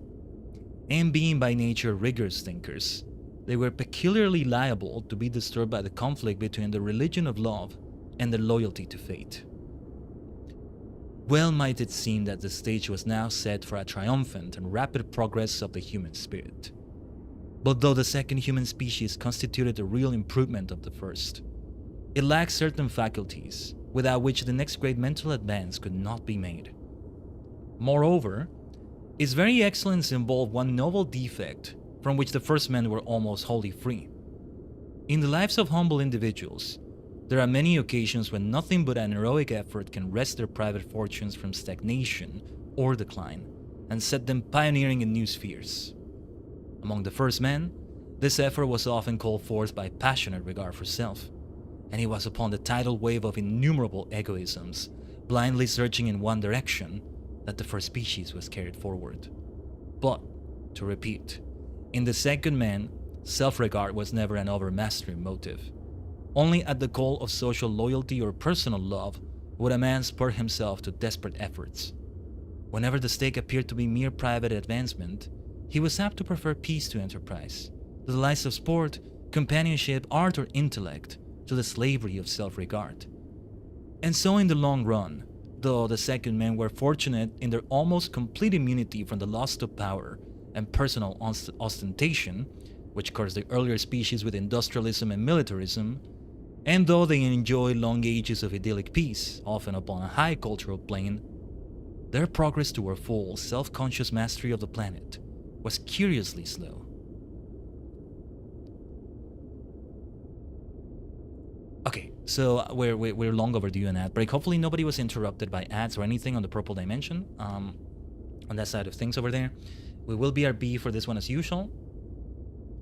And being by nature rigorous thinkers, they were peculiarly liable to be disturbed by the conflict between the religion of love and the loyalty to fate. Well might it seem that the stage was now set for a triumphant and rapid progress of the human spirit. But though the second human species constituted a real improvement of the first, it lacked certain faculties without which the next great mental advance could not be made. Moreover, its very excellence involved one novel defect from which the first men were almost wholly free. In the lives of humble individuals, there are many occasions when nothing but an heroic effort can wrest their private fortunes from stagnation or decline and set them pioneering in new spheres. Among the first men, this effort was often called forth by passionate regard for self, and it was upon the tidal wave of innumerable egoisms, blindly searching in one direction, that the first species was carried forward. But, to repeat, in the second man, self-regard was never an overmastering motive. Only at the call of social loyalty or personal love would a man spur himself to desperate efforts. Whenever the stake appeared to be mere private advancement, he was apt to prefer peace to enterprise, the delights of sport, companionship, art, or intellect, to the slavery of self-regard. And so in the long run, though the second men were fortunate in their almost complete immunity from the lust of power and personal ostentation, which cursed the earlier species with industrialism and militarism, and though they enjoyed long ages of idyllic peace, often upon a high cultural plane, their progress toward full, self-conscious mastery of the planet was curiously slow. Okay, so we're long overdue an ad break. Hopefully nobody was interrupted by ads or anything on the purple dimension, on that side of things over there. We will BRB for this one as usual.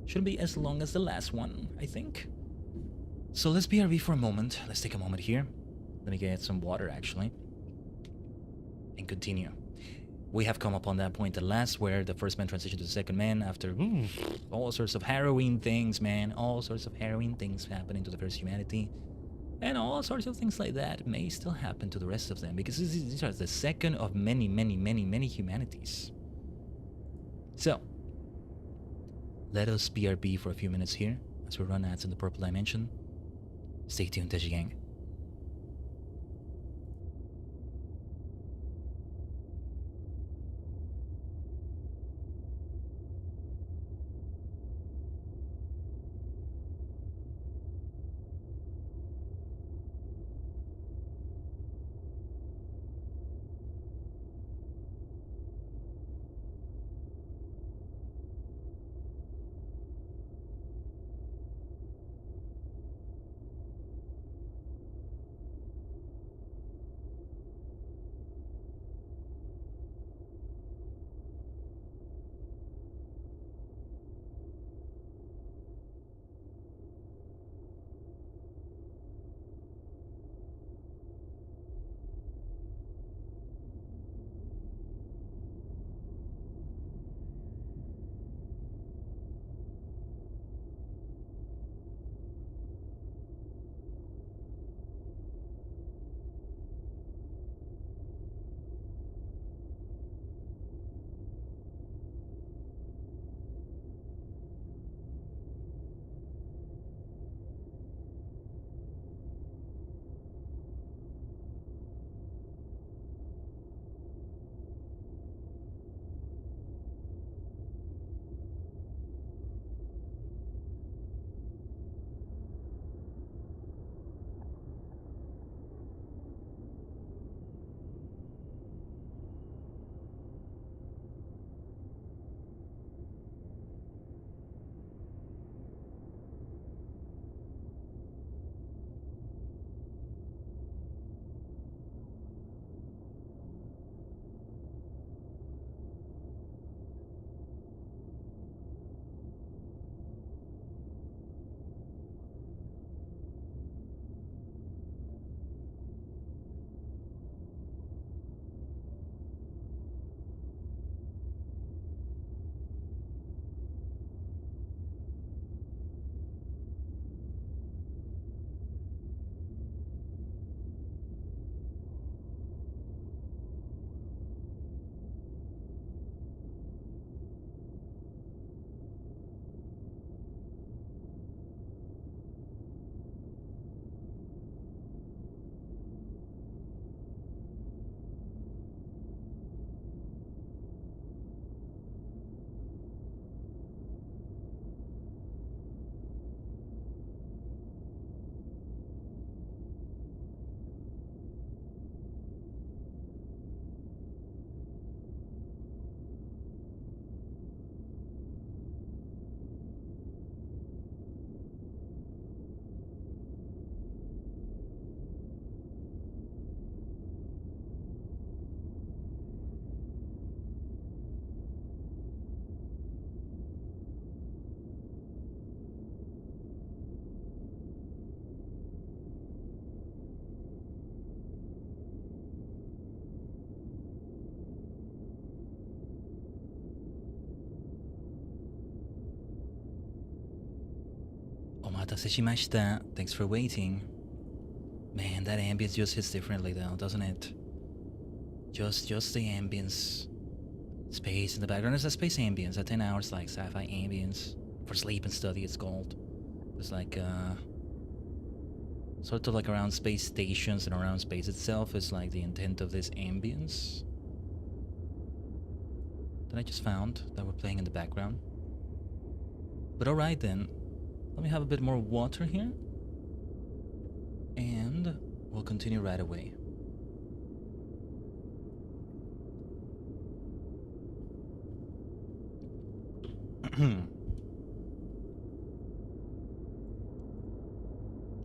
Shouldn't be as long as the last one, I think. So let's BRB for a moment. Let's take a moment here. Let me get some water, actually. And continue. We have come upon that point at last where the first man transitioned to the second man after all sorts of harrowing things, man. All sorts of harrowing things happening to the first humanity. And all sorts of things like that may still happen to the rest of them, because these are the second of many, many, many, many humanities. So, let us BRB for a few minutes here as we run ads in the purple dimension. Stay tuned, Tajigen. Omatase shimashita. Thanks for waiting. Man, that ambience just hits differently though, doesn't it? Just the ambience. Space in the background. It's a space ambience. At 10 hours, like sci-fi ambience. For sleep and study, it's called. It's like, sort of like around space stations and around space itself is like the intent of this ambience. That I just found that we're playing in the background. But alright then. Let me have a bit more water here. And we'll continue right away.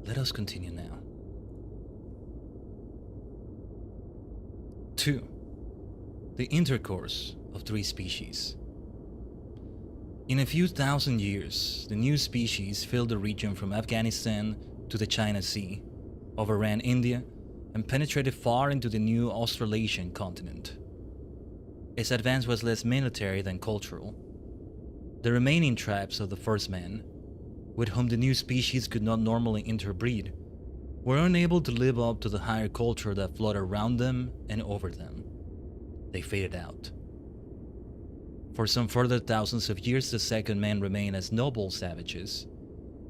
Let us continue now. 2. The intercourse of 3 species. In a few thousand years, the new species filled the region from Afghanistan to the China Sea, overran India, and penetrated far into the new Australasian continent. Its advance was less military than cultural. The remaining tribes of the first man, with whom the new species could not normally interbreed, were unable to live up to the higher culture that flowed around them and over them. They faded out. For some further thousands of years, the second men remained as noble savages,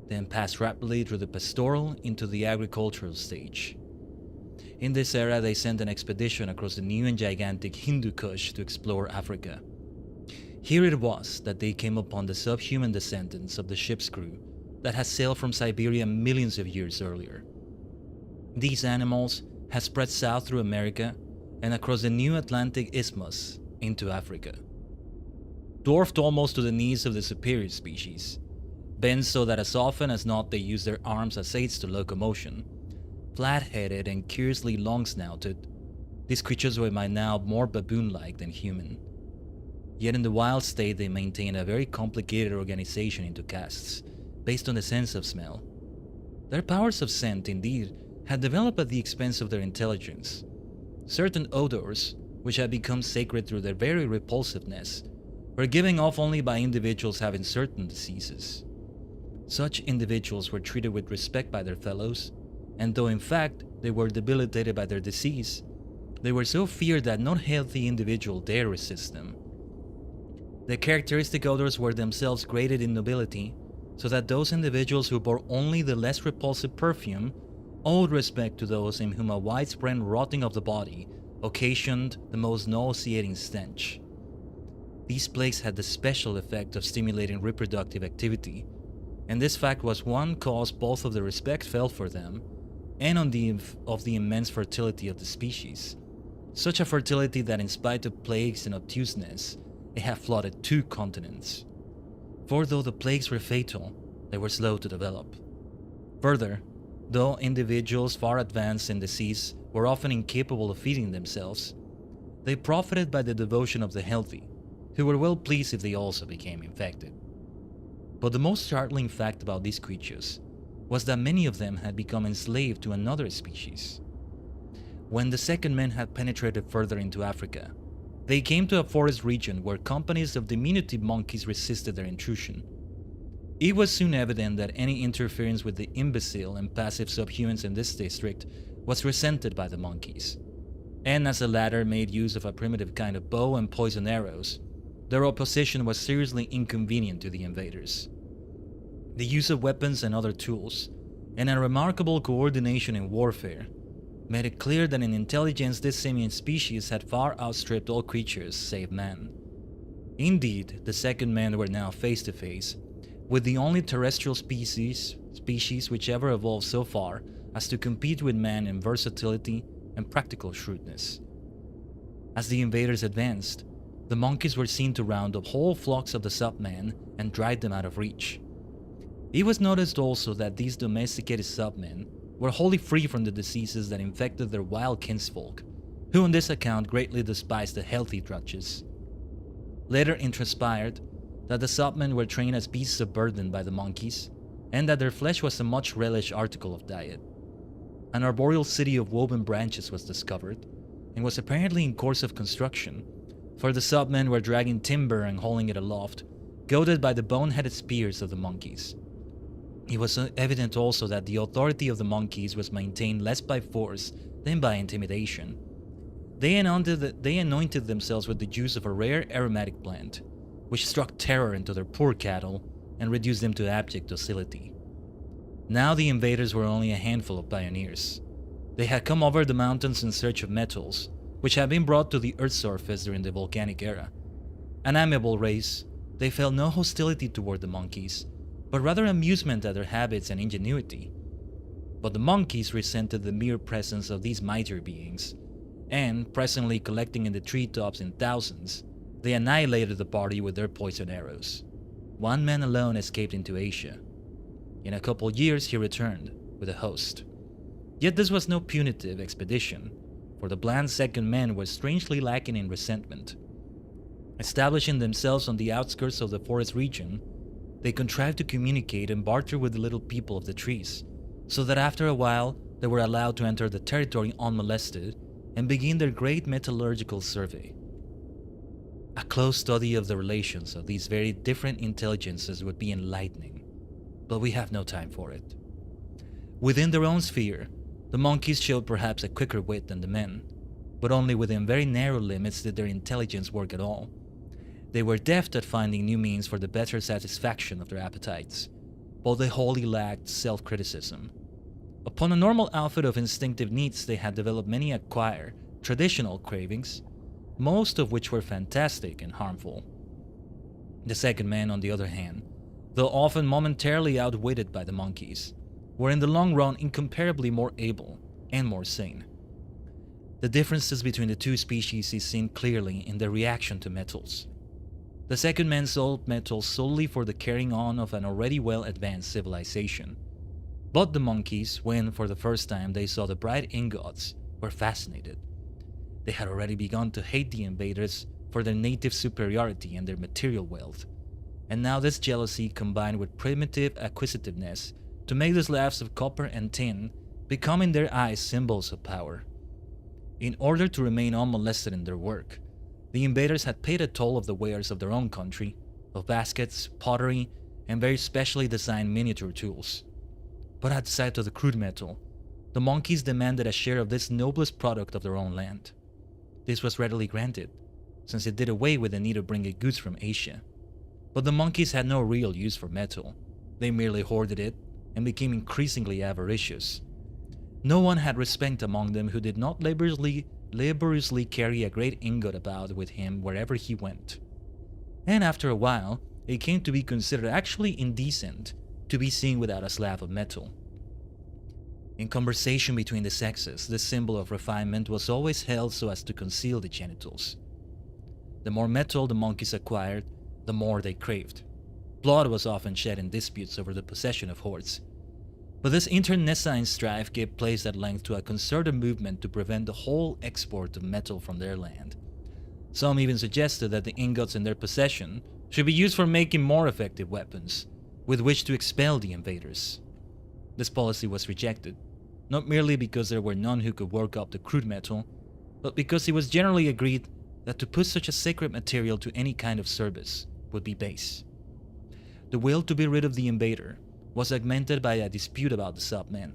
then passed rapidly through the pastoral into the agricultural stage. In this era, they sent an expedition across the new and gigantic Hindu Kush to explore Africa. Here it was that they came upon the subhuman descendants of the ship's crew that had sailed from Siberia millions of years earlier. These animals had spread south through America and across the new Atlantic Isthmus into Africa. Dwarfed almost to the knees of the superior species, bent so that as often as not they used their arms as aids to locomotion, flat-headed and curiously long-snouted, these creatures were by now more baboon-like than human. Yet in the wild state they maintained a very complicated organization into castes, based on the sense of smell. Their powers of scent, indeed, had developed at the expense of their intelligence. Certain odors, which had become sacred through their very repulsiveness, were given off only by individuals having certain diseases. Such individuals were treated with respect by their fellows, and though in fact they were debilitated by their disease, they were so feared that no healthy individual dare resist them. The characteristic odors were themselves graded in nobility, so that those individuals who bore only the less repulsive perfume owed respect to those in whom a widespread rotting of the body occasioned the most nauseating stench. These plagues had the special effect of stimulating reproductive activity, and this fact was one cause both of the respect felt for them and of the immense fertility of the species. Such a fertility that in spite of plagues and obtuseness, it had flooded 2 continents. For though the plagues were fatal, they were slow to develop. Further, though individuals far advanced in disease were often incapable of feeding themselves, they profited by the devotion of the healthy, who were well pleased if they also became infected. But the most startling fact about these creatures was that many of them had become enslaved to another species. When the second men had penetrated further into Africa, they came to a forest region where companies of diminutive monkeys resisted their intrusion. It was soon evident that any interference with the imbecile and passive subhumans in this district was resented by the monkeys, and as the latter made use of a primitive kind of bow and poison arrows, their opposition was seriously inconvenient to the invaders. The use of weapons and other tools, and a remarkable coordination in warfare, made it clear that in intelligence this simian species had far outstripped all creatures save man. Indeed, the second men were now face to face with the only terrestrial species which ever evolved so far as to compete with man in versatility and practical shrewdness. As the invaders advanced, the monkeys were seen to round up whole flocks of the submen and drive them out of reach. It was noticed also that these domesticated submen were wholly free from the diseases that infected their wild kinsfolk, who on this account greatly despised the healthy drudges. Later it transpired that the submen were trained as beasts of burden by the monkeys, and that their flesh was a much relished article of diet. An arboreal city of woven branches was discovered, and was apparently in course of construction, for the submen were dragging timber and hauling it aloft, goaded by the bone-headed spears of the monkeys. It was evident also that the authority of the monkeys was maintained less by force than by intimidation. They anointed themselves with the juice of a rare aromatic plant, which struck terror into their poor cattle and reduced them to abject docility. Now the invaders were only a handful of pioneers. They had come over the mountains in search of metals, which had been brought to the Earth's surface during the volcanic era. An amiable race, they felt no hostility toward the monkeys, but rather amusement at their habits and ingenuity. But the monkeys resented the mere presence of these mightier beings, and, presently collecting in the treetops in thousands, they annihilated the party with their poison arrows. One man alone escaped into Asia. In a couple years he returned, with a host. Yet this was no punitive expedition, for the bland second men were strangely lacking in resentment. Establishing themselves on the outskirts of the forest region, they contrived to communicate and barter with the little people of the trees, so that after a while they were allowed to enter the territory unmolested and begin their great metallurgical survey. A close study of the relations of these very different intelligences would be enlightening, but we have no time for it. Within their own sphere, the monkeys showed perhaps a quicker wit than the men, but only within very narrow limits did their intelligence work at all. They were deft at finding new means for the better satisfaction of their appetites, but they wholly lacked self-criticism. Upon a normal outfit of instinctive needs, they had developed many acquired, traditional cravings, most of which were fantastic and harmful. The second men, on the other hand, though often momentarily outwitted by the monkeys, were in the long run incomparably more able and more sane. The differences between the two species is seen clearly in their reaction to metals. The second men sold metals solely for the carrying on of an already well-advanced civilization. But the monkeys, when for the first time they saw the bright ingots, were fascinated. They had already begun to hate the invaders for their native superiority and their material wealth, and now this jealousy combined with primitive acquisitiveness to make the slabs of copper and tin become in their eyes symbols of power. In order to remain unmolested in their work, the invaders had paid a toll of the wares of their own country, of baskets, pottery, and very specially designed miniature tools. But at sight of the crude metal, the monkeys demanded a share of this noblest product of their own land. This was readily granted, since it did away with the need of bringing goods from Asia. But the monkeys had no real use for metal. They merely hoarded it and became increasingly avaricious. No one had respect among them who did not laboriously carry a great ingot about with him wherever he went. And after a while, it came to be considered actually indecent to be seen without a slab of metal. In conversation between the sexes, this symbol of refinement was always held so as to conceal the genitals. The more metal the monkeys acquired, the more they craved. Blood was often shed in disputes over the possession of hoards. But this internecine strife gave place at length to a concerted movement to prevent the whole export of metal from their land. Some even suggested that the ingots in their possession should be used for making more effective weapons, with which to expel the invaders. This policy was rejected, not merely because there were none who could work up the crude metal, but because it was generally agreed that to put such a sacred material to any kind of service would be base. The will to be rid of the invader was augmented by a dispute about the sub-men.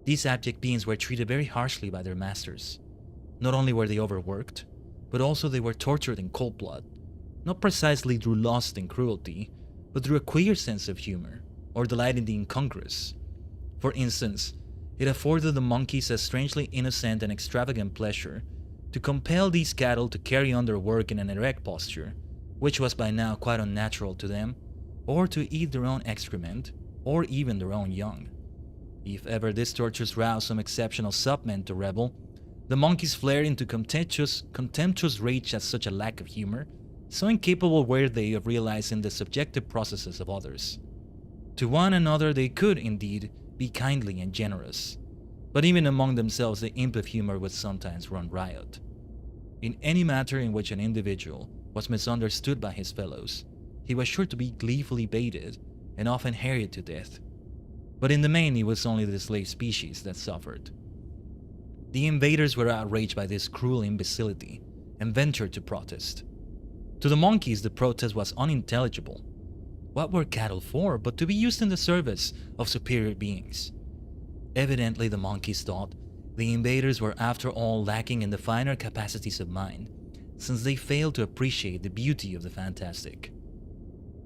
These abject beings were treated very harshly by their masters. Not only were they overworked, but also they were tortured in cold blood, not precisely through lust and cruelty, but through a queer sense of humor, or delight in the incongruous. For instance, it afforded the monkeys a strangely innocent and extravagant pleasure to compel these cattle to carry on their work in an erect posture, which was by now quite unnatural to them, or to eat their own excrement, or even their own young. If ever these tortures roused some exceptional sub-men to rebel, the monkeys flared into contemptuous rage at such a lack of humor, so incapable were they of realizing the subjective processes of others. To one another they could, indeed, be kindly and generous, but even among themselves the imp of humor would sometimes run riot. In any matter in which an individual was misunderstood by his fellows, he was sure to be gleefully baited and often harried to death. But in the main, it was only the slave species that suffered. The invaders were outraged by this cruel imbecility and ventured to protest. To the monkeys, the protest was unintelligible. What were cattle for but to be used in the service of superior beings? Evidently, the monkeys thought the invaders were after all lacking in the finer capacities of mind, since they failed to appreciate the beauty of the fantastic.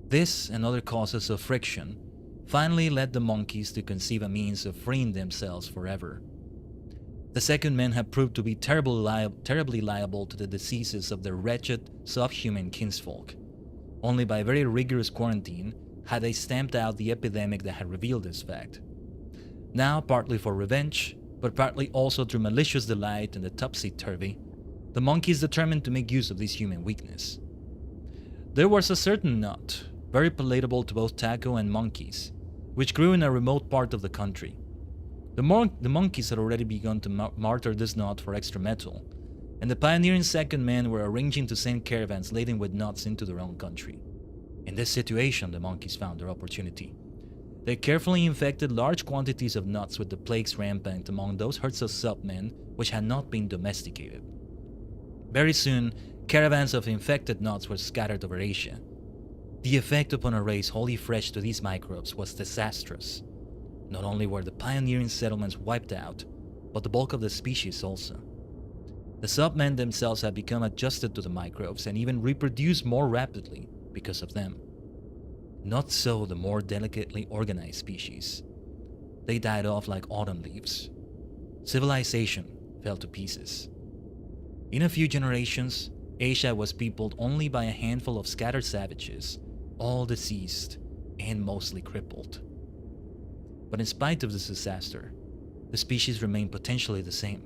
This and other causes of friction finally led the monkeys to conceive a means of freeing themselves forever. The second men had proved to be terribly liable to the diseases of their wretched, subhuman kinsfolk. Only by very rigorous quarantine had they stamped out the epidemic that had revealed this fact. Now, partly for revenge, but partly also through malicious delight in the topsy-turvy, the monkeys determined to make use of this human weakness. There was a certain nut, very palatable to both taco and monkeys, which grew in a remote part of the country. The monkeys had already begun to martyr this nut for extra metal, and the pioneering second men were arranging to send caravans laden with nuts into their own country. In this situation, the monkeys found their opportunity. They carefully infected large quantities of nuts with the plagues rampant among those herds of submen which had not been domesticated. Very soon, caravans of infected nuts were scattered over Asia. The effect upon a race wholly fresh to these microbes was disastrous. Not only were the pioneering settlements wiped out, but the bulk of the species also. The submen themselves had become adjusted to the microbes and even reproduced more rapidly because of them. Not so the more delicately organized species. They died off like autumn leaves. Civilization fell to pieces. In a few generations, Asia was peopled only by a handful of scattered savages, all diseased and mostly crippled. But in spite of this disaster, the species remained potentially the same.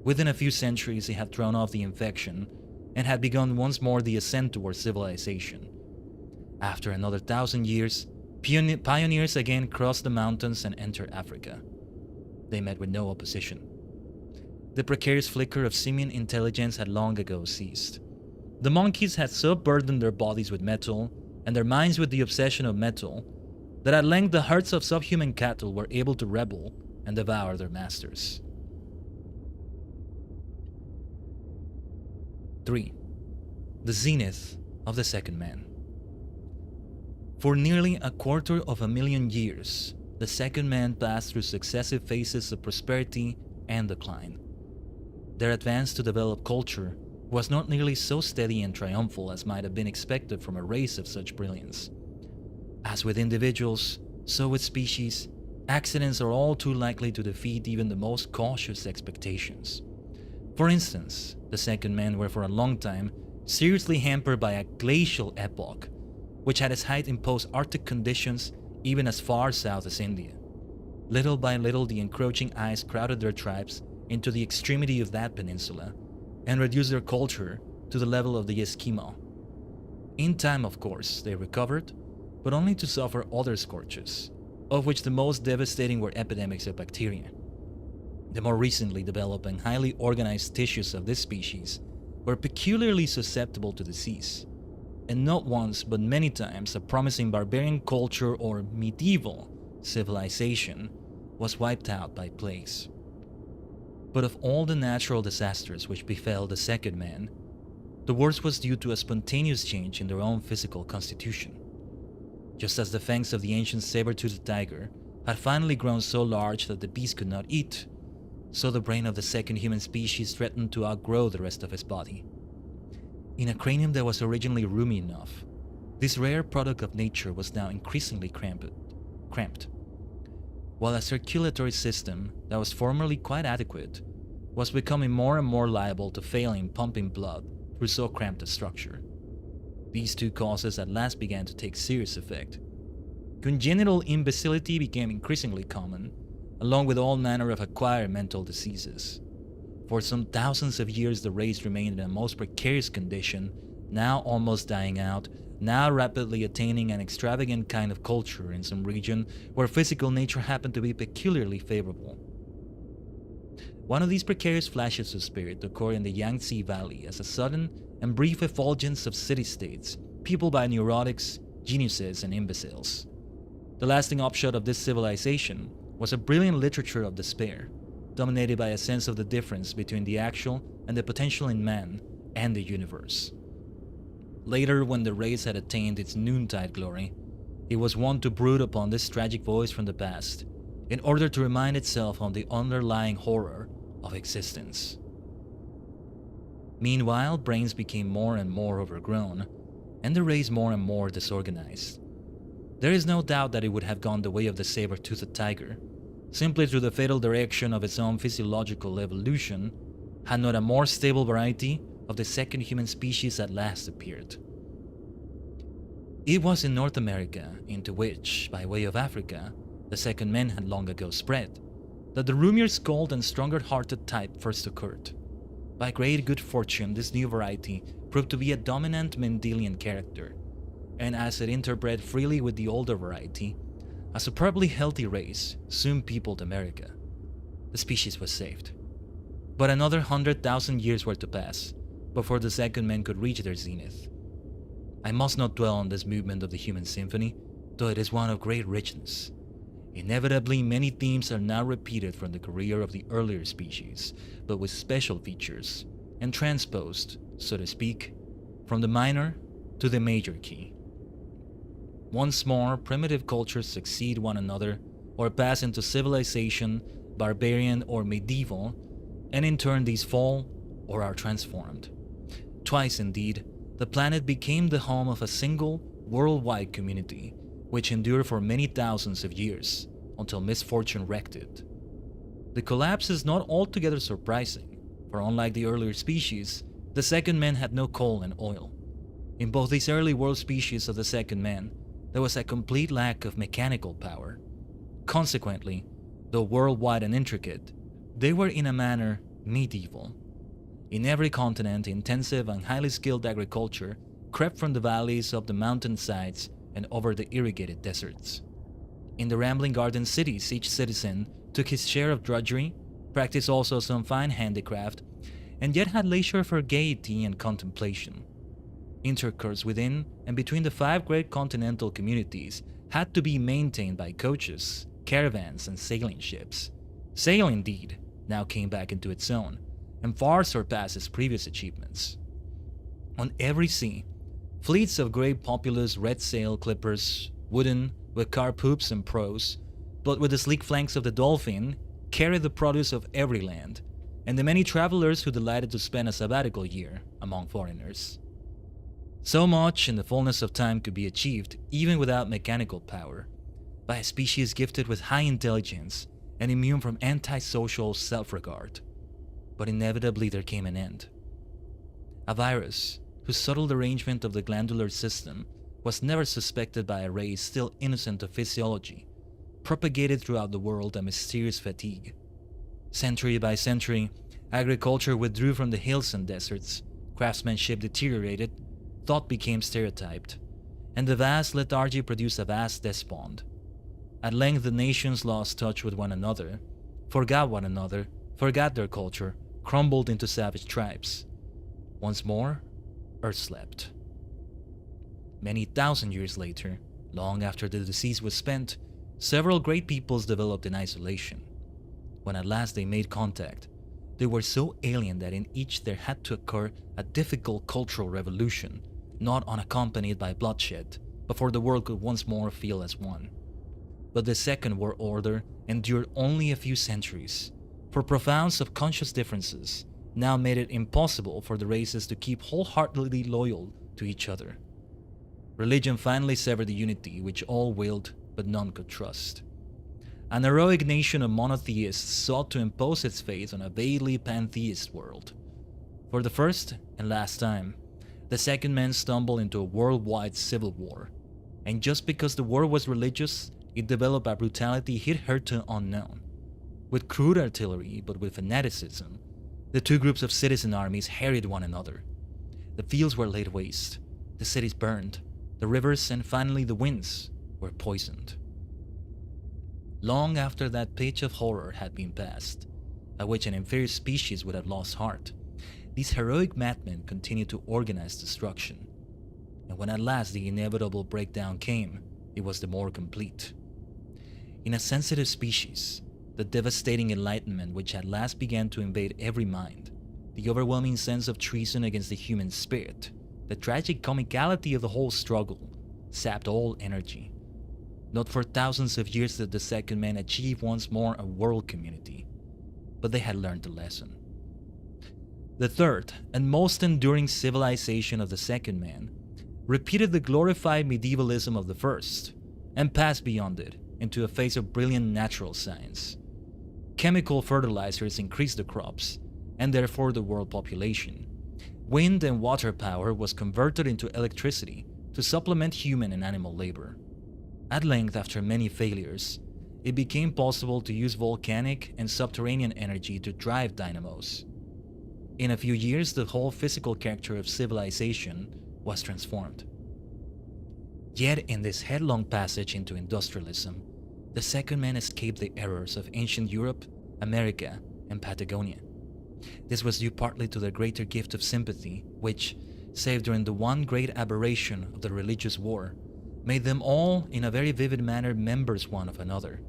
Within a few centuries, they had thrown off the infection and had begun once more the ascent towards civilization. After another 1,000 years, pioneers again crossed the mountains and entered Africa. They met with no opposition. The precarious flicker of simian intelligence had long ago ceased. The monkeys had so burdened their bodies with metal and their minds with the obsession of metal that at length the herds of subhuman cattle were able to rebel and devour their masters. 3. The zenith of the second man. For nearly 250,000 years, the second man passed through successive phases of prosperity and decline. Their advance to develop culture was not nearly so steady and triumphal as might have been expected from a race of such brilliance. As with individuals, so with species, accidents are all too likely to defeat even the most cautious expectations. For instance, the second men were for a long time seriously hampered by a glacial epoch, which at its height imposed Arctic conditions even as far south as India. Little by little, the encroaching ice crowded their tribes into the extremity of that peninsula and reduced their culture to the level of the Eskimo. In time, of course, they recovered, but only to suffer other scourges, of which the most devastating were epidemics of bacteria. The more recently developed and highly organized tissues of this species were peculiarly susceptible to disease, and not once but many times a promising barbarian culture or medieval civilization was wiped out by plagues. But of all the natural disasters which befell the second man, the worst was due to a spontaneous change in their own physical constitution. Just as the fangs of the ancient saber-toothed tiger had finally grown so large that the beast could not eat, so the brain of the second human species threatened to outgrow the rest of his body. In a cranium that was originally roomy enough, this rare product of nature was now increasingly cramped, while a circulatory system that was formerly quite adequate was becoming more and more liable to fail in pumping blood through so cramped a structure. These two causes at last began to take serious effect. Congenital imbecility became increasingly common, along with all manner of acquired mental diseases. For some thousands of years, the race remained in a most precarious condition, now almost dying out, now rapidly attaining an extravagant kind of culture in some region where physical nature happened to be peculiarly favorable. One of these precarious flashes of spirit occurred in the Yangtze Valley as a sudden and brief effulgence of city-states, peopled by neurotics, geniuses, and imbeciles. The lasting upshot of this civilization was a brilliant literature of despair, dominated by a sense of the difference between the actual and the potential in man and the universe. Later, when the race had attained its noontide glory, it was wont to brood upon this tragic voice from the past in order to remind itself of the underlying horror of existence. Meanwhile, brains became more and more overgrown, and the race more and more disorganized. There is no doubt that it would have gone the way of the saber-toothed tiger, simply through the fatal direction of its own physiological evolution, had not a more stable variety of the second human species at last appeared. It was in North America, into which, by way of Africa, the second men had long ago spread, that the roomier-skulled and stronger-hearted type first occurred. By great good fortune, this new variety proved to be a dominant Mendelian character, and as it interbred freely with the older variety, a superbly healthy race soon peopled America. The species was saved. But another 100,000 years were to pass before the second men could reach their zenith. I must not dwell on this movement of the human symphony, though it is one of great richness. Inevitably, many themes are now repeated from the career of the earlier species, but with special features, and transposed, so to speak, from the minor to the major key. Once more, primitive cultures succeed one another, or pass into civilization, barbarian or medieval, and in turn these fall or are transformed. Twice indeed, the planet became the home of a single, worldwide community, which endured for many thousands of years, until misfortune wrecked it. The collapse is not altogether surprising, for unlike the earlier species, the second men had no coal and oil. In both these early world species of the second men, there was a complete lack of mechanical power. Consequently, though worldwide and intricate, they were in a manner medieval. In every continent, intensive and highly skilled agriculture crept from the valleys up the mountainsides and over the irrigated deserts. In the rambling garden cities, each citizen took his share of drudgery, practiced also some fine handicraft, and yet had leisure for gaiety and contemplation. Intercourse within and between the 5 great continental communities had to be maintained by coaches, caravans, and sailing ships. Sail, indeed, now came back into its own, and far surpassed its previous achievements. On every sea, fleets of great populous red sail clippers, wooden, with carved poops and prows, but with the sleek flanks of the dolphin, carried the produce of every land, and the many travelers who delighted to spend a sabbatical year among foreigners. So much in the fullness of time could be achieved, even without mechanical power, by a species gifted with high intelligence and immune from antisocial self-regard. But inevitably there came an end. A virus, whose subtle derangement of the glandular system was never suspected by a race still innocent of physiology, propagated throughout the world a mysterious fatigue. Century by century, agriculture withdrew from the hills and deserts, craftsmanship deteriorated, thought became stereotyped, and the vast lethargy produced a vast despond. At length the nations lost touch with one another, forgot their culture, crumbled into savage tribes. Once more, Earth slept. Many thousand years later, long after the disease was spent, several great peoples developed in isolation. When at last they made contact, they were so alien that in each there had to occur a difficult cultural revolution, not unaccompanied by bloodshed, before the world could once more feel as one. But the Second World Order endured only a few centuries, for profound subconscious differences now made it impossible for the races to keep wholeheartedly loyal to each other. Religion finally severed the unity which all willed but none could trust. An heroic nation of monotheists sought to impose its faith on a vaguely pantheist world. For the first and last time, the second men stumbled into a worldwide civil war, and just because the war was religious, it developed a brutality hitherto unknown. With crude artillery, but with fanaticism, the two groups of citizen armies harried one another. The fields were laid waste, the cities burned, the rivers and finally the winds were poisoned. Long after that pitch of horror had been passed, at which an inferior species would have lost heart, these heroic madmen continued to organize destruction. And when at last the inevitable breakdown came, it was the more complete. In a sensitive species, the devastating enlightenment which at last began to invade every mind, the overwhelming sense of treason against the human spirit, the tragic comicality of the whole struggle sapped all energy. Not for thousands of years did the second man achieve once more a world community, but they had learned the lesson. The third and most enduring civilization of the second man repeated the glorified medievalism of the first and passed beyond it into a phase of brilliant natural science. Chemical fertilizers increased the crops and therefore the world population. Wind and water power was converted into electricity to supplement human and animal labor. At length, after many failures, it became possible to use volcanic and subterranean energy to drive dynamos. In a few years, the whole physical character of civilization was transformed. Yet, in this headlong passage into industrialism, the second man escaped the errors of ancient Europe, America, and Patagonia. This was due partly to their greater gift of sympathy, which, save during the one great aberration of the religious war, made them all, in a very vivid manner, members one of another.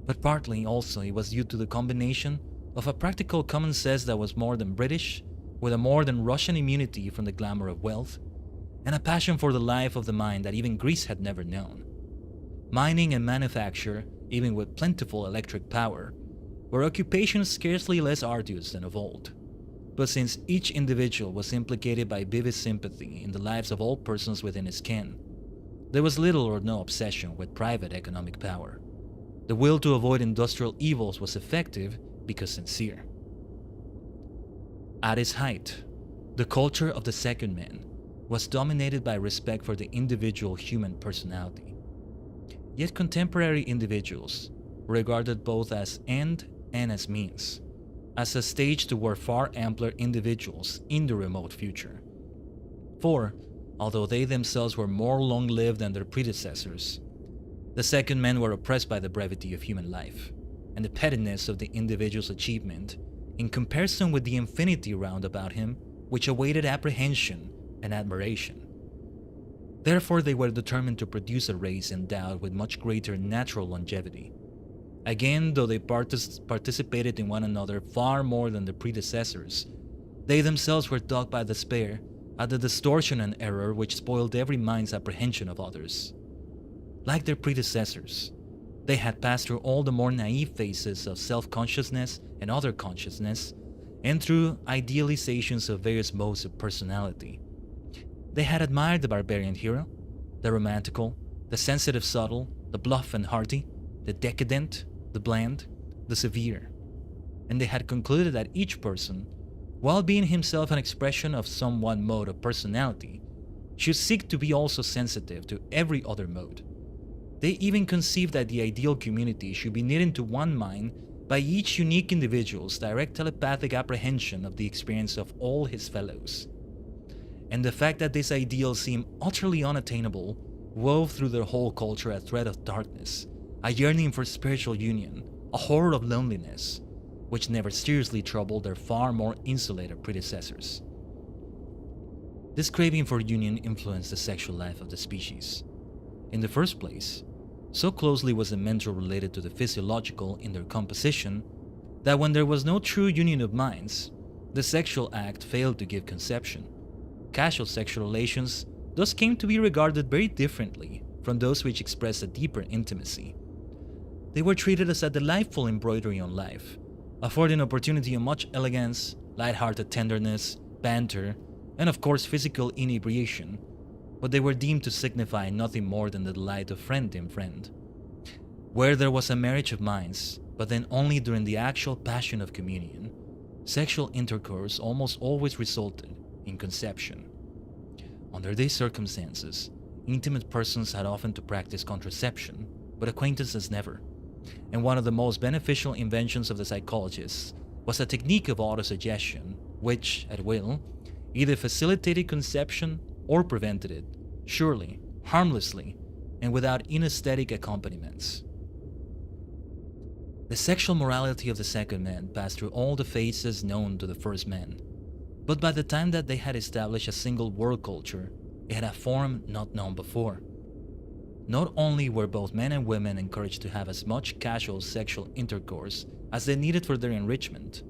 But partly also it was due to the combination of a practical common sense that was more than British, with a more than Russian immunity from the glamour of wealth, and a passion for the life of the mine that even Greece had never known. Mining and manufacture, even with plentiful electric power, were occupations scarcely less arduous than of old. But since each individual was implicated by vivid sympathy in the lives of all persons within his ken, there was little or no obsession with private economic power. The will to avoid industrial evils was effective because sincere. At its height, the culture of the second man was dominated by respect for the individual human personality. Yet contemporary individuals were regarded both as end and as means, as a stage toward far ampler individuals in the remote future. For, although they themselves were more long-lived than their predecessors, the second men were oppressed by the brevity of human life and the pettiness of the individual's achievement in comparison with the infinity round about him which awaited apprehension and admiration. Therefore, they were determined to produce a race endowed with much greater natural longevity. Again, though they participated in one another far more than their predecessors, they themselves were dogged by despair at the distortion and error which spoiled every mind's apprehension of others. Like their predecessors, they had passed through all the more naive phases of self-consciousness and other consciousness, and through idealizations of various modes of personality. They had admired the barbarian hero, the romantical, the sensitive subtle, the bluff and hearty, the decadent, the bland, the severe, and they had concluded that each person, while being himself an expression of some one mode of personality, should seek to be also sensitive to every other mode. They even conceived that the ideal community should be knit into one mind by each unique individual's direct telepathic apprehension of the experience of all his fellows. And the fact that this ideal seemed utterly unattainable wove through their whole culture a thread of darkness, a yearning for spiritual union, a horror of loneliness, which never seriously troubled their far more insulated predecessors. This craving for union influenced the sexual life of the species. In the first place, so closely was the mental related to the physiological in their composition that when there was no true union of minds, the sexual act failed to give conception. Casual sexual relations thus came to be regarded very differently from those which expressed a deeper intimacy. They were treated as a delightful embroidery on life, affording opportunity of much elegance, light-hearted tenderness, banter, and of course physical inebriation, but they were deemed to signify nothing more than the delight of friend in friend. Where there was a marriage of minds, but then only during the actual passion of communion, sexual intercourse almost always resulted in conception. Under these circumstances, intimate persons had often to practice contraception, but acquaintances never. And one of the most beneficial inventions of the psychologists was a technique of autosuggestion, which, at will, either facilitated conception or prevented it, surely, harmlessly, and without inesthetic accompaniments. The sexual morality of the second man passed through all the phases known to the first man, but by the time that they had established a single world culture, it had a form not known before. Not only were both men and women encouraged to have as much casual sexual intercourse as they needed for their enrichment,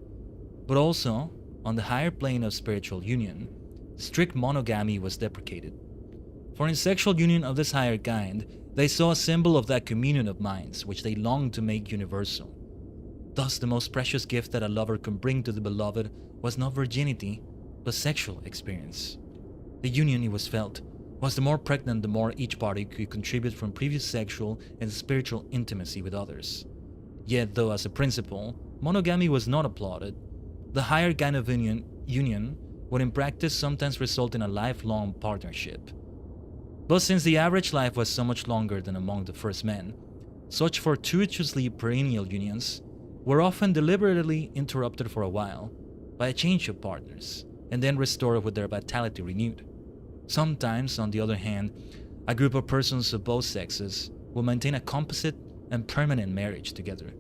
but also, on the higher plane of spiritual union, strict monogamy was deprecated. For in sexual union of this higher kind, they saw a symbol of that communion of minds which they longed to make universal. Thus, the most precious gift that a lover can bring to the beloved was not virginity, but sexual experience. The union, it was felt, was the more pregnant the more each party could contribute from previous sexual and spiritual intimacy with others. Yet, though as a principle, monogamy was not applauded, the higher kind of union would in practice sometimes result in a lifelong partnership. But since the average life was so much longer than among the first men, such fortuitously perennial unions were often deliberately interrupted for a while by a change of partners, and then restored with their vitality renewed. Sometimes, on the other hand, a group of persons of both sexes will maintain a composite and permanent marriage together.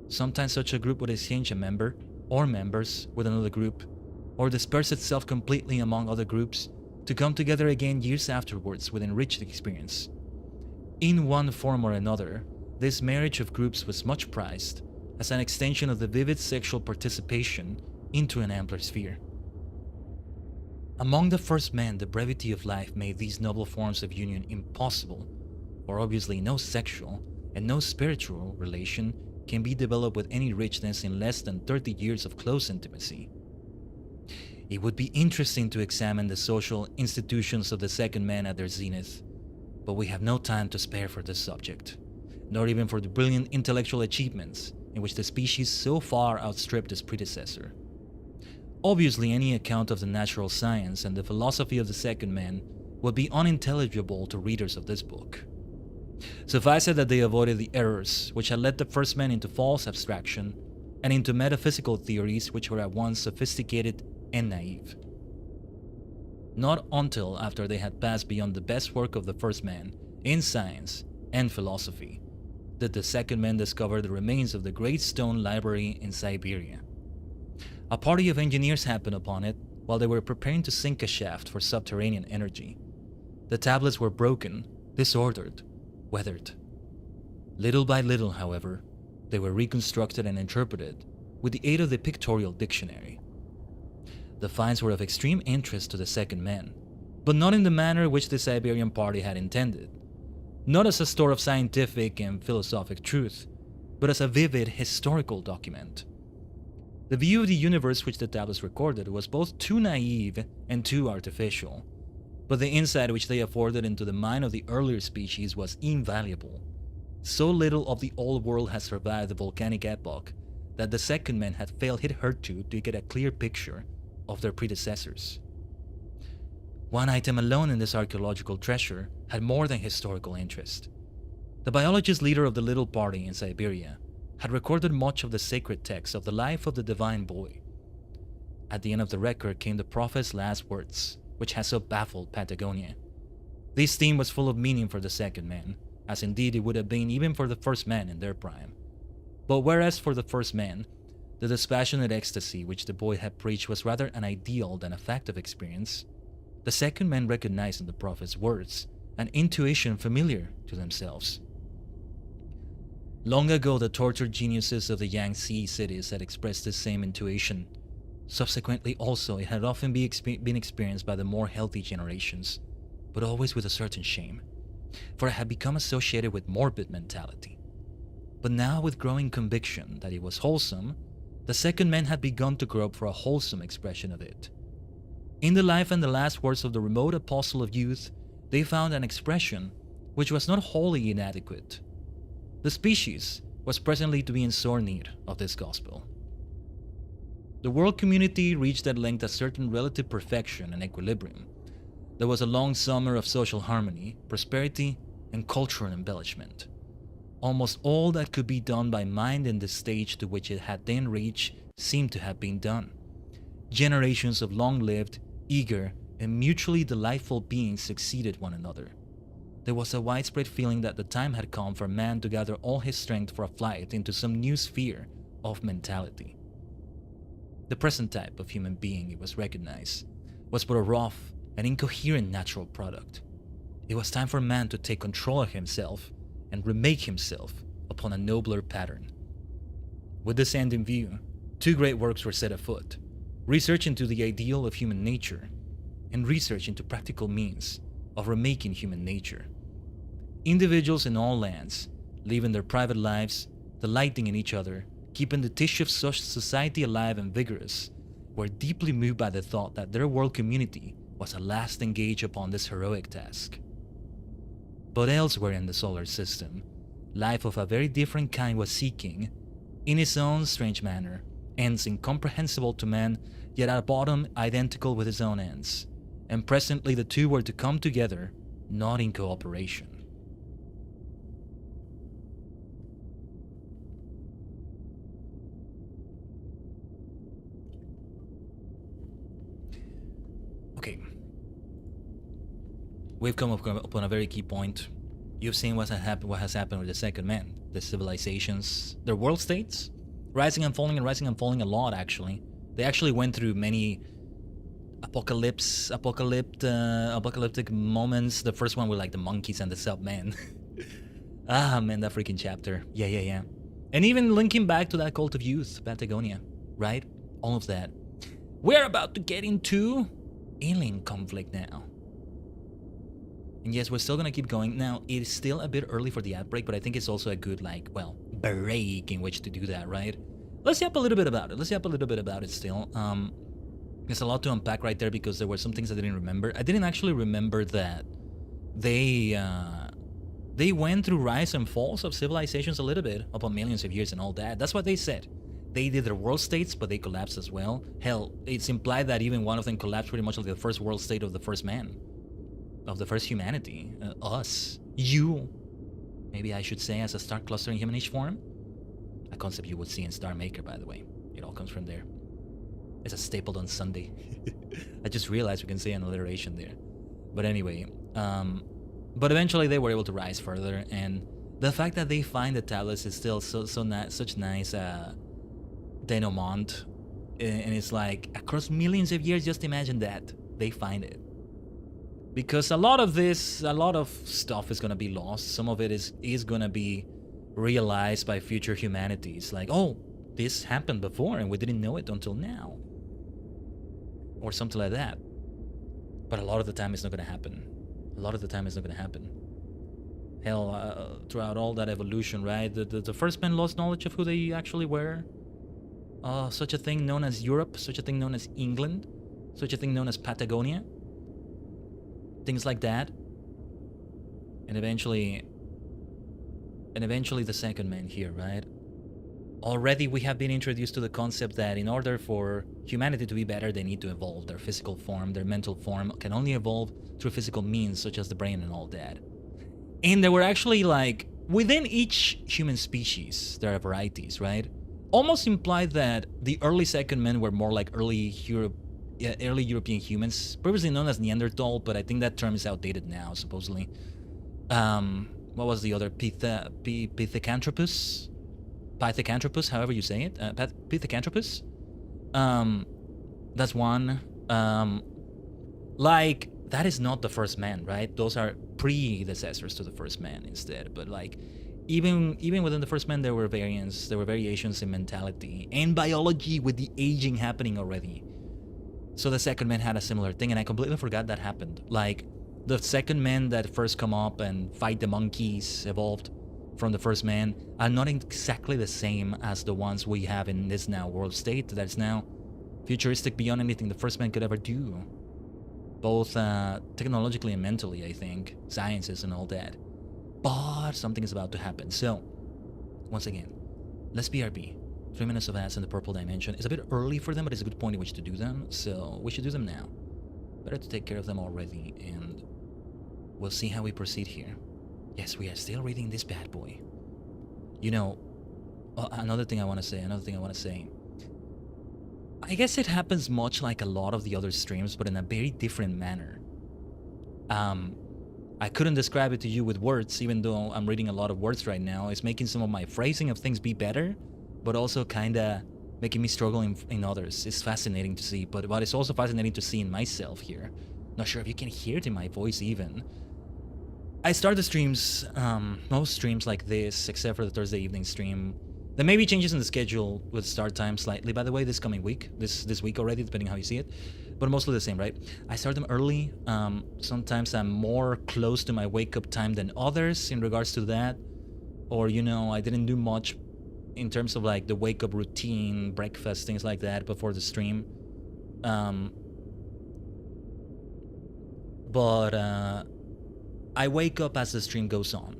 Sometimes such a group would exchange a member or members with another group, or disperse itself completely among other groups to come together again years afterwards with enriched experience. In one form or another, this marriage of groups was much prized as an extension of the vivid sexual participation into an ampler sphere. Among the first men, the brevity of life made these noble forms of union impossible, for obviously no sexual and no spiritual relation can be developed with any richness in less than 30 years of close intimacy. It would be interesting to examine the social institutions of the second man at their zenith, but we have no time to spare for this subject, nor even for the brilliant intellectual achievements in which the species so far outstripped its predecessor. Obviously, any account of the natural science and the philosophy of the second man would be unintelligible to readers of this book. Suffice it that they avoided the errors which had led the first men into false abstraction and into metaphysical theories which were at once sophisticated and naive. Not until after they had passed beyond the best work of the first man in science and philosophy did the second man discover the remains of the great stone library in Siberia. A party of engineers happened upon it while they were preparing to sink a shaft for subterranean energy. The tablets were broken, disordered, weathered. Little by little, however, they were reconstructed and interpreted with the aid of the pictorial dictionary. The finds were of extreme interest to the second man, but not in the manner which the Siberian party had intended. Not as a store of scientific and philosophic truth, but as a vivid historical document. The view of the universe which the tablets recorded was both too naive and too artificial, but the insight which they afforded into the mind of the earlier species was invaluable. So little of the old world had survived the volcanic epoch that the second man had failed hitherto to get a clear picture of their predecessors. One item alone in this archaeological treasure had more than historical interest. The biologist leader of the little party in Siberia had recorded much of the sacred text of the life of the divine boy. At the end of the record came the prophet's last words, which has so baffled Patagonia. This theme was full of meaning for the second man, as indeed it would have been even for the first man in their prime. But whereas for the first man, the dispassionate ecstasy which the boy had preached was rather an ideal than a fact of experience, the second man recognized in the prophet's words an intuition familiar to themselves. Long ago, the tortured geniuses of the Yangtze cities had expressed this same intuition. Subsequently also, it had often been experienced by the more healthy generations, but always with a certain shame, for it had become associated with morbid mentality. But now, with growing conviction that it was wholesome, the second man had begun to grope for a wholesome expression of it. In the life and the last words of the remote apostle of youth, they found an expression which was not wholly inadequate. The species was presently to be in sore need of this gospel. The world community reached at length a certain relative perfection and equilibrium. There was a long summer of social harmony, prosperity, and cultural embellishment. Almost all that could be done by mind in the stage to which it had then reached seemed to have been done. Generations of long-lived, eager, and mutually delightful beings succeeded one another. There was a widespread feeling that the time had come for man to gather all his strength for a flight into some new sphere of mentality. The present type of human being, it was recognized, was but a rough and incoherent natural product. It was time for man to take control of himself and remake himself upon a nobler pattern. With this end in view, two great works were set afoot: research into the ideal of human nature and research into practical means of remaking human nature. Individuals in all lands, living their private lives, delighting in each other, keeping the tissue of society alive and vigorous, were deeply moved by the thought that their world community was at last engaged upon this heroic task. But elsewhere in the solar system, life of a very different kind was seeking, in its own strange manner, ends incomprehensible to man, yet at bottom identical with its own ends. And presently the two were to come together, not in cooperation. Okay. We've come upon a very key point. You've seen what has happened with the second man, the civilizations, their world states, rising and falling a lot actually. They actually went through many apocalyptic moments. The first one with like the monkeys and the sub-man. Ah man, that freaking chapter. Yeah. And even linking back to that cult of youth, Patagonia, right? All of that. We're about to get into alien conflict now. And yes, we're still gonna keep going. Now, it is still a bit early for the outbreak, but I think it's also a good, break in which to do that, right? Let's yap a little bit about it. Still. There's a lot to unpack right there because there were some things I didn't remember. I didn't actually remember that they went through rise and falls of civilizations a little bit upon millions of years and all that. That's what they said. They did their world states, but they collapsed as well. Hell, it's implied that even one of them collapsed pretty much like the first world state of the first man. Of the first humanity. Us. You. Maybe I should say as a star cluster in humanish form. A concept you would see in Star Maker, by the way. It all comes from there. It's a Stapledon Sunday. I just realized we can say an alliteration there. But anyway, but eventually they were able to rise further, and the fact that they find the tablets is still such nice denouement, and it's like across millions of years. Just imagine that they find it, because a lot of stuff is gonna be lost. Some of it is gonna be realized by future humanities, like, oh, this happened before and we didn't know it until now, or something like that. But a lot of the time it's not gonna happen. Hell, throughout all that evolution, right? The first men lost knowledge of who they actually were. Such a thing known as Europe, such a thing known as England, such a thing known as Patagonia. Things like that. And eventually the second man here, right? Already we have been introduced to the concept that in order for humanity to be better, they need to evolve. Their physical form, their mental form can only evolve through physical means, such as the brain and all that. And there were actually, like, within each human species, there are varieties, right? Almost implied that the early second men were more like early European humans, previously known as Neanderthal, but I think that term is outdated now, supposedly. What was the other? Pithecanthropus? Pithecanthropus, however you say it. Pithecanthropus? That's one. Like, that is not the first man, right? Those are predecessors to the first man instead. But like, even within the first man, there were variations in mentality and biology with the aging happening already. So the second man had a similar thing, and I completely forgot that happened. Like, the second men that first come up and fight the monkeys, evolved from the first man, are not exactly the same as the ones we have in this now world state that's now futuristic beyond anything the first man could ever do. Both technologically and mentally, I think. Sciences and all that. But something is about to happen. So, once again, let's BRB. 3 minutes of ads in the purple dimension. It's a bit early for them, but it's a good point in which to do them. So, we should do them now. Better to take care of them already, and we'll see how we proceed here. Yes, we are still reading this bad boy. You know, another thing I want to say. I guess it happens much like a lot of the other streams, but in a very different manner. I couldn't describe it to you with words, even though I'm reading a lot of words right now. It's making some of my phrasing of things be better, but also kind of making me struggle in others. It's fascinating to see, but it's also fascinating to see in myself here. Not sure if you can hear it in my voice even. I start the streams, most streams like this, except for the Thursday evening stream, There may be changes in the schedule with start time slightly, by the way, this coming week, this week already, depending how you see it, but mostly the same, right? I start them early. Sometimes I'm more close to my wake up time than others in regards to that, or you know, I didn't do much in terms of like the wake up routine, breakfast, things like that before the stream. But I wake up as the stream goes on.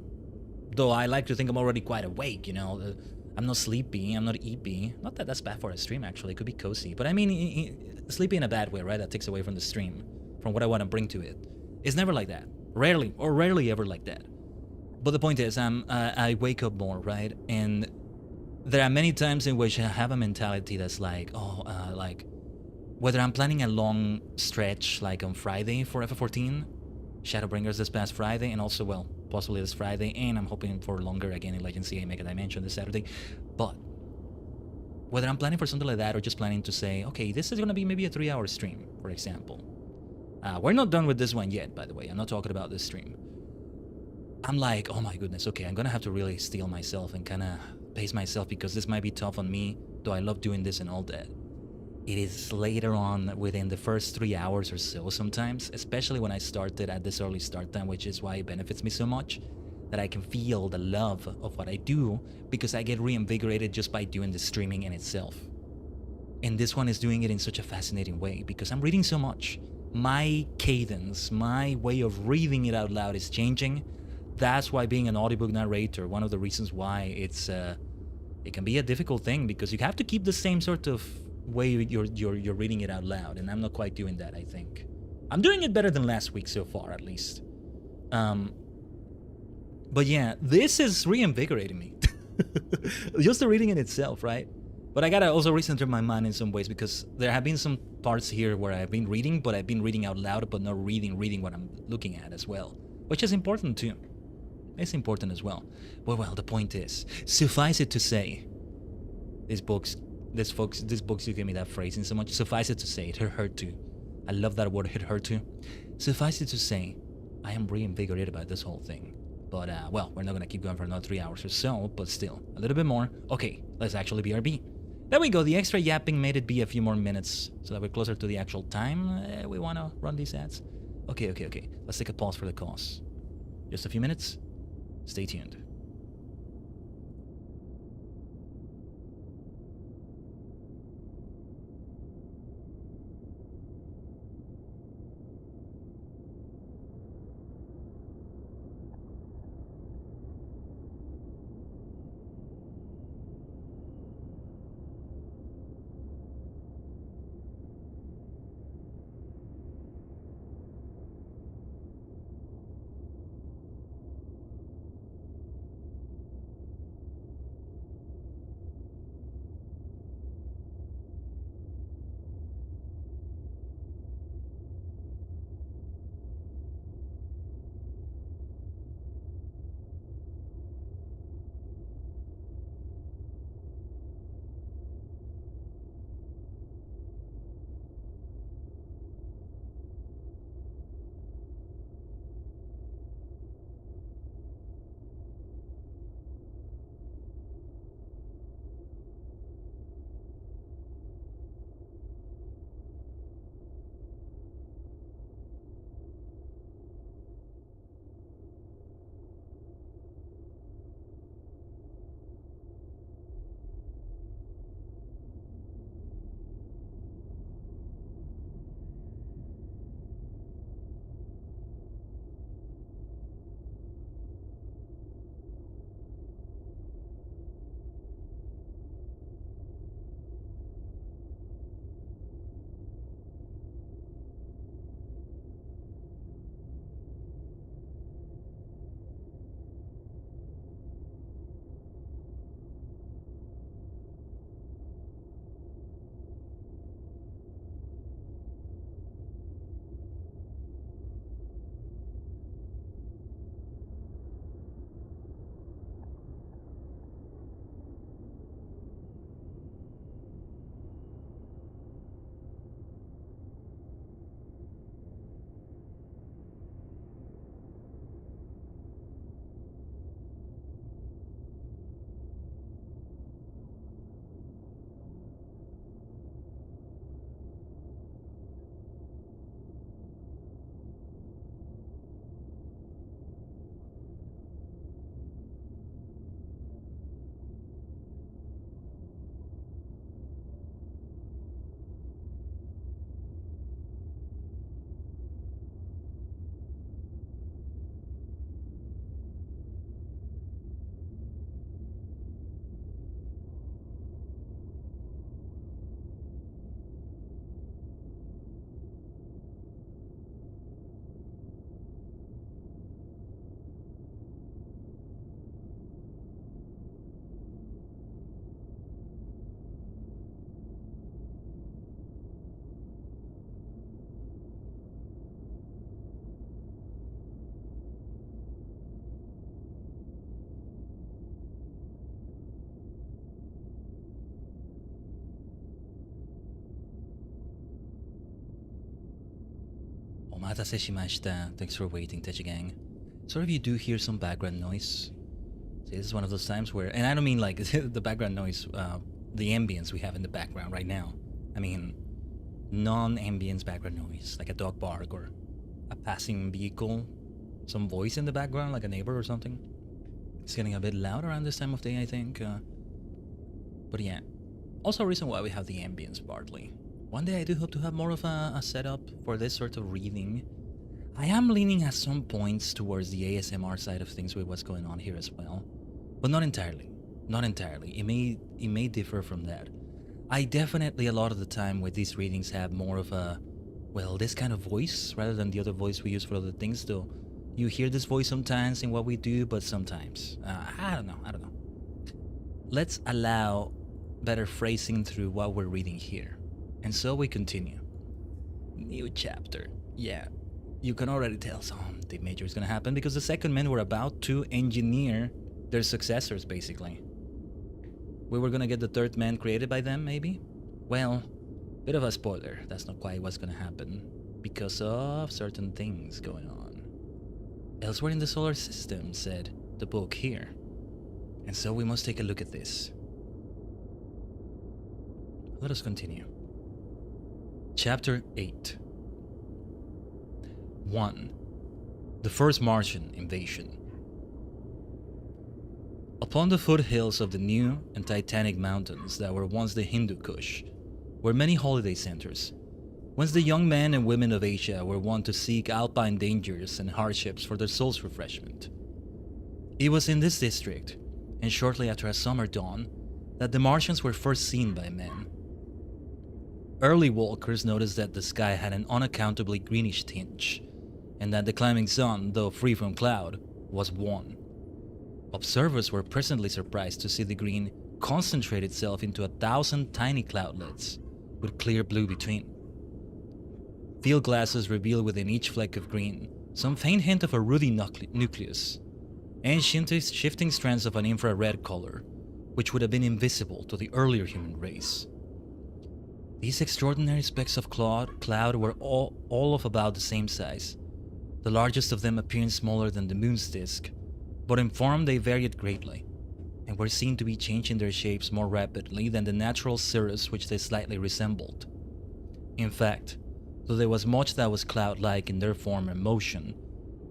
Though I like to think I'm already quite awake, you know. I'm not sleepy, I'm not eepy. Not that that's bad for a stream, actually. It could be cozy. But I mean, sleepy in a bad way, right? That takes away from the stream, from what I want to bring to it. It's never like that. Rarely ever like that. But the point is, I wake up more, right? And there are many times in which I have a mentality that's like, like, whether I'm planning a long stretch, like on Friday for FF14, Shadowbringers this past Friday, and also, well, possibly this Friday, and I'm hoping for longer again in Legend CA Mega Dimension this Saturday. But whether I'm planning for something like that or just planning to say, okay, this is going to be maybe a 3-hour stream, for example. We're not done with this one yet, by the way. I'm not talking about this stream. I'm like, oh my goodness, okay, I'm going to have to really steel myself and kind of pace myself because this might be tough on me, though I love doing this and all that. It is later on within the first 3 hours or so sometimes, especially when I started at this early start time, which is why it benefits me so much, that I can feel the love of what I do because I get reinvigorated just by doing the streaming in itself. And this one is doing it in such a fascinating way because I'm reading so much. My cadence, my way of reading it out loud is changing. That's why being an audiobook narrator, one of the reasons why it can be a difficult thing because you have to keep the same sort of way you're reading it out loud, and I'm not quite doing that. I think I'm doing it better than last week so far, at least. But yeah, this is reinvigorating me. Just the reading in itself, right? But I gotta also recenter my mind in some ways because there have been some parts here where I've been reading, but I've been reading out loud, but not reading what I'm looking at as well, which is important too. It's important as well. Well, the point is, suffice it to say, these books you gave me that phrasing so much. Suffice it to say, it hurt to. I love that word, it hurt to. Suffice it to say, I am reinvigorated by this whole thing. But, well, we're not gonna keep going for another 3 hours or so, but still, a little bit more. Okay, let's actually BRB. There we go, the extra yapping made it be a few more minutes, so that we're closer to the actual time we wanna run these ads. Okay, let's take a pause for the cause. Just a few minutes, stay tuned. Omatase shimashita. Thanks for waiting, Tajigen. Sorry if you do hear some background noise. See, this is one of those times where, and I don't mean like the background noise, the ambience we have in the background right now. I mean non-ambience background noise, like a dog bark or a passing vehicle, some voice in the background, like a neighbor or something. It's getting a bit loud around this time of day, I think. But yeah, also a reason why we have the ambience partly. One day I do hope to have more of a setup for this sort of reading. I am leaning at some points towards the ASMR side of things with what's going on here as well. But not entirely. Not entirely. It may differ from that. I definitely a lot of the time with these readings have more of a, well, this kind of voice rather than the other voice we use for other things, though. You hear this voice sometimes in what we do, but sometimes. I don't know. Let's allow better phrasing through what we're reading here. And so we continue. New chapter. Yeah, you can already tell something major is gonna happen because the second men were about to engineer their successors, basically. We were gonna get the third man created by them, maybe? Well, bit of a spoiler. That's not quite what's gonna happen because of certain things going on. Elsewhere in the solar system, said the book here. And so we must take a look at this. Let us continue. Chapter 8. 1. The first Martian invasion. Upon the foothills of the new and titanic mountains that were once the Hindu Kush, were many holiday centers, whence the young men and women of Asia were wont to seek alpine dangers and hardships for their soul's refreshment. It was in this district, and shortly after a summer dawn, that the Martians were first seen by men. Early walkers noticed that the sky had an unaccountably greenish tinge, and that the climbing sun, though free from cloud, was wan. Observers were presently surprised to see the green concentrate itself into 1,000 tiny cloudlets, with clear blue between. Field glasses revealed within each fleck of green some faint hint of a ruddy nucleus, and shifting strands of an infrared color, which would have been invisible to the earlier human race. These extraordinary specks of cloud were all of about the same size, the largest of them appearing smaller than the moon's disk, but in form they varied greatly, and were seen to be changing their shapes more rapidly than the natural cirrus which they slightly resembled. In fact, though there was much that was cloud-like in their form and motion,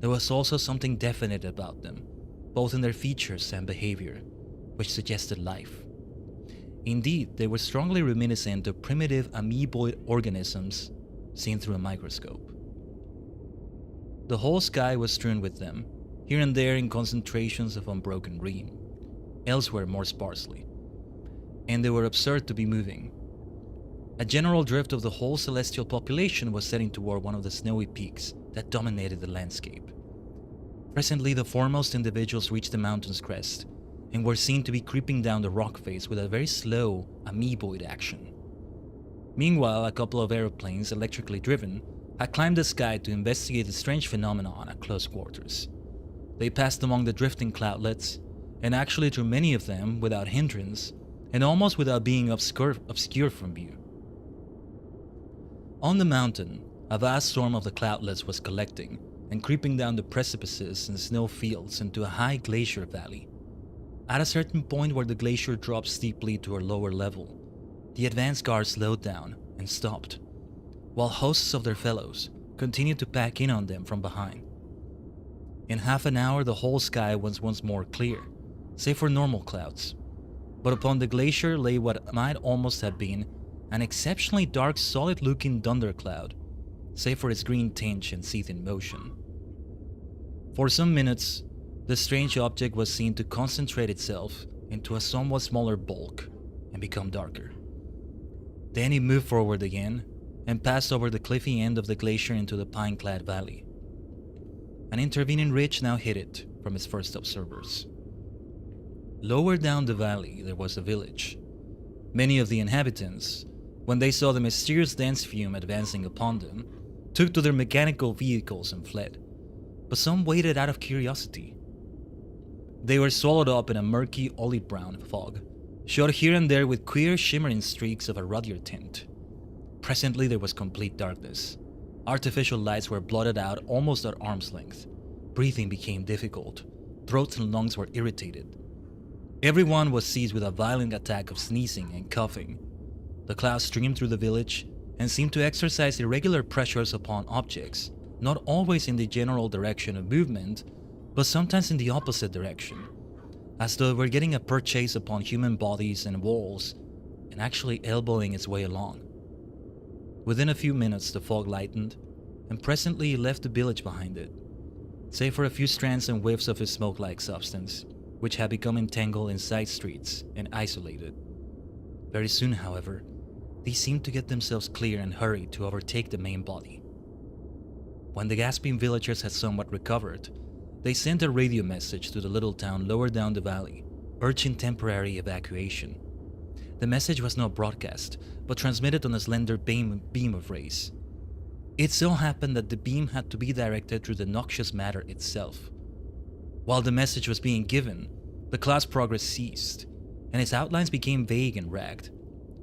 there was also something definite about them, both in their features and behavior, which suggested life. Indeed, they were strongly reminiscent of primitive amoeboid organisms seen through a microscope. The whole sky was strewn with them, here and there in concentrations of unbroken green, elsewhere more sparsely, and they were absurd to be moving. A general drift of the whole celestial population was setting toward one of the snowy peaks that dominated the landscape. Presently, the foremost individuals reached the mountain's crest, and were seen to be creeping down the rock face with a very slow, amoeboid action. Meanwhile, a couple of aeroplanes, electrically driven, had climbed the sky to investigate the strange phenomenon at close quarters. They passed among the drifting cloudlets, and actually through many of them without hindrance, and almost without being obscured from view. On the mountain, a vast swarm of the cloudlets was collecting, and creeping down the precipices and snow fields into a high glacier valley. At a certain point where the glacier dropped steeply to a lower level, the advance guard slowed down and stopped, while hosts of their fellows continued to pack in on them from behind. In half an hour, the whole sky was once more clear, save for normal clouds, but upon the glacier lay what might almost have been an exceptionally dark, solid-looking thundercloud, save for its green tinge and seething motion. For some minutes, the strange object was seen to concentrate itself into a somewhat smaller bulk and become darker. Then it moved forward again and passed over the cliffy end of the glacier into the pine-clad valley. An intervening ridge now hid it from its first observers. Lower down the valley there was a village. Many of the inhabitants, when they saw the mysterious dense fume advancing upon them, took to their mechanical vehicles and fled, but some waited out of curiosity. They were swallowed up in a murky olive-brown fog, shot here and there with queer shimmering streaks of a ruddier tint. Presently there was complete darkness, Artificial lights were blotted out almost at arm's length. Breathing became difficult. Throats and lungs were irritated. Everyone was seized with a violent attack of sneezing and coughing. The clouds streamed through the village and seemed to exercise irregular pressures upon objects, not always in the general direction of movement, but sometimes in the opposite direction, as though it were getting a purchase upon human bodies and walls and actually elbowing its way along. Within a few minutes, the fog lightened, and presently it left the village behind it, save for a few strands and whiffs of a smoke-like substance, which had become entangled in side streets and isolated. Very soon, however, these seemed to get themselves clear and hurried to overtake the main body. When the gasping villagers had somewhat recovered, they sent a radio message to the little town lower down the valley, urging temporary evacuation. The message was not broadcast, but transmitted on a slender beam of rays. It so happened that the beam had to be directed through the noxious matter itself. While the message was being given, the cloud's progress ceased, and its outlines became vague and ragged.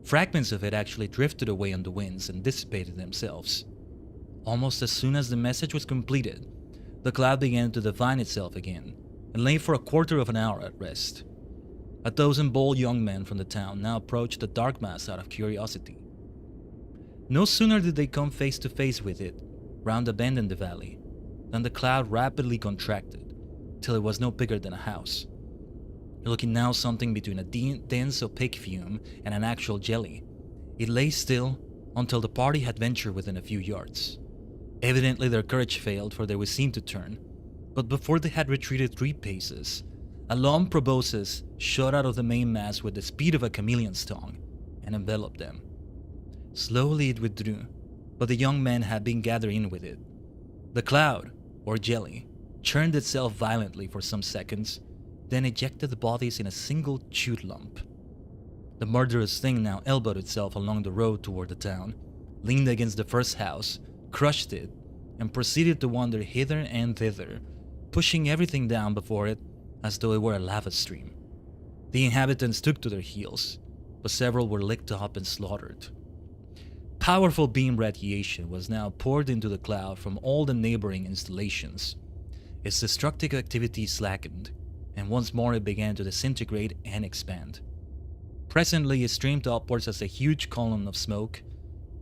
Fragments of it actually drifted away on the winds and dissipated themselves. Almost as soon as the message was completed, the cloud began to define itself again, and lay for a quarter of an hour at rest. A dozen bold young men from the town now approached the dark mass out of curiosity. No sooner did they come face to face with it, round a bend in the valley, than the cloud rapidly contracted, till it was no bigger than a house. Looking now something between a dense opaque fume and an actual jelly, it lay still until the party had ventured within a few yards. Evidently their courage failed, for they were seen to turn, but before they had retreated 3 paces, a long proboscis shot out of the main mass with the speed of a chameleon's tongue and enveloped them. Slowly it withdrew, but the young men had been gathered in with it. The cloud, or jelly, churned itself violently for some seconds, then ejected the bodies in a single chewed lump. The murderous thing now elbowed itself along the road toward the town, leaned against the first house, crushed it, and proceeded to wander hither and thither, pushing everything down before it as though it were a lava stream. The inhabitants took to their heels, but several were licked up and slaughtered. Powerful beam radiation was now poured into the cloud from all the neighboring installations. Its destructive activity slackened, and once more it began to disintegrate and expand. Presently it streamed upwards as a huge column of smoke,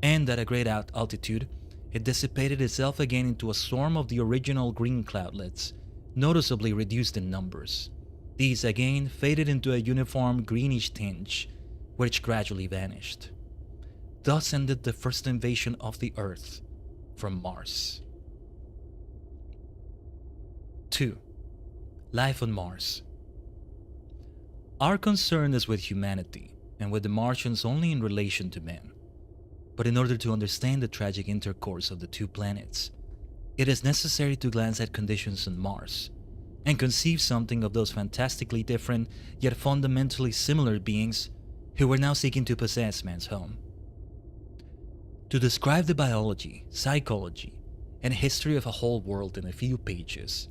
and at a great altitude, it dissipated itself again into a swarm of the original green cloudlets, noticeably reduced in numbers. These again faded into a uniform greenish tinge, which gradually vanished. Thus ended the first invasion of the Earth from Mars. 2. Life on Mars. Our concern is with humanity, and with the Martians only in relation to men. But in order to understand the tragic intercourse of the 2 planets, it is necessary to glance at conditions on Mars, and conceive something of those fantastically different yet fundamentally similar beings who were now seeking to possess man's home. To describe the biology, psychology, and history of a whole world in a few pages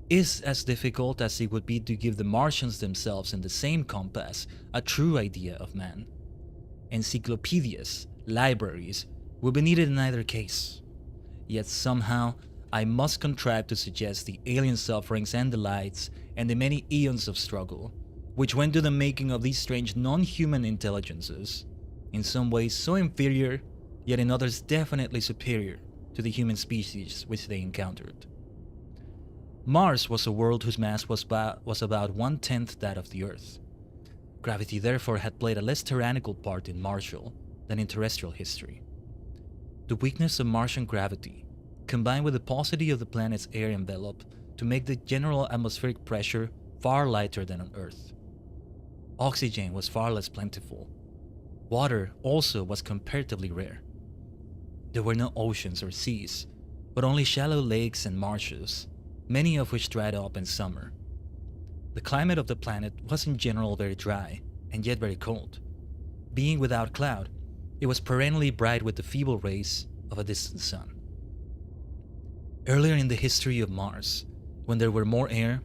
is as difficult as it would be to give the Martians themselves in the same compass a true idea of man. Encyclopedias, libraries, would be needed in either case. Yet somehow, I must contrive to suggest the alien sufferings and delights and the many eons of struggle, which went to the making of these strange non-human intelligences, in some ways so inferior, yet in others definitely superior to the human species which they encountered. Mars was a world whose mass was about 1/10 that of the Earth. Gravity therefore had played a less tyrannical part in martial than in terrestrial history. The weakness of Martian gravity, combined with the paucity of the planet's air envelope, to make the general atmospheric pressure far lighter than on Earth. Oxygen was far less plentiful. Water also was comparatively rare. There were no oceans or seas, but only shallow lakes and marshes, many of which dried up in summer. The climate of the planet was in general very dry, and yet very cold. Being without cloud, it was perennially bright with the feeble rays of a distant sun. Earlier in the history of Mars, when there were more air,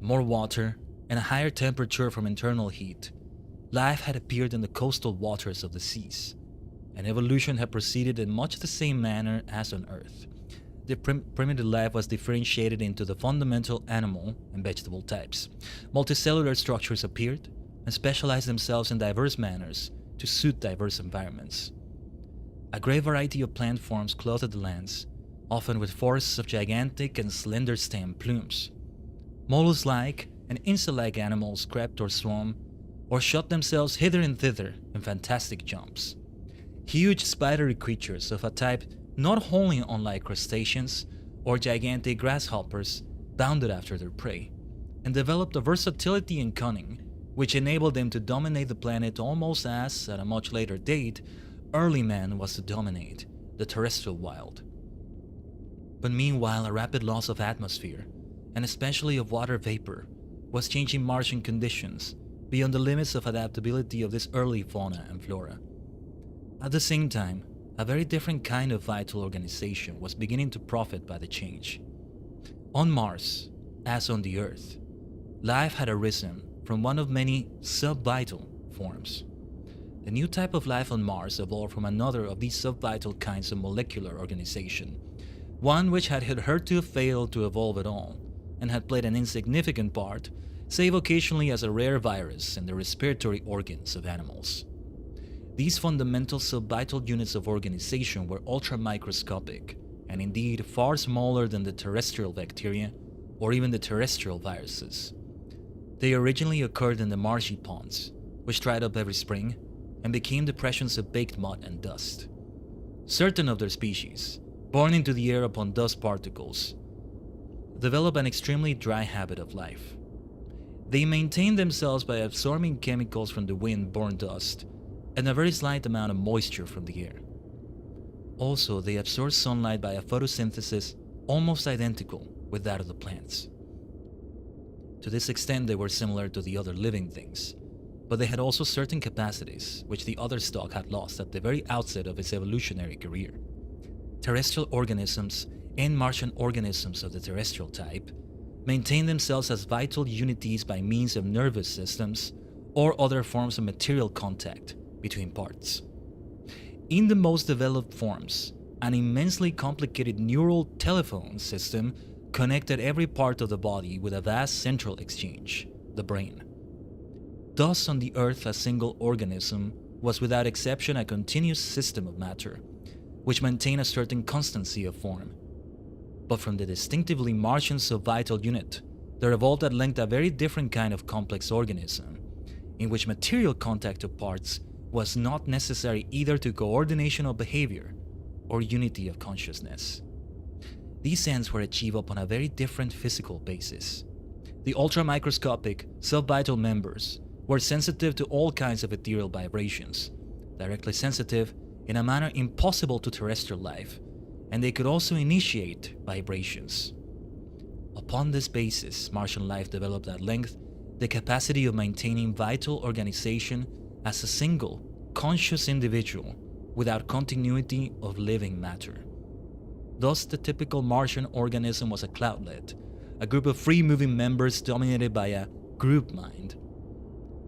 more water, and a higher temperature from internal heat, life had appeared in the coastal waters of the seas, and evolution had proceeded in much the same manner as on Earth. The primitive life was differentiated into the fundamental animal and vegetable types. Multicellular structures appeared and specialized themselves in diverse manners to suit diverse environments. A great variety of plant forms clothed the lands, often with forests of gigantic and slender-stemmed plumes. Mollusk-like and insect-like animals crept or swam, or shot themselves hither and thither in fantastic jumps. Huge spidery creatures of a type not wholly unlike crustaceans or gigantic grasshoppers bounded after their prey, and developed a versatility and cunning which enabled them to dominate the planet almost as, at a much later date, early man was to dominate the terrestrial wild. But meanwhile, a rapid loss of atmosphere, and especially of water vapor, was changing Martian conditions beyond the limits of adaptability of this early fauna and flora. At the same time, a very different kind of vital organization was beginning to profit by the change. On Mars, as on the Earth, life had arisen from one of many sub-vital forms. The new type of life on Mars evolved from another of these sub-vital kinds of molecular organization, one which had hitherto failed to evolve at all, and had played an insignificant part, save occasionally as a rare virus in the respiratory organs of animals. These fundamental sub-vital units of organization were ultra-microscopic, and indeed far smaller than the terrestrial bacteria or even the terrestrial viruses. They originally occurred in the marshy ponds, which dried up every spring and became depressions of baked mud and dust. Certain of their species, born into the air upon dust particles, develop an extremely dry habit of life. They maintain themselves by absorbing chemicals from the wind-borne dust and a very slight amount of moisture from the air. Also, they absorb sunlight by a photosynthesis almost identical with that of the plants. To this extent, they were similar to the other living things, but they had also certain capacities which the other stock had lost at the very outset of its evolutionary career. Terrestrial organisms and Martian organisms of the terrestrial type maintain themselves as vital unities by means of nervous systems or other forms of material contact between parts. In the most developed forms, an immensely complicated neural telephone system connected every part of the body with a vast central exchange, the brain. Thus, on the Earth, a single organism was without exception a continuous system of matter, which maintained a certain constancy of form. But from the distinctively Martian sub-vital unit, there evolved at length a very different kind of complex organism, in which material contact of parts was not necessary either to coordination of behavior or unity of consciousness. These ends were achieved upon a very different physical basis. The ultra-microscopic, sub-vital members were sensitive to all kinds of ethereal vibrations, directly sensitive in a manner impossible to terrestrial life, and they could also initiate vibrations. Upon this basis, Martian life developed at length the capacity of maintaining vital organization as a single, conscious individual without continuity of living matter. Thus, the typical Martian organism was a cloudlet, a group of free-moving members dominated by a group mind.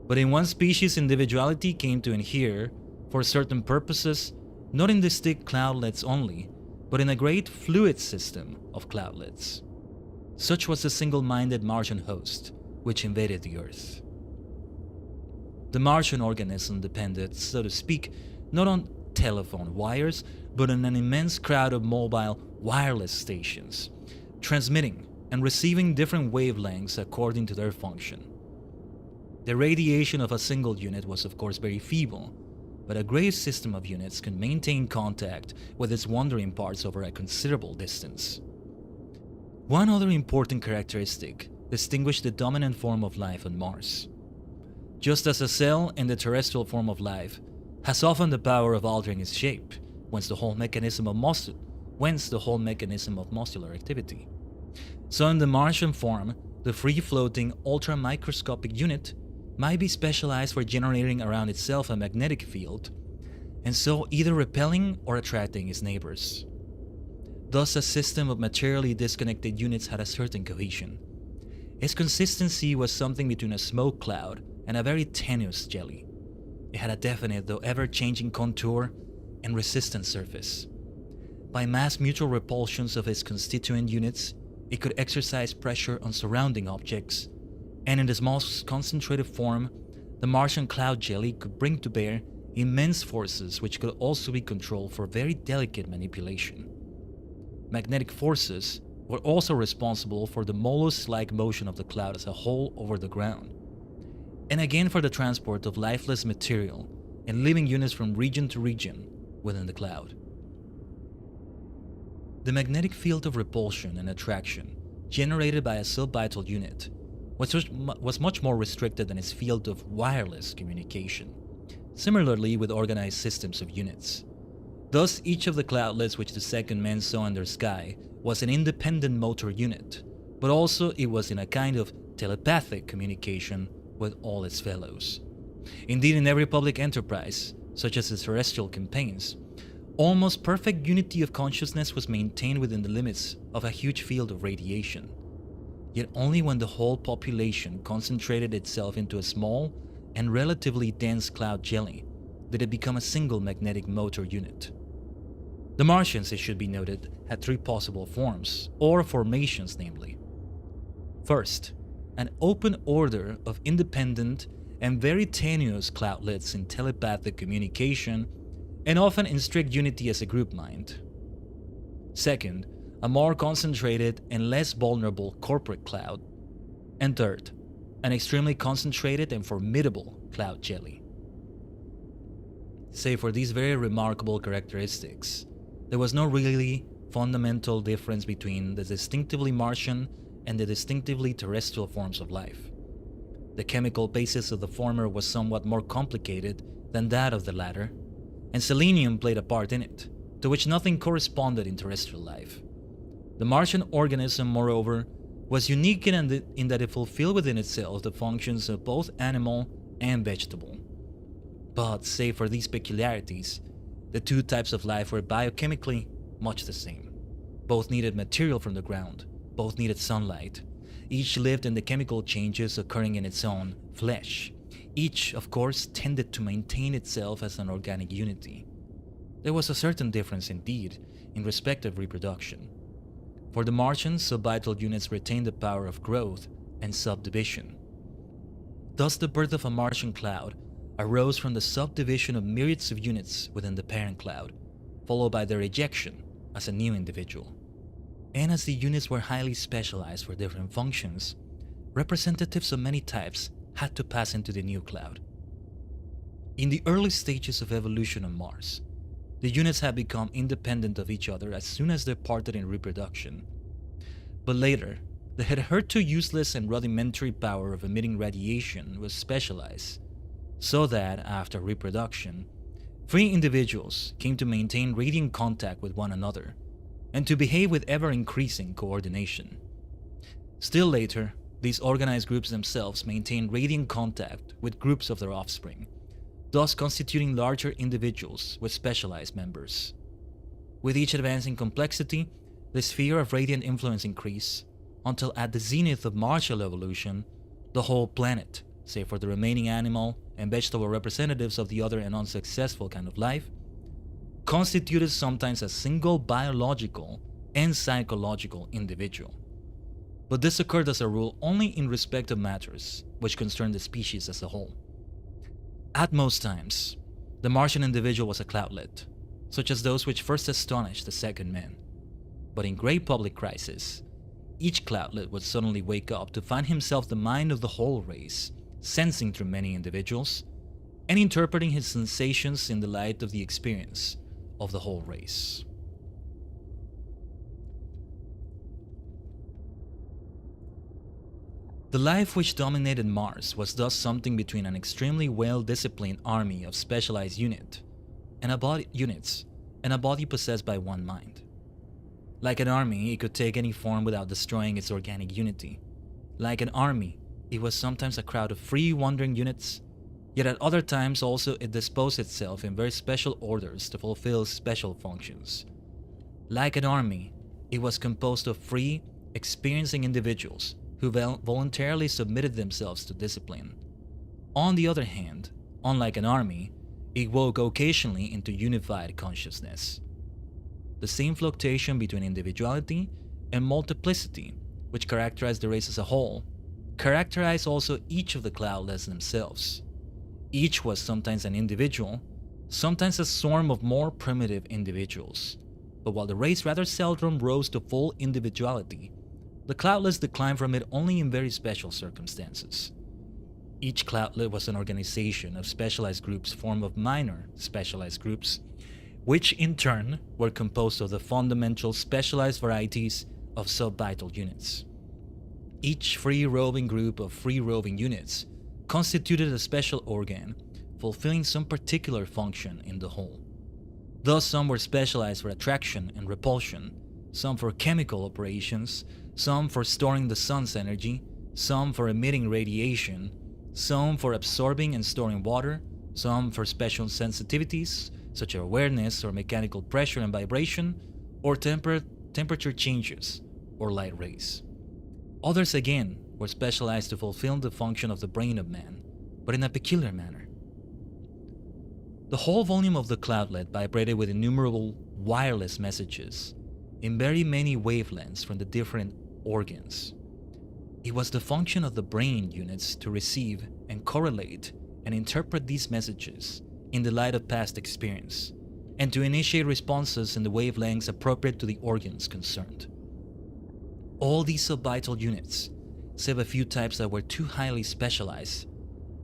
But in one species, individuality came to inhere, for certain purposes, not in distinct cloudlets only, but in a great fluid system of cloudlets. Such was the single-minded Martian host, which invaded the Earth. The Martian organism depended, so to speak, not on telephone wires, but on an immense crowd of mobile wireless stations, transmitting and receiving different wavelengths according to their function. The radiation of a single unit was of course very feeble, but a great system of units could maintain contact with its wandering parts over a considerable distance. One other important characteristic distinguished the dominant form of life on Mars. Just as a cell in the terrestrial form of life has often the power of altering its shape, whence the whole mechanism of muscular activity, so in the Martian form, the free-floating ultra-microscopic unit might be specialized for generating around itself a magnetic field, and so either repelling or attracting its neighbors. Thus, a system of materially disconnected units had a certain cohesion. Its consistency was something between a smoke cloud and a very tenuous jelly. It had a definite, though ever-changing contour, and resistance surface. By mass mutual repulsions of its constituent units, it could exercise pressure on surrounding objects, and in its most concentrated form, the Martian cloud jelly could bring to bear immense forces which could also be controlled for very delicate manipulation. Magnetic forces were also responsible for the mollusk-like motion of the cloud as a whole over the ground, and again for the transport of lifeless material and living units from region to region within the cloud. The magnetic field of repulsion and attraction generated by a suborbital unit was much more restricted than its field of wireless communication, similarly with organized systems of units. Thus, each of the cloudlets which the second man saw in their sky was an independent motor unit, but also it was in a kind of telepathic communication with all its fellows. Indeed, in every public enterprise, such as the terrestrial campaigns, almost perfect unity of consciousness was maintained within the limits of a huge field of radiation. Yet only when the whole population concentrated itself into a small and relatively dense cloud jelly did it become a single magnetic motor unit. The Martians, it should be noted, had three possible forms, or formations namely. First, an open order of independent and very tenuous cloudlets in telepathic communication and often in strict unity as a group mind. Second, a more concentrated and less vulnerable corporate cloud. And third, an extremely concentrated and formidable cloud jelly. Save for these very remarkable characteristics, there was no really fundamental difference between the distinctively Martian and the distinctively terrestrial forms of life. The chemical basis of the former was somewhat more complicated than that of the latter, and selenium played a part in it, to which nothing corresponded in terrestrial life. The Martian organism, moreover, was unique in that it fulfilled within itself the functions of both animal and vegetable. But, save for these peculiarities, the two types of life were biochemically much the same. Both needed material from the ground, both needed sunlight. Each lived in the chemical changes occurring in its own flesh. Each, of course, tended to maintain itself as an organic unity. There was a certain difference indeed in respect of reproduction. For the Martians, suborbital units retained the power of growth and subdivision. Thus, the birth of a Martian cloud arose from the subdivision of myriads of units within the parent cloud, followed by their ejection as a new individual. And as the units were highly specialized for different functions, representatives of many types had to pass into the new cloud. In the early stages of evolution on Mars, the units had become independent of each other as soon as they parted in reproduction. But later, the hitherto useless and rudimentary power of emitting radiation was specialized, so that, after reproduction, free individuals came to maintain radiant contact with one another, and to behave with ever-increasing coordination. Still later, these organized groups themselves maintained radiant contact with groups of their offspring, thus constituting larger individuals with specialized members. With each advancing complexity, the sphere of radiant influence increased, until at the zenith of martial evolution, the whole planet, save for the remaining animal and vegetable representatives of the other and unsuccessful kind of life, constituted sometimes a single biological and psychological individual. But this occurred as a rule only in respect of matters which concerned the species as a whole. At most times, the Martian individual was a cloudlet, such as those which first astonished the second man. But in great public crisis, each cloudlet would suddenly wake up to find himself the mind of the whole race, sensing through many individuals, and interpreting his sensations in the light of the experience of the whole race. The life which dominated Mars was thus something between an extremely well-disciplined army of specialized units and a body possessed by one mind. Like an army, it could take any form without destroying its organic unity. Like an army, it was sometimes a crowd of free wandering units, yet at other times also it disposed itself in very special orders to fulfill special functions. Like an army, it was composed of free, experiencing individuals who voluntarily submitted themselves to discipline. On the other hand, unlike an army, It woke occasionally into unified consciousness. The same fluctuation between individuality and multiplicity, which characterized the race as a whole, characterized also each of the cloudlets themselves. Each was sometimes an individual, sometimes a swarm of more primitive individuals. But while the race rather seldom rose to full individuality, the cloudlets declined from it only in very special circumstances. Each cloudlet was an organization of specialized groups formed of minor specialized groups, which in turn were composed of the fundamental specialized varieties of subvital units. Each free-roving group of free-roving units constituted a special organ, fulfilling some particular function in the whole. Thus, some were specialized for attraction and repulsion, some for chemical operations, some for storing the sun's energy, some for emitting radiation, some for absorbing and storing water, some for special sensitivities, such as awareness or mechanical pressure and vibration, or temperature changes, or light rays. Others again were specialized to fulfill the function of the brain of man, but in a peculiar manner. The whole volume of the cloudlet vibrated with innumerable wireless messages in very many wavelengths from the different organs. It was the function of the brain units to receive and correlate and interpret these messages in the light of past experience, and to initiate responses in the wavelengths appropriate to the organs concerned. All these subvital units, save a few types that were too highly specialized,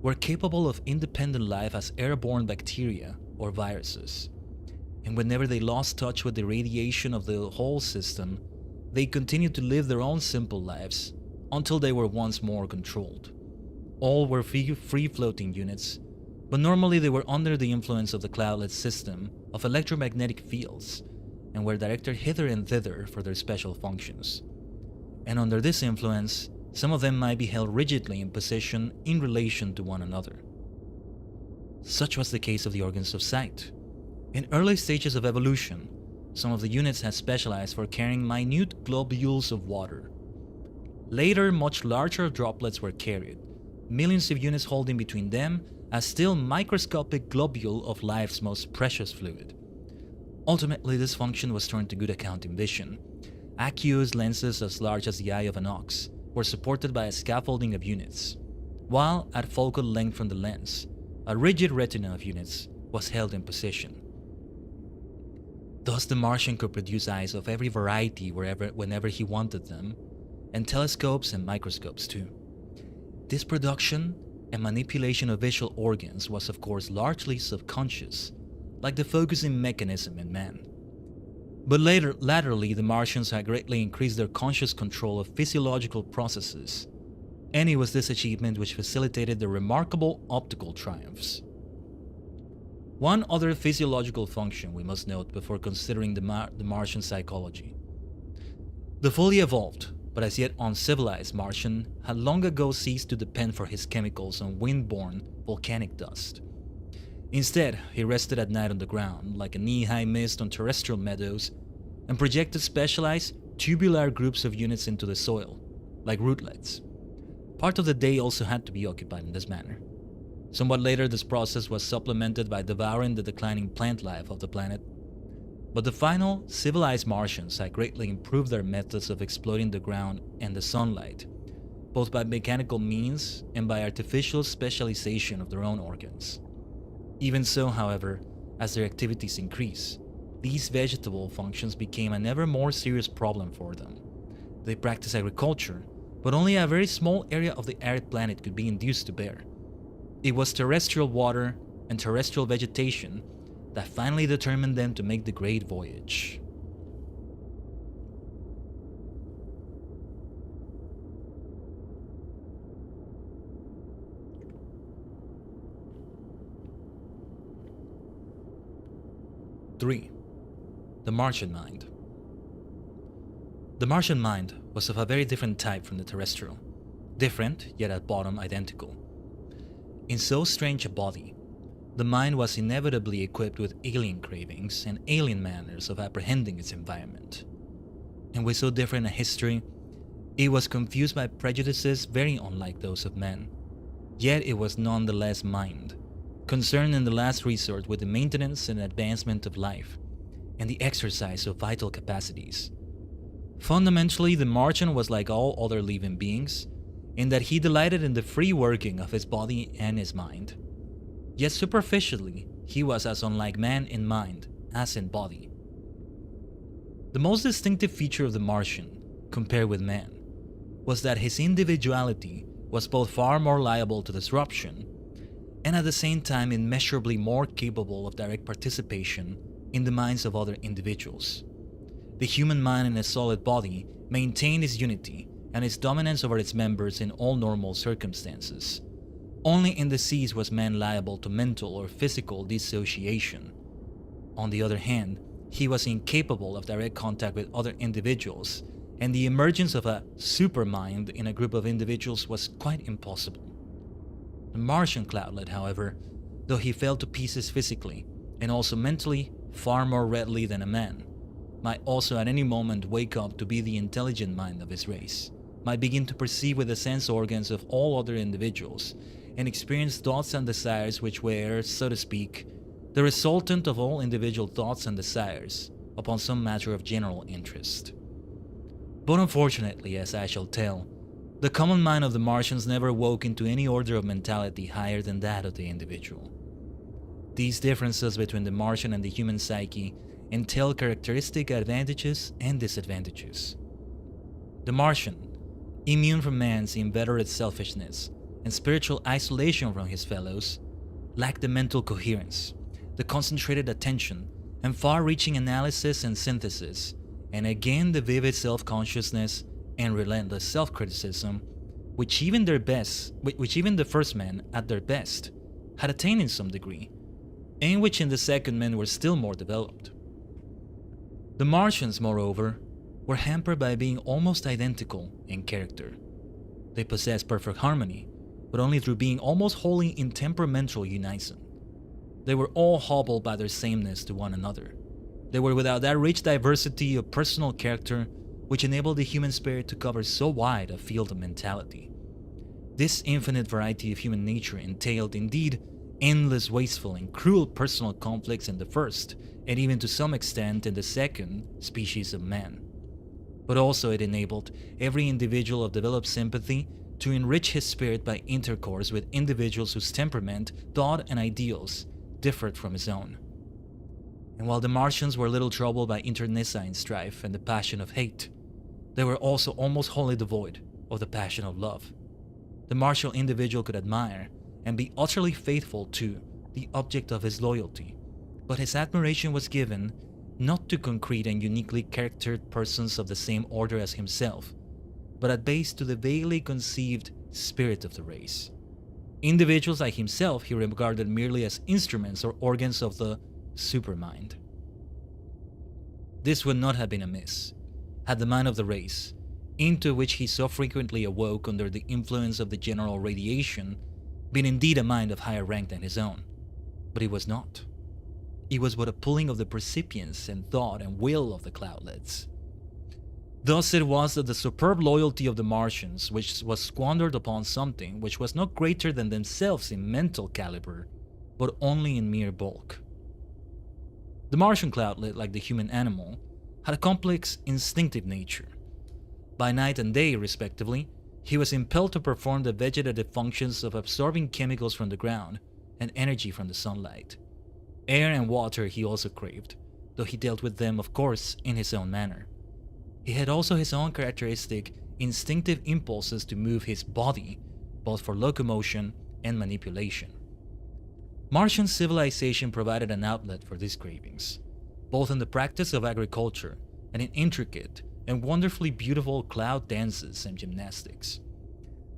were capable of independent life as airborne bacteria or viruses. And whenever they lost touch with the radiation of the whole system, they continued to live their own simple lives until they were once more controlled. All were free-floating units, but normally they were under the influence of the cloudlet system of electromagnetic fields and were directed hither and thither for their special functions. And under this influence, some of them might be held rigidly in position in relation to one another. Such was the case of the organs of sight. In early stages of evolution, some of the units had specialized for carrying minute globules of water. Later, much larger droplets were carried, millions of units holding between them a still microscopic globule of life's most precious fluid. Ultimately, this function was turned to good account in vision. Aqueous lenses as large as the eye of an ox were supported by a scaffolding of units, while at focal length from the lens, a rigid retina of units was held in position. Thus the Martian could produce eyes of every variety whenever he wanted them, and telescopes and microscopes too. This production and manipulation of visual organs was of course largely subconscious, like the focusing mechanism in man. But latterly, the Martians had greatly increased their conscious control of physiological processes, and it was this achievement which facilitated their remarkable optical triumphs. One other physiological function we must note before considering the Martian psychology. The fully evolved, but as yet uncivilized Martian had long ago ceased to depend for his chemicals on wind-borne volcanic dust. Instead, he rested at night on the ground, like a knee-high mist on terrestrial meadows, and projected specialized, tubular groups of units into the soil, like rootlets. Part of the day also had to be occupied in this manner. Somewhat later, this process was supplemented by devouring the declining plant life of the planet. But the final, civilized Martians had greatly improved their methods of exploiting the ground and the sunlight, both by mechanical means and by artificial specialization of their own organs. Even so, however, as their activities increased, these vegetable functions became an ever more serious problem for them. They practiced agriculture, but only a very small area of the arid planet could be induced to bear. It was terrestrial water and terrestrial vegetation that finally determined them to make the great voyage. Three, the Martian mind. The Martian mind was of a very different type from the terrestrial. Different, yet at bottom identical. In so strange a body, the mind was inevitably equipped with alien cravings and alien manners of apprehending its environment. And with so different a history, it was confused by prejudices very unlike those of men. Yet it was nonetheless mind, concerned in the last resort with the maintenance and advancement of life, and the exercise of vital capacities. Fundamentally, the Martian was like all other living beings, in that he delighted in the free working of his body and his mind. Yet superficially, he was as unlike man in mind as in body. The most distinctive feature of the Martian, compared with man, was that his individuality was both far more liable to disruption and at the same time immeasurably more capable of direct participation in the minds of other individuals. The human mind in a solid body maintained its unity and its dominance over its members in all normal circumstances. Only in disease was man liable to mental or physical dissociation. On the other hand, he was incapable of direct contact with other individuals, and the emergence of a supermind in a group of individuals was quite impossible. The Martian cloudlet, however, though he fell to pieces physically and also mentally far more readily than a man, might also at any moment wake up to be the intelligent mind of his race, might begin to perceive with the sense organs of all other individuals, and experience thoughts and desires which were, so to speak, the resultant of all individual thoughts and desires upon some matter of general interest. But unfortunately, as I shall tell, the common mind of the Martians never woke into any order of mentality higher than that of the individual. These differences between the Martian and the human psyche entail characteristic advantages and disadvantages. The Martian, immune from man's inveterate selfishness and spiritual isolation from his fellows, lacked the mental coherence, the concentrated attention, and far-reaching analysis and synthesis, and again the vivid self-consciousness and relentless self-criticism, which even the first men at their best had attained in some degree, and which in the second men were still more developed. The Martians, moreover, were hampered by being almost identical in character. They possessed perfect harmony, but only through being almost wholly in temperamental unison. They were all hobbled by their sameness to one another. They were without that rich diversity of personal character which enabled the human spirit to cover so wide a field of mentality. This infinite variety of human nature entailed, indeed, endless wasteful and cruel personal conflicts in the first, and even to some extent in the second species of man. But also it enabled every individual of developed sympathy to enrich his spirit by intercourse with individuals whose temperament, thought, and ideals differed from his own. And while the Martians were little troubled by internecine strife and the passion of hate, they were also almost wholly devoid of the passion of love. The Martial individual could admire and be utterly faithful to the object of his loyalty, but his admiration was given not to concrete and uniquely charactered persons of the same order as himself, but at base to the vaguely conceived spirit of the race. Individuals like himself he regarded merely as instruments or organs of the supermind. This would not have been amiss had the mind of the race, into which he so frequently awoke under the influence of the general radiation, been indeed a mind of higher rank than his own. But it was not. It was but a pulling of the percipience and thought and will of the cloudlets. Thus it was that the superb loyalty of the Martians, which was squandered upon something which was not greater than themselves in mental caliber, but only in mere bulk. The Martian cloudlet, like the human animal, had a complex instinctive nature. By night and day, respectively, he was impelled to perform the vegetative functions of absorbing chemicals from the ground and energy from the sunlight. Air and water he also craved, though he dealt with them, of course, in his own manner. He had also his own characteristic instinctive impulses to move his body, both for locomotion and manipulation. Martian civilization provided an outlet for these cravings, both in the practice of agriculture and in intricate and wonderfully beautiful cloud dances and gymnastics.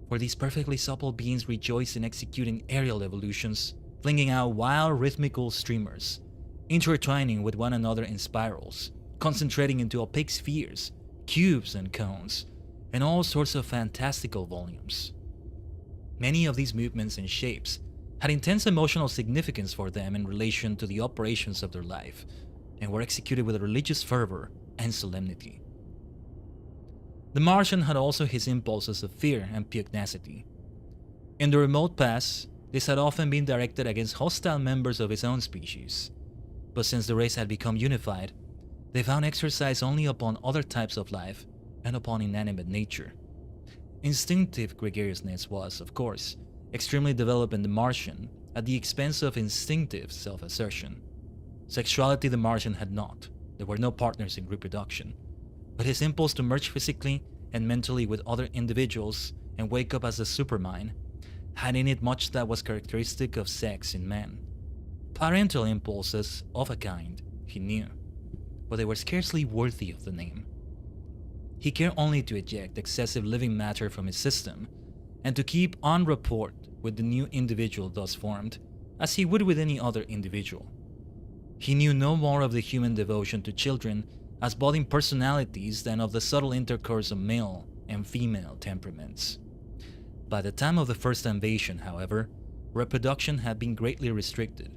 For these perfectly supple beings rejoiced in executing aerial evolutions, flinging out wild rhythmical streamers, intertwining with one another in spirals, concentrating into opaque spheres, cubes and cones, and all sorts of fantastical volumes. Many of these movements and shapes had intense emotional significance for them in relation to the operations of their life, and were executed with religious fervor and solemnity. The Martian had also his impulses of fear and pugnacity. In the remote past, This had often been directed against hostile members of his own species, but since the race had become unified, they found exercise only upon other types of life and upon inanimate nature. Instinctive gregariousness was, of course, extremely developed in the Martian at the expense of instinctive self-assertion. Sexuality the Martian had not. There were no partners in reproduction. But his impulse to merge physically and mentally with other individuals and wake up as a supermind had in it much that was characteristic of sex in men. Parental impulses of a kind, he knew, but they were scarcely worthy of the name. He cared only to eject excessive living matter from his system and to keep en rapport with the new individual thus formed, as he would with any other individual. He knew no more of the human devotion to children as budding personalities than of the subtle intercourse of male and female temperaments. By the time of the first invasion, however, reproduction had been greatly restricted,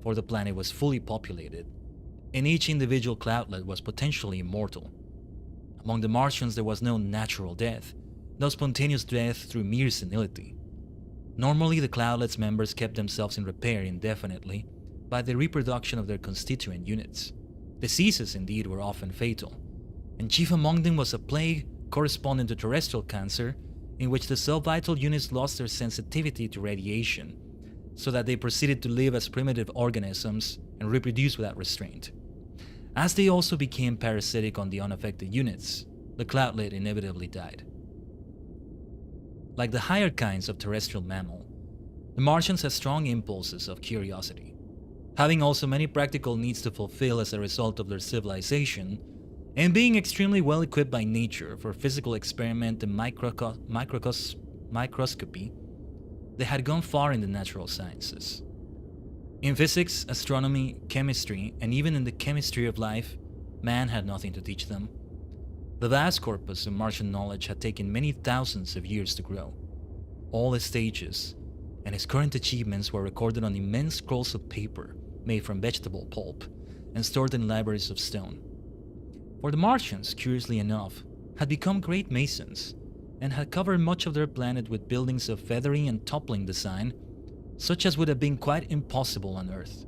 for the planet was fully populated, and each individual cloudlet was potentially immortal. Among the Martians there was no natural death, no spontaneous death through mere senility. Normally the cloudlet's members kept themselves in repair indefinitely by the reproduction of their constituent units. Diseases indeed were often fatal, and chief among them was a plague corresponding to terrestrial cancer, in which the cell vital units lost their sensitivity to radiation, so that they proceeded to live as primitive organisms and reproduce without restraint. As they also became parasitic on the unaffected units, the cloudlet inevitably died. Like the higher kinds of terrestrial mammal, the Martians had strong impulses of curiosity. Having also many practical needs to fulfill as a result of their civilization, and being extremely well equipped by nature for physical experiment and microscopy, they had gone far in the natural sciences. In physics, astronomy, chemistry, and even in the chemistry of life, man had nothing to teach them. The vast corpus of Martian knowledge had taken many thousands of years to grow. All the stages and his current achievements were recorded on immense scrolls of paper made from vegetable pulp and stored in libraries of stone. For the Martians, curiously enough, had become great masons and had covered much of their planet with buildings of feathery and toppling design, such as would have been quite impossible on Earth.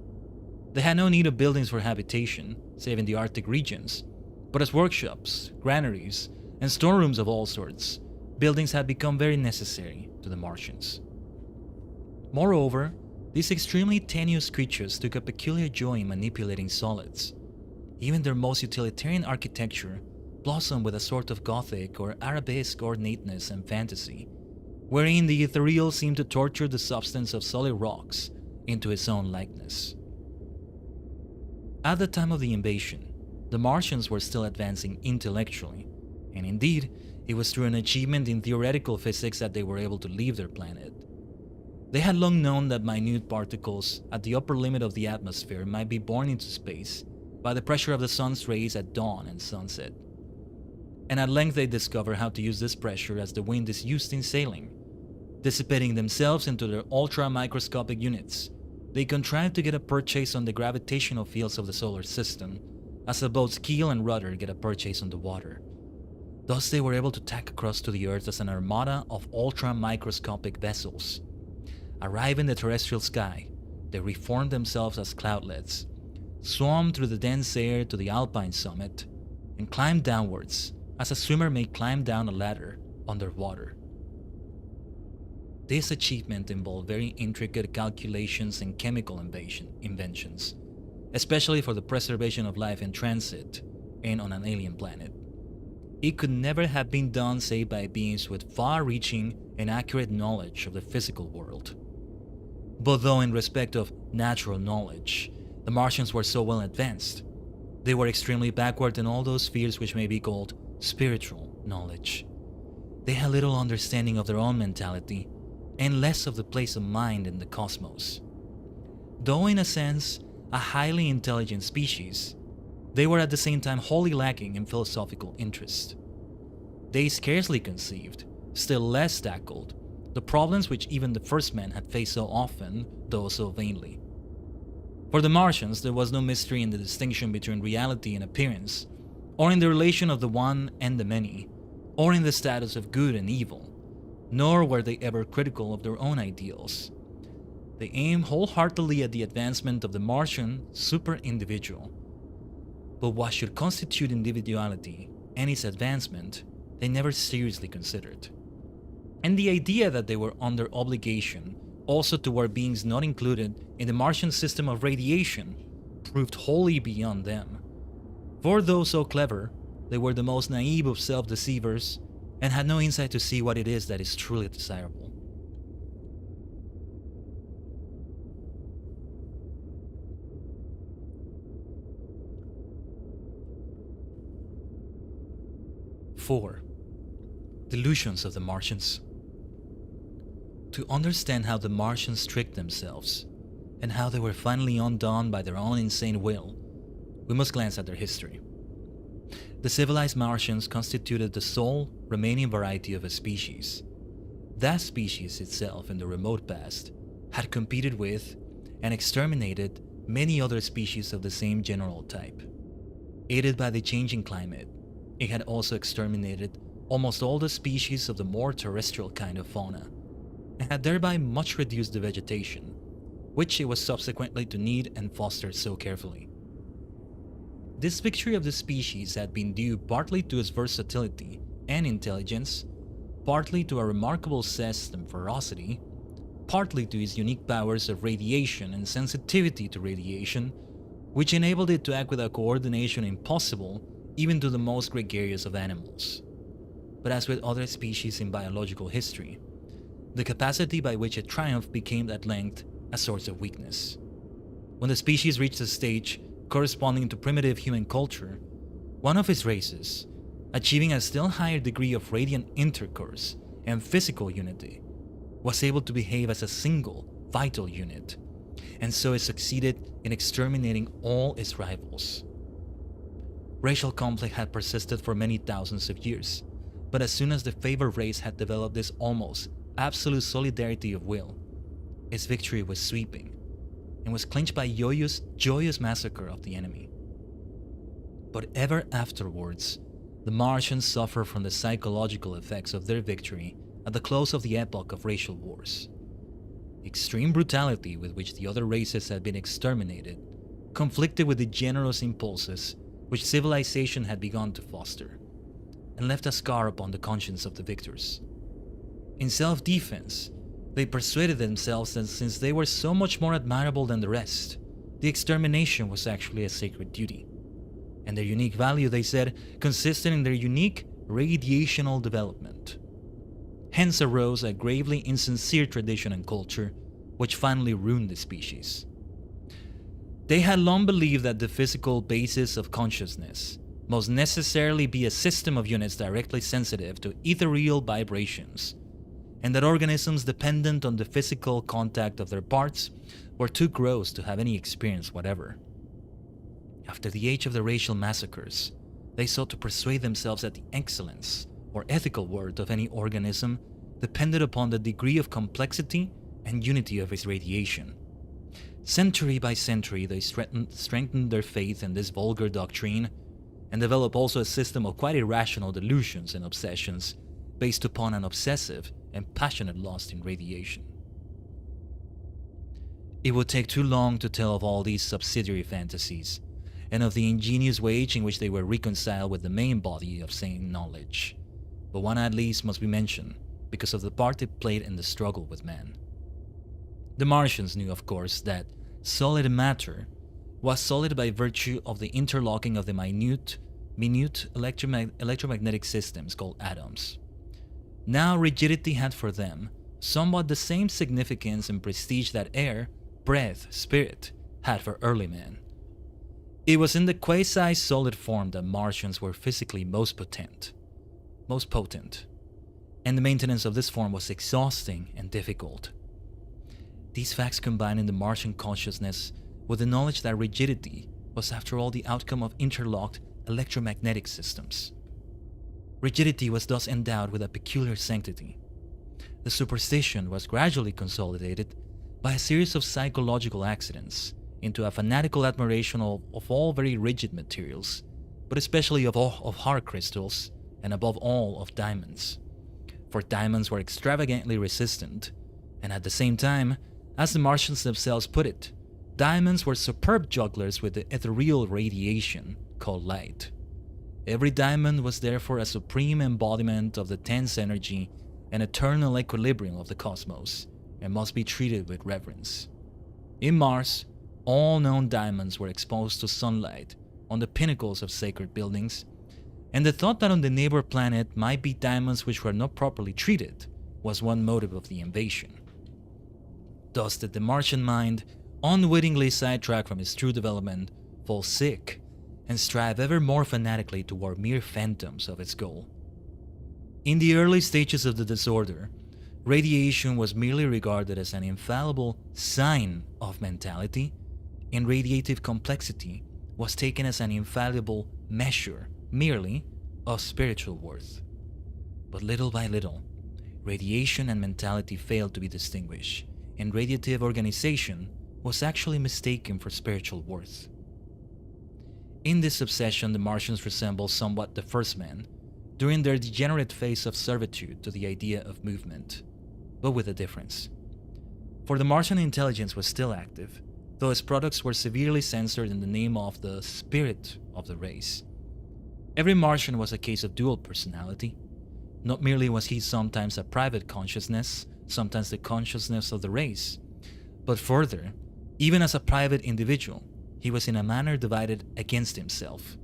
They had no need of buildings for habitation, save in the Arctic regions, but as workshops, granaries, and storerooms of all sorts, buildings had become very necessary to the Martians. Moreover, these extremely tenuous creatures took a peculiar joy in manipulating solids. Even their most utilitarian architecture blossomed with a sort of Gothic or Arabesque ornateness and fantasy, wherein the ethereal seemed to torture the substance of solid rocks into its own likeness. At the time of the invasion, the Martians were still advancing intellectually, and indeed, it was through an achievement in theoretical physics that they were able to leave their planet. They had long known that minute particles at the upper limit of the atmosphere might be borne into space by the pressure of the sun's rays at dawn and sunset. And at length they discovered how to use this pressure as the wind is used in sailing. Dissipating themselves into their ultra-microscopic units, they contrived to get a purchase on the gravitational fields of the solar system, as a boat's keel and rudder get a purchase on the water. Thus they were able to tack across to the Earth as an armada of ultra-microscopic vessels. Arrive in the terrestrial sky, they reformed themselves as cloudlets, swam through the dense air to the alpine summit, and climbed downwards as a swimmer may climb down a ladder underwater. This achievement involved very intricate calculations and chemical inventions, especially for the preservation of life in transit and on an alien planet. It could never have been done save by beings with far-reaching and accurate knowledge of the physical world. But though in respect of natural knowledge, the Martians were so well advanced, they were extremely backward in all those spheres which may be called spiritual knowledge. They had little understanding of their own mentality and less of the place of mind in the cosmos. Though in a sense a highly intelligent species, they were at the same time wholly lacking in philosophical interest. They scarcely conceived, still less tackled, the problems which even the first men had faced so often, though so vainly. For the Martians, there was no mystery in the distinction between reality and appearance, or in the relation of the one and the many, or in the status of good and evil, nor were they ever critical of their own ideals. They aim wholeheartedly at the advancement of the Martian super-individual. But what should constitute individuality and its advancement, they never seriously considered. And the idea that they were under obligation also toward beings not included in the Martian system of radiation proved wholly beyond them. For though so clever, they were the most naive of self-deceivers and had no insight to see what it is that is truly desirable. Four, delusions of the Martians. To understand how the Martians tricked themselves and how they were finally undone by their own insane will, we must glance at their history. The civilized Martians constituted the sole remaining variety of a species. That species itself in the remote past had competed with and exterminated many other species of the same general type. Aided by the changing climate, it had also exterminated almost all the species of the more terrestrial kind of fauna, and had thereby much reduced the vegetation, which it was subsequently to need and foster so carefully. This victory of the species had been due partly to its versatility and intelligence, partly to a remarkable zest and ferocity, partly to its unique powers of radiation and sensitivity to radiation, which enabled it to act with a coordination impossible even to the most gregarious of animals. But as with other species in biological history, the capacity by which it triumphed became at length a source of weakness. When the species reached a stage corresponding to primitive human culture, one of its races, achieving a still higher degree of radiant intercourse and physical unity, was able to behave as a single, vital unit, and so it succeeded in exterminating all its rivals. Racial conflict had persisted for many thousands of years, but as soon as the favored race had developed this almost absolute solidarity of will, its victory was sweeping and was clinched by joyous massacre of the enemy. But ever afterwards, the Martians suffered from the psychological effects of their victory at the close of the epoch of racial wars. The extreme brutality with which the other races had been exterminated conflicted with the generous impulses which civilization had begun to foster, and left a scar upon the conscience of the victors. In self-defense, they persuaded themselves that since they were so much more admirable than the rest, the extermination was actually a sacred duty, and their unique value, they said, consisted in their unique radiational development. Hence arose a gravely insincere tradition and culture, which finally ruined the species. They had long believed that the physical basis of consciousness must necessarily be a system of units directly sensitive to ethereal vibrations, and that organisms dependent on the physical contact of their parts were too gross to have any experience whatever. After the age of the racial massacres, they sought to persuade themselves that the excellence or ethical worth of any organism depended upon the degree of complexity and unity of its radiation. Century by century, they strengthened their faith in this vulgar doctrine and developed also a system of quite irrational delusions and obsessions based upon an obsessive and passionate lust in radiation. It would take too long to tell of all these subsidiary fantasies and of the ingenious ways in which they were reconciled with the main body of sane knowledge, but one at least must be mentioned because of the part it played in the struggle with man. The Martians knew, of course, that solid matter was solid by virtue of the interlocking of the minute electromagnetic systems called atoms. Now rigidity had for them somewhat the same significance and prestige that air, breath, spirit had for early man. It was in the quasi-solid form that Martians were physically most potent, and the maintenance of this form was exhausting and difficult. These facts combined in the Martian consciousness with the knowledge that rigidity was after all the outcome of interlocked electromagnetic systems. Rigidity was thus endowed with a peculiar sanctity. The superstition was gradually consolidated by a series of psychological accidents into a fanatical admiration of all very rigid materials, but especially of hard crystals, and above all of diamonds. For diamonds were extravagantly resistant, and at the same time, As the Martians themselves put it, diamonds were superb jugglers with the ethereal radiation called light. Every diamond was therefore a supreme embodiment of the tense energy and eternal equilibrium of the cosmos, and must be treated with reverence. In Mars, all known diamonds were exposed to sunlight on the pinnacles of sacred buildings, and the thought that on the neighbor planet might be diamonds which were not properly treated was one motive of the invasion. Thus did the Martian mind, unwittingly sidetracked from its true development, fall sick and strive ever more fanatically toward mere phantoms of its goal. In the early stages of the disorder, radiation was merely regarded as an infallible sign of mentality, and radiative complexity was taken as an infallible measure merely of spiritual worth. But little by little, radiation and mentality failed to be distinguished, and radiative organization was actually mistaken for spiritual worth. In this obsession, the Martians resemble somewhat the first men during their degenerate phase of servitude to the idea of movement, but with a difference. For the Martian intelligence was still active, though its products were severely censored in the name of the spirit of the race. Every Martian was a case of dual personality. Not merely was he sometimes a private consciousness, sometimes the consciousness of the race, but further, even as a private individual, he was in a manner divided against himself.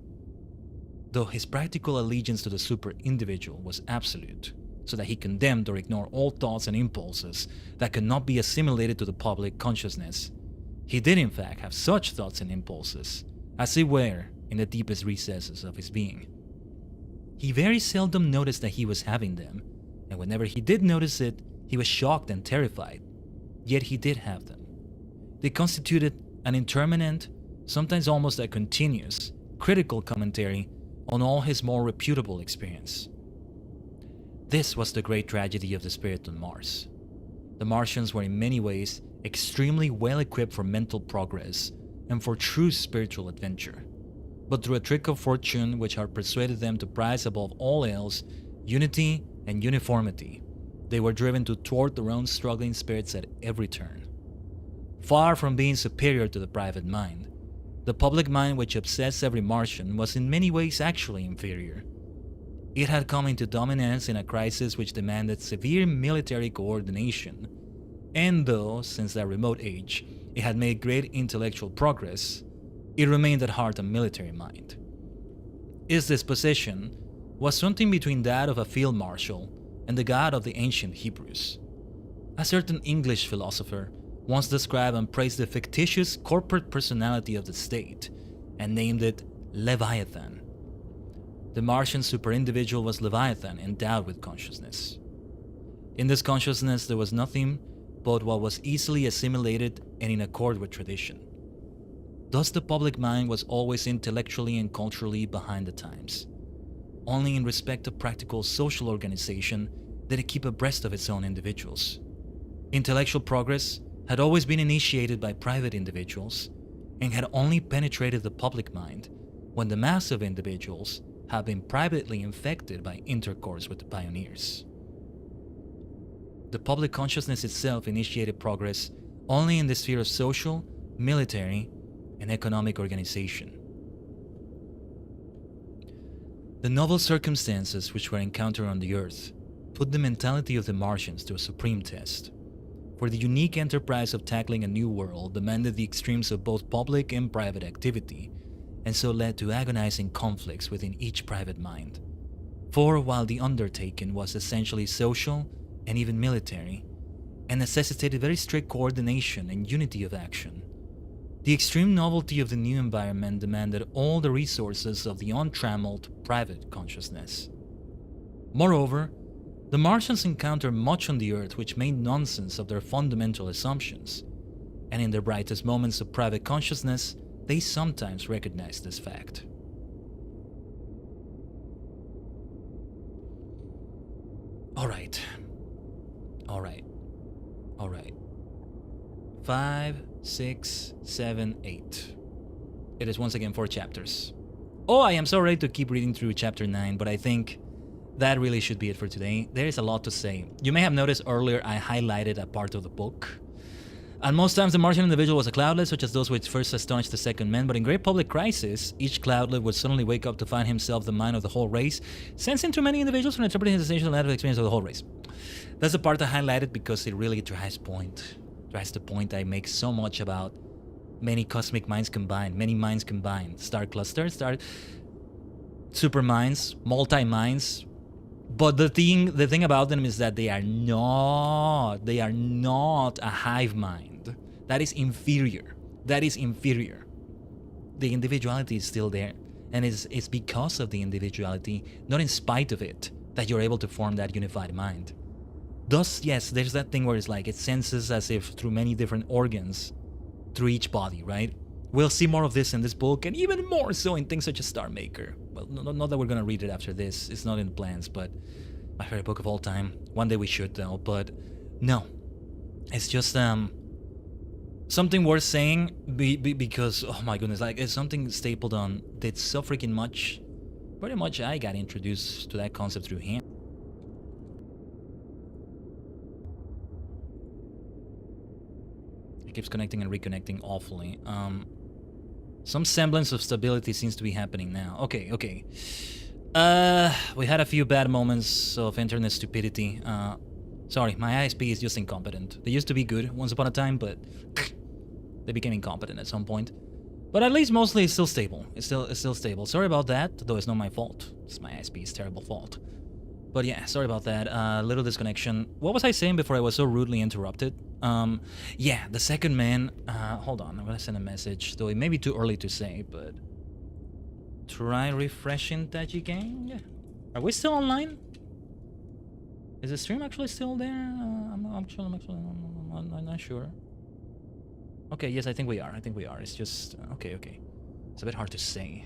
Though his practical allegiance to the super-individual was absolute, so that he condemned or ignored all thoughts and impulses that could not be assimilated to the public consciousness, he did in fact have such thoughts and impulses, as it were in the deepest recesses of his being. He very seldom noticed that he was having them, and whenever he did notice it, he was shocked and terrified, yet he did have them. They constituted an intermittent, sometimes almost a continuous, critical commentary on all his more reputable experience. This was the great tragedy of the spirit on Mars. The Martians were in many ways extremely well equipped for mental progress and for true spiritual adventure, but through a trick of fortune which had persuaded them to prize above all else unity and uniformity, they were driven to thwart their own struggling spirits at every turn. Far from being superior to the private mind, the public mind which obsessed every Martian was in many ways actually inferior. It had come into dominance in a crisis which demanded severe military coordination, and though, since that remote age, it had made great intellectual progress, it remained at heart a military mind. Its disposition was something between that of a field marshal and the god of the ancient Hebrews. A certain English philosopher once described and praised the fictitious corporate personality of the state and named it Leviathan. The Martian superindividual was Leviathan endowed with consciousness. In this consciousness there was nothing but what was easily assimilated and in accord with tradition. Thus the public mind was always intellectually and culturally behind the times. Only in respect of practical social organization did it keep abreast of its own individuals. Intellectual progress had always been initiated by private individuals and had only penetrated the public mind when the mass of individuals had been privately infected by intercourse with the pioneers. The public consciousness itself initiated progress only in the sphere of social, military, and economic organization. The novel circumstances which were encountered on the Earth put the mentality of the Martians to a supreme test, for the unique enterprise of tackling a new world demanded the extremes of both public and private activity, and so led to agonizing conflicts within each private mind. For while the undertaking was essentially social and even military, and necessitated very strict coordination and unity of action, the extreme novelty of the new environment demanded all the resources of the untrammeled private consciousness. Moreover, the Martians encountered much on the Earth which made nonsense of their fundamental assumptions, and in their brightest moments of private consciousness, they sometimes recognized this fact. Alright. 5, 6, 7, 8. It is once again 4 chapters. Oh, I am so ready to keep reading through chapter 9, but I think that really should be it for today. There is a lot to say. You may have noticed earlier I highlighted a part of the book. And most times the Martian individual was a cloudlet, such as those which first astonished the second man, but in great public crisis, each cloudlet would suddenly wake up to find himself the mind of the whole race, sensing too many individuals from interpreting his sensation and experience of the whole race. That's the part I highlighted because it really drives the point I make so much about many cosmic minds combined, many minds combined, star clusters, super minds, multi-minds. But the thing about them is that they are not a hive mind. That is inferior. The individuality is still there. And it's because of the individuality, not in spite of it, that you're able to form that unified mind. Thus, yes, there's that thing where it's like it senses as if through many different organs, through each body, right? We'll see more of this in this book, and even more so in things such as Star Maker. Well, not that we're gonna read it after this. It's not in the plans, but my favorite book of all time. One day we should, though. But no, it's just something worth saying because oh my goodness, like it's something Stapledon did so freaking much. Pretty much, I got introduced to that concept through him. It keeps connecting and reconnecting awfully. Some semblance of stability seems to be happening now. Okay. We had a few bad moments of internet stupidity. Sorry, my ISP is just incompetent. They used to be good once upon a time, but they became incompetent at some point. But at least mostly it's still stable. It's still stable. Sorry about that, though it's not my fault. It's my ISP's terrible fault. But yeah, sorry about that. Little disconnection. What was I saying before I was so rudely interrupted? Yeah, the second man. Hold on, I'm gonna send a message. Though it may be too early to say, but try refreshing Tajigen. Are we still online? Is the stream actually still there? I'm not sure. Okay, yes, I think we are. It's just okay. It's a bit hard to say.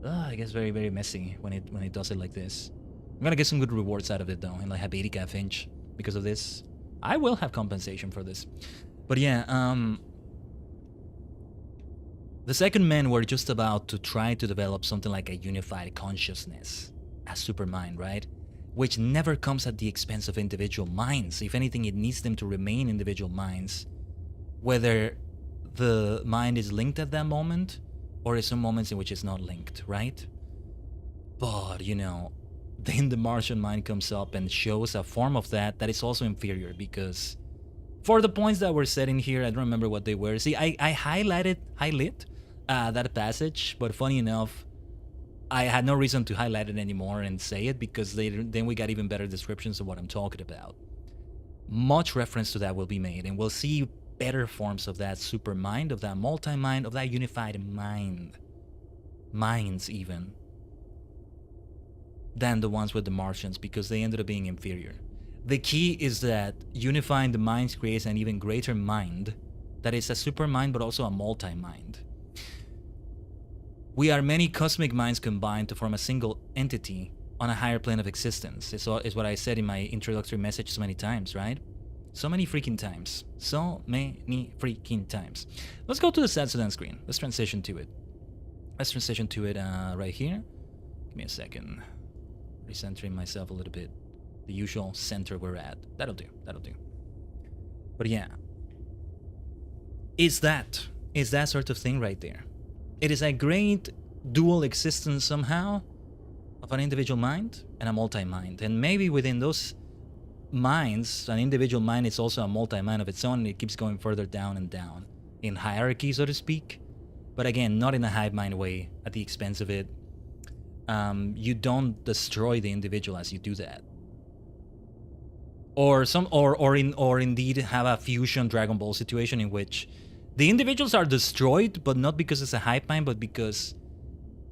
It gets very, very messy when it does it like this. I'm gonna get some good rewards out of it though, and like have 80k Finch because of this. I will have compensation for this. But yeah, the second men were just about to try to develop something like a unified consciousness, a supermind, right? Which never comes at the expense of individual minds. If anything, it needs them to remain individual minds, whether the mind is linked at that moment or in some moments in which it's not linked, right? But, you know, then the Martian mind comes up and shows a form of that is also inferior because for the points that were said in here, I don't remember what they were. See, I highlit that passage, but funny enough, I had no reason to highlight it anymore and say it because then we got even better descriptions of what I'm talking about. Much reference to that will be made, and we'll see better forms of that super mind, of that multi-mind, of that unified mind. Minds even. Than the ones with the Martians because they ended up being inferior. The key is that unifying the minds creates an even greater mind that is a super mind but also a multi-mind. We are many cosmic minds combined to form a single entity on a higher plane of existence. It's what I said in my introductory message so many times, right? So many freaking times. Let's go to the Satsudan screen. Let's transition to it. Right here. Give me a second. Recentering myself a little bit. The usual center we're at. That'll do. But yeah. It's that sort of thing right there. It is a great dual existence somehow of an individual mind and a multi-mind. And maybe within those minds, an individual mind is also a multi-mind of its own, and it keeps going further down and down in hierarchy, so to speak. But again, not in a hive mind way at the expense of it. You don't destroy the individual as you do that. Or indeed have a fusion Dragon Ball situation in which the individuals are destroyed, but not because it's a hive mind, but because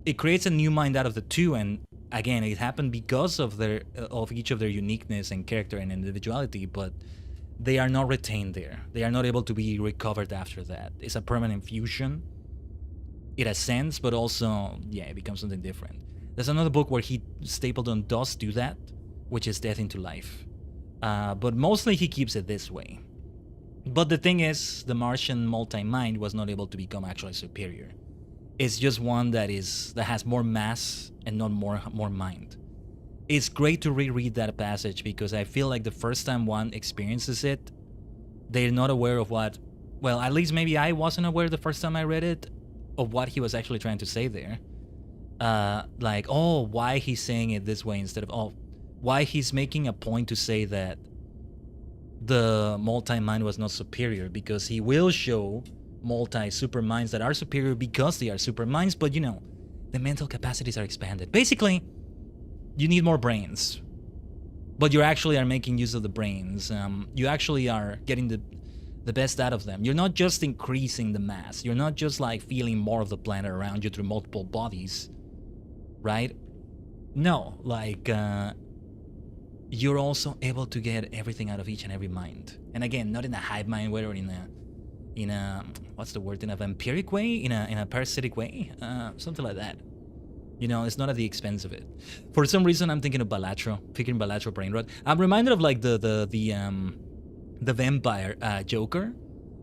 it creates a new mind out of the two. And again, it happened because of each of their uniqueness and character and individuality, but they are not retained there. They are not able to be recovered after that. It's a permanent fusion. It ascends, but also, yeah, it becomes something different. There's another book where Stapledon does do that, which is Death into Life. But mostly he keeps it this way. But the thing is, the Martian multi-mind was not able to become actually superior. It's just one that has more mass and not more mind. It's great to reread that passage because I feel like the first time one experiences it, they're not aware of what, well, at least maybe I wasn't aware the first time I read it, of what he was actually trying to say there. Like, oh, why he's saying it this way instead of, oh, why he's making a point to say that the multi-mind was not superior, because he will show multi-super minds that are superior because they are super minds, but you know, the mental capacities are expanded. Basically, you need more brains, but you actually are making use of the brains. You actually are getting the best out of them. You're not just increasing the mass. You're not just like feeling more of the planet around you through multiple bodies, right? No, like you're also able to get everything out of each and every mind. And again, not in a hive mind way or in a what's the word, in a vampiric way, in a parasitic way, something like that. You know, it's not at the expense of it. For some reason, I'm thinking of Balatro, picking Balatro brain rot. I'm reminded of like the vampire Joker,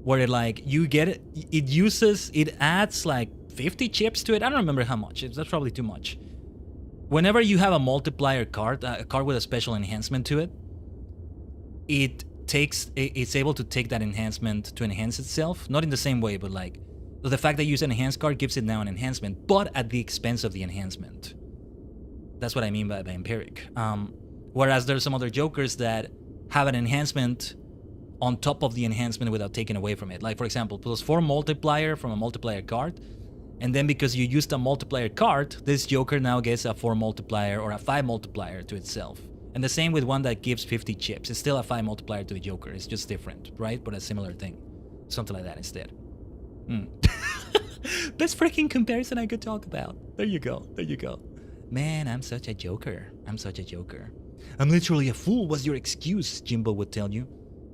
where it, like, you get it, it adds like 50 chips to it. I don't remember how much. That's probably too much. Whenever you have a multiplier card, a card with a special enhancement to it, it's able to take that enhancement to enhance itself. Not in the same way, but like the fact that you use an enhanced card gives it now an enhancement, but at the expense of the enhancement. That's what I mean by empiric. Whereas there's some other Jokers that have an enhancement on top of the enhancement without taking away from it. Like, for example, +4 multiplier from a multiplier card, and then because you used a multiplier card, this Joker now gets a 4 multiplier or a 5 multiplier to itself. And the same with one that gives 50 chips. It's still a 5 multiplier to the Joker. It's just different, right? But a similar thing. Something like that instead. Best freaking comparison I could talk about. There you go. There you go. Man, I'm such a Joker. I'm such a Joker. I'm literally a fool, was your excuse, Jimbo would tell you.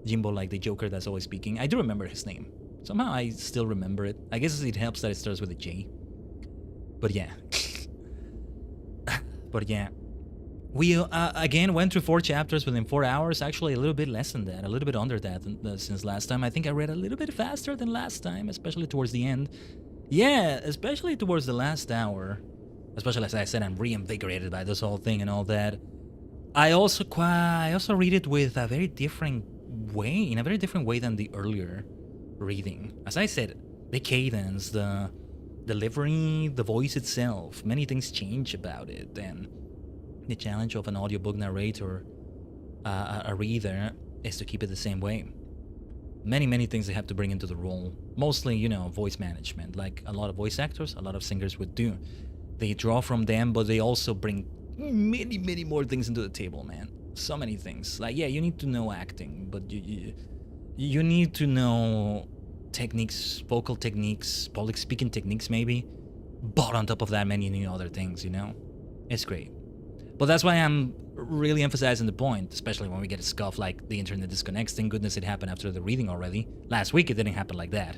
Jimbo, like the Joker that's always speaking. I do remember his name. Somehow I still remember it. I guess it helps that it starts with a J. But yeah. But yeah. We, again, went through 4 chapters within 4 hours. Actually, a little bit less than that. A little bit under that since last time. I think I read a little bit faster than last time, especially towards the end. Yeah, especially towards the last hour. Especially, as I said, I'm reinvigorated by this whole thing and all that. I also read it with a very different way, in a very different way than the earlier reading. As I said, the cadence, the delivery, the voice itself, many things change about it, and the challenge of an audiobook narrator, a reader, is to keep it the same way. Many things they have to bring into the role. Mostly, you know, voice management, like a lot of voice actors, a lot of singers would do. They draw from them, but they also bring many more things into the table, man. So many things. Like, yeah, you need to know acting, but you need to know techniques, vocal techniques, public speaking techniques maybe. But on top of that, many new other things, you know? It's great. But that's why I'm really emphasizing the point, especially when we get a scuff like the internet disconnects. Thank goodness it happened after the reading already. Last week it didn't happen like that.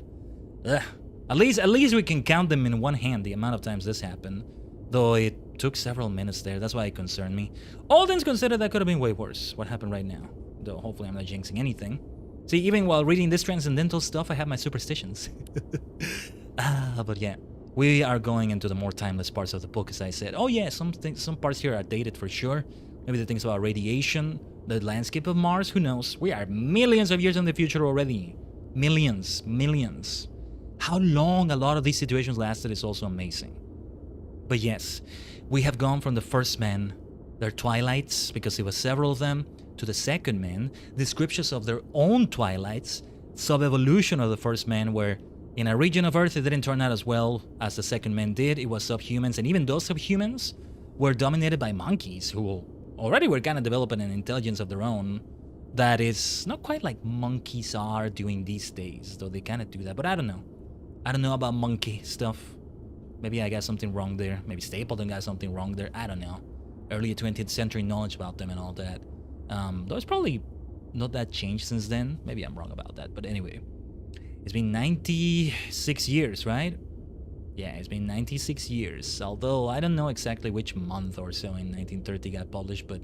Ugh. At least we can count them in one hand, the amount of times this happened. Though it took several minutes there, that's why it concerned me. All things considered, that could have been way worse, what happened right now. Though hopefully I'm not jinxing anything. See, even while reading this transcendental stuff, I have my superstitions. But yeah. We are going into the more timeless parts of the book, as I said. Oh yeah, some parts here are dated for sure. Maybe the things about radiation, the landscape of Mars, who knows? We are millions of years in the future already. Millions. How long a lot of these situations lasted is also amazing. But yes, we have gone from the first men, their twilights, because there were several of them, to the second men, descriptions of their own twilights, sub-evolution of the first men, where in a region of Earth, it didn't turn out as well as the second men did. It was subhumans, and even those subhumans were dominated by monkeys, who already were kind of developing an intelligence of their own that is not quite like monkeys are doing these days, though they kind of do that. But I don't know. I don't know about monkey stuff. Maybe I got something wrong there. Maybe Stapledon got something wrong there. I don't know. Early 20th century knowledge about them and all that. Though it's probably not that changed since then. Maybe I'm wrong about that. But anyway. It's been 96 years, right? Yeah, it's been 96 years. Although I don't know exactly which month or so in 1930 got published, but,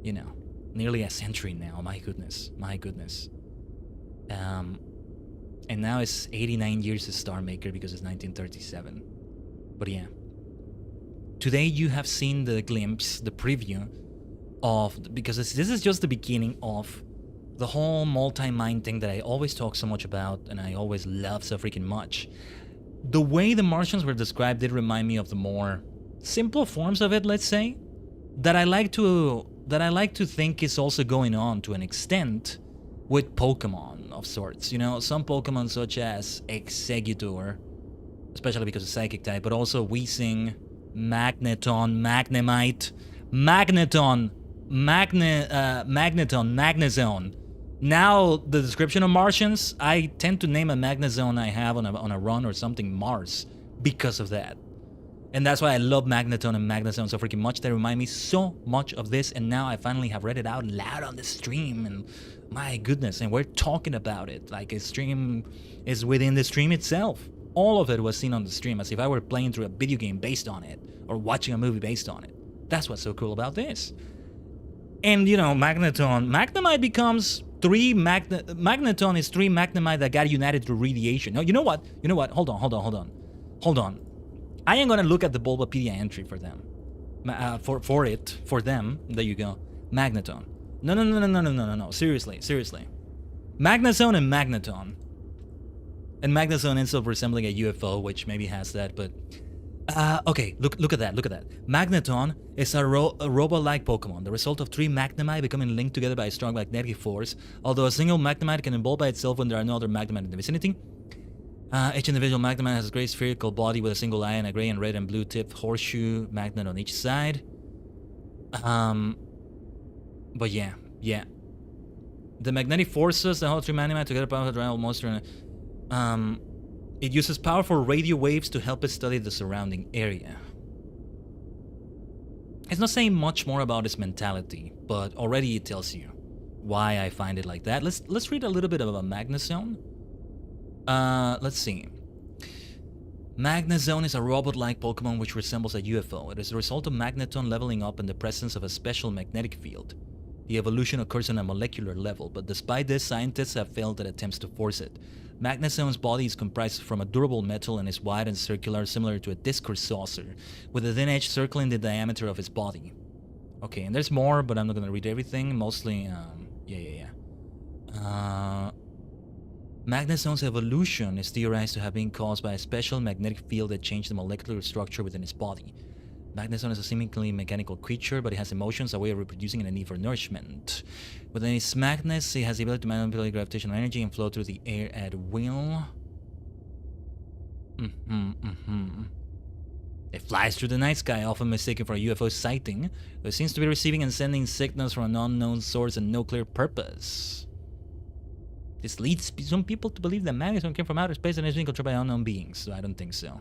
you know, nearly a century now. My goodness. And now it's 89 years as Star Maker because it's 1937. But yeah. Today you have seen the glimpse, the preview of, because this is just the beginning of the whole multi-mind thing that I always talk so much about and I always love so freaking much. The way the Martians were described did remind me of the more simple forms of it, let's say, that I like to think is also going on to an extent with Pokemon of sorts. You know, some Pokemon such as Exeggutor, especially because of Psychic type, but also Weezing, Magneton, Magnemite, Magneton, Magnezone. Now, the description of Martians, I tend to name a Magnezone I have on a run or something Mars because of that. And that's why I love Magneton and Magnezone so freaking much. They remind me so much of this, and now I finally have read it out loud on the stream, and my goodness, and we're talking about it like a stream is within the stream itself. All of it was seen on the stream as if I were playing through a video game based on it, or watching a movie based on it. That's what's so cool about this. And, you know, Magnemite becomes Magneton is 3 Magnemite that got united through radiation. No, you know what? Hold on. I am gonna look at the Bulbapedia entry for them. For them. There you go. Magneton. No. Seriously. Magnezone and Magneton. And Magnezone ends up resembling a UFO, which maybe has that, but... okay, look at that. Magneton is a robot-like Pokemon, the result of 3 Magnemite becoming linked together by a strong magnetic force. Although a single Magnemite can evolve by itself when there are no other Magnemite in the vicinity. Each individual Magnemite has a gray spherical body with a single eye and a gray and red and blue tipped horseshoe magnet on each side. But yeah. The magnetic forces the whole 3 Magnemite together power the rival monster. It uses powerful radio waves to help it study the surrounding area. It's not saying much more about its mentality, but already it tells you why I find it like that. Let's read a little bit about Magnezone. Let's see. Magnezone is a robot-like Pokemon which resembles a UFO. It is the result of Magneton leveling up in the presence of a special magnetic field. The evolution occurs on a molecular level, but despite this, scientists have failed at attempts to force it. Magnezone's body is comprised from a durable metal and is wide and circular, similar to a disc or saucer, with a thin edge circling the diameter of its body. Okay, and there's more, but I'm not gonna read everything. Mostly, Magnezone's evolution is theorized to have been caused by a special magnetic field that changed the molecular structure within its body. Magnezone is a seemingly mechanical creature, but it has emotions, a way of reproducing, and a need for nourishment. Within its magnets, it has the ability to manipulate gravitational energy and flow through the air at will. It flies through the night sky, often mistaken for a UFO sighting, but it seems to be receiving and sending signals from an unknown source and no clear purpose. This leads some people to believe that Magnezone came from outer space and is being controlled by unknown beings, so I don't think so.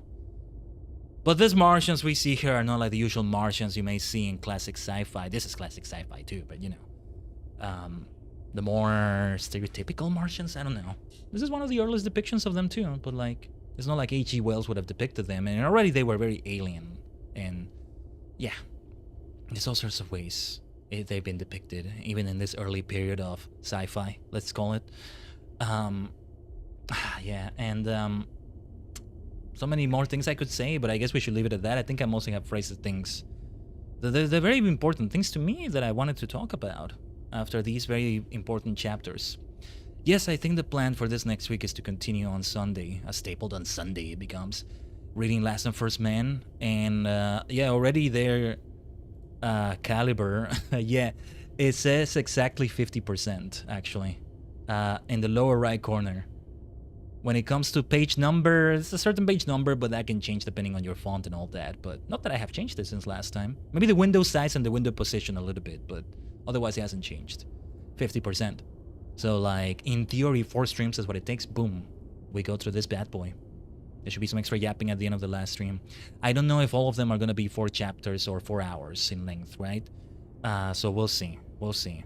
But these Martians we see here are not like the usual Martians you may see in classic sci-fi. This is classic sci-fi too, but you know. The more stereotypical Martians, I don't know. This is one of the earliest depictions of them too, but like, it's not like H.G. Wells would have depicted them, and already they were very alien. And yeah, there's all sorts of ways they've been depicted, even in this early period of sci-fi, let's call it. Yeah, and so many more things I could say, but I guess we should leave it at that. I think I mostly have phrased things. They're very important things to me that I wanted to talk about after these very important chapters. Yes, I think the plan for this next week is to continue on Sunday, a Stapledon Sunday it becomes, reading Last and First Man, and yeah, already their caliber, yeah, it says exactly 50% actually, in the lower right corner. When it comes to page number, it's a certain page number, but that can change depending on your font and all that. But not that I have changed it since last time. Maybe the window size and the window position a little bit, but otherwise it hasn't changed. 50%. So like, in theory, 4 streams is what it takes. Boom. We go through this bad boy. There should be some extra yapping at the end of the last stream. I don't know if all of them are going to be 4 chapters or 4 hours in length, right? So we'll see. We'll see.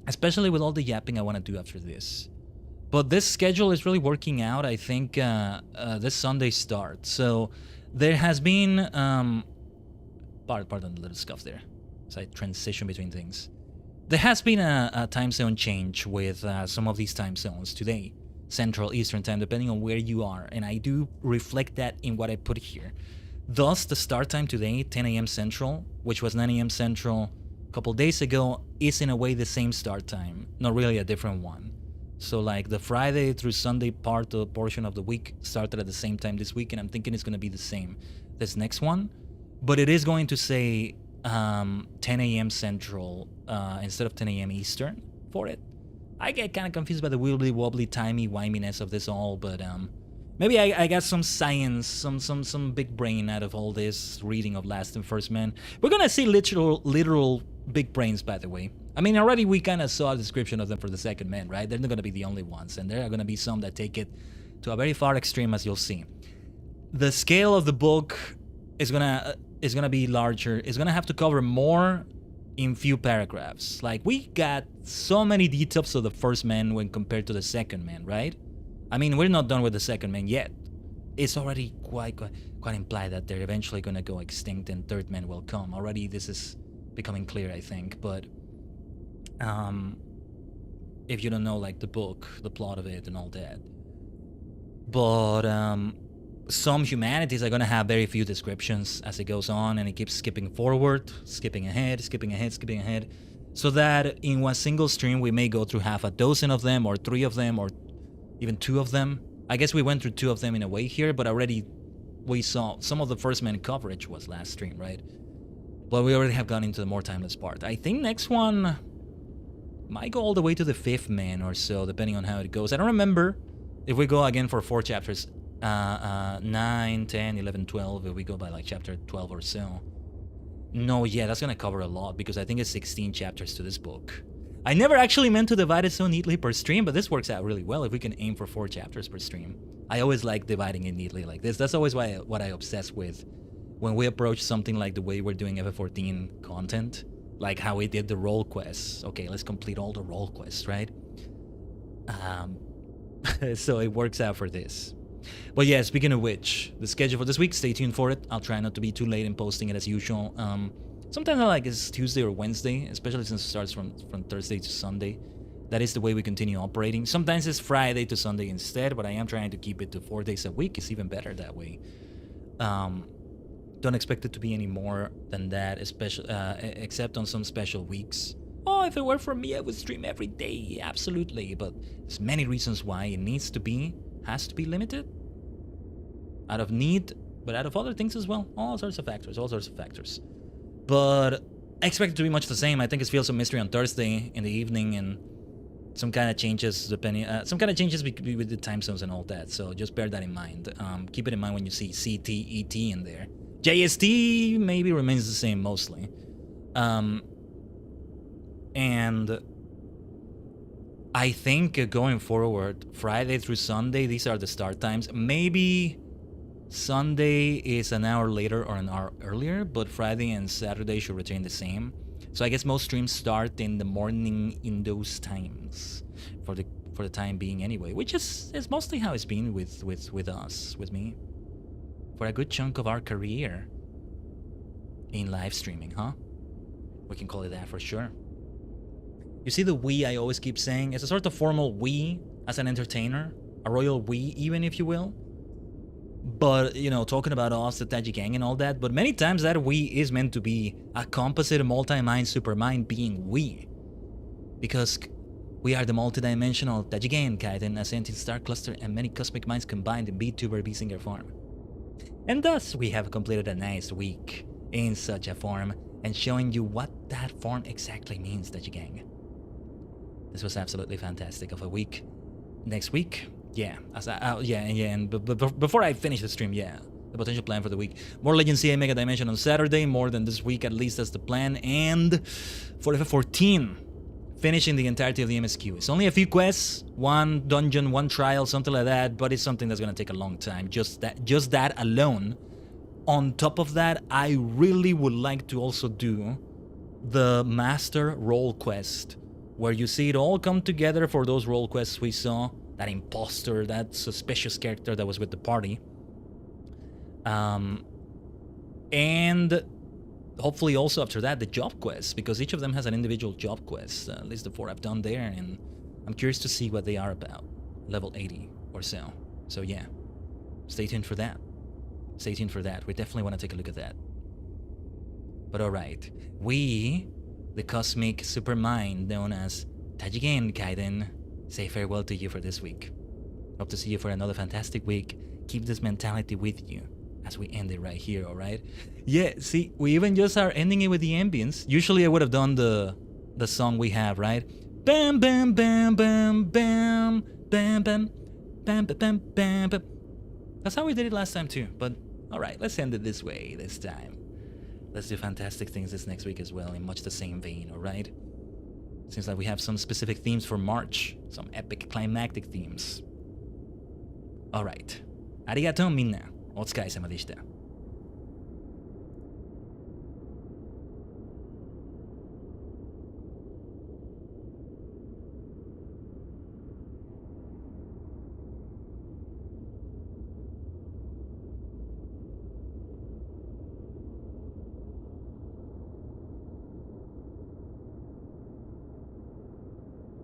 Especially with all the yapping I want to do after this. But this schedule is really working out. I think this Sunday start. So there has been... pardon the little scuff there. So I transition between things. There has been a time zone change with some of these time zones today. Central, Eastern time, depending on where you are. And I do reflect that in what I put here. Thus, the start time today, 10 a.m. Central, which was 9 a.m. Central couple days ago is in a way the same start time, not really a different one. So like the Friday through Sunday portion of the week started at the same time this week, and I'm thinking it's going to be the same this next one. But it is going to say 10 a.m. Central instead of 10 a.m. Eastern for it. I get kind of confused by the wibbly-wobbly, timey-wiminess of this all, but maybe I got some science, some big brain out of all this reading of Last and First Man. We're gonna see literal big brains, by the way. I mean, already we kind of saw a description of them for the Second Man, right? They're not gonna be the only ones, and there are gonna be some that take it to a very far extreme, as you'll see. The scale of the book is gonna be larger. It's gonna have to cover more in few paragraphs. Like, we got so many details of the First Man when compared to the Second Man, right? I mean, we're not done with the Second Man yet. It's already quite implied that they're eventually gonna go extinct and Third Man will come. Already this is becoming clear, I think, but if you don't know, like, the book, the plot of it and all that. But some humanities are gonna have very few descriptions as it goes on, and it keeps skipping forward, skipping ahead, so that in one single stream we may go through half a dozen of them, or 3 of them, or even 2 of them. I guess we went through 2 of them in a way here, but already we saw some of the First Man coverage was last stream, right? But we already have gone into the more timeless part. I think next one might go all the way to the 5th Man or so, depending on how it goes. I don't remember if we go again for 4 chapters. 9, 10, 11, 12, if we go by like chapter 12 or so. No, yeah, that's gonna cover a lot, because I think it's 16 chapters to this book. I never actually meant to divide it so neatly per stream, but this works out really well if we can aim for 4 chapters per stream. I always like dividing it neatly like this. That's always what I obsess with when we approach something like the way we're doing FF14 content, like how we did the role quests. Okay, let's complete all the role quests, right? So it works out for this. But yeah, speaking of which, the schedule for this week, stay tuned for it. I'll try not to be too late in posting it as usual. Sometimes I like it's Tuesday or Wednesday, especially since it starts from Thursday to Sunday. That is the way we continue operating. Sometimes it's Friday to Sunday instead, but I am trying to keep it to 4 days a week. It's even better that way. Don't expect it to be any more than that, especially except on some special weeks. Oh, if it were for me, I would stream every day. Absolutely, but there's many reasons why it has to be limited. Out of need, but out of other things as well. All sorts of factors. But I expect it to be much the same. I think it's Fields of Mystery on Thursday in the evening, and some kind of changes depending, with the time zones and all that. So just bear that in mind. Keep it in mind when you see CT, ET in there. JST maybe remains the same mostly. And I think going forward, Friday through Sunday, these are the start times. Maybe Sunday is an hour later or an hour earlier, but Friday and Saturday should retain the same. So I guess most streams start in the morning in those times for the time being anyway, which is mostly how it's been with us, with me, for a good chunk of our career in live streaming, huh? We can call it that for sure. You see the we I always keep saying? It's a sort of formal we as an entertainer, a royal we even, if you will. But, you know, talking about us, the Tajigen and all that, but many times that we is meant to be a composite multi-mind supermind being we. Because we are the multi-dimensional Tajigen, Khaiden, a sentient star cluster, and many cosmic minds combined in VTuber Beasinger form. And thus, we have completed a nice week in such a form, and showing you what that form exactly means, Tajigen. This was absolutely fantastic of a week. Next week, yeah, and before I finish the stream, yeah, the potential plan for the week. More Legend CA Mega Dimension on Saturday, more than this week, at least that's the plan, and for FF14, finishing the entirety of the MSQ. It's only a few quests, 1 dungeon, 1 trial, something like that, but it's something that's gonna take a long time, just that alone. On top of that, I really would like to also do the Master Role Quest, where you see it all come together for those role quests we saw. That imposter, that suspicious character that was with the party. And hopefully also after that, the job quests, because each of them has an individual job quest, at least the 4 I've done there, and I'm curious to see what they are about. Level 80 or so. So yeah, stay tuned for that. Stay tuned for that. We definitely want to take a look at that. But alright, we the cosmic supermind known as Tajigen Khaiden, say farewell to you for this week. Hope to see you for another fantastic week. Keep this mentality with you as we end it right here, alright? Yeah, see, we even just are ending it with the ambience. Usually I would have done the song we have, right? Bam, bam, bam, bam, bam, bam, bam, bam, bam, bam, bam. That's how we did it last time too, but alright, let's end it this way this time. Let's do fantastic things this next week as well in much the same vein, alright? Seems like we have some specific themes for March, some epic climactic themes. Alright. ありがとうみんな。お疲れ様でした。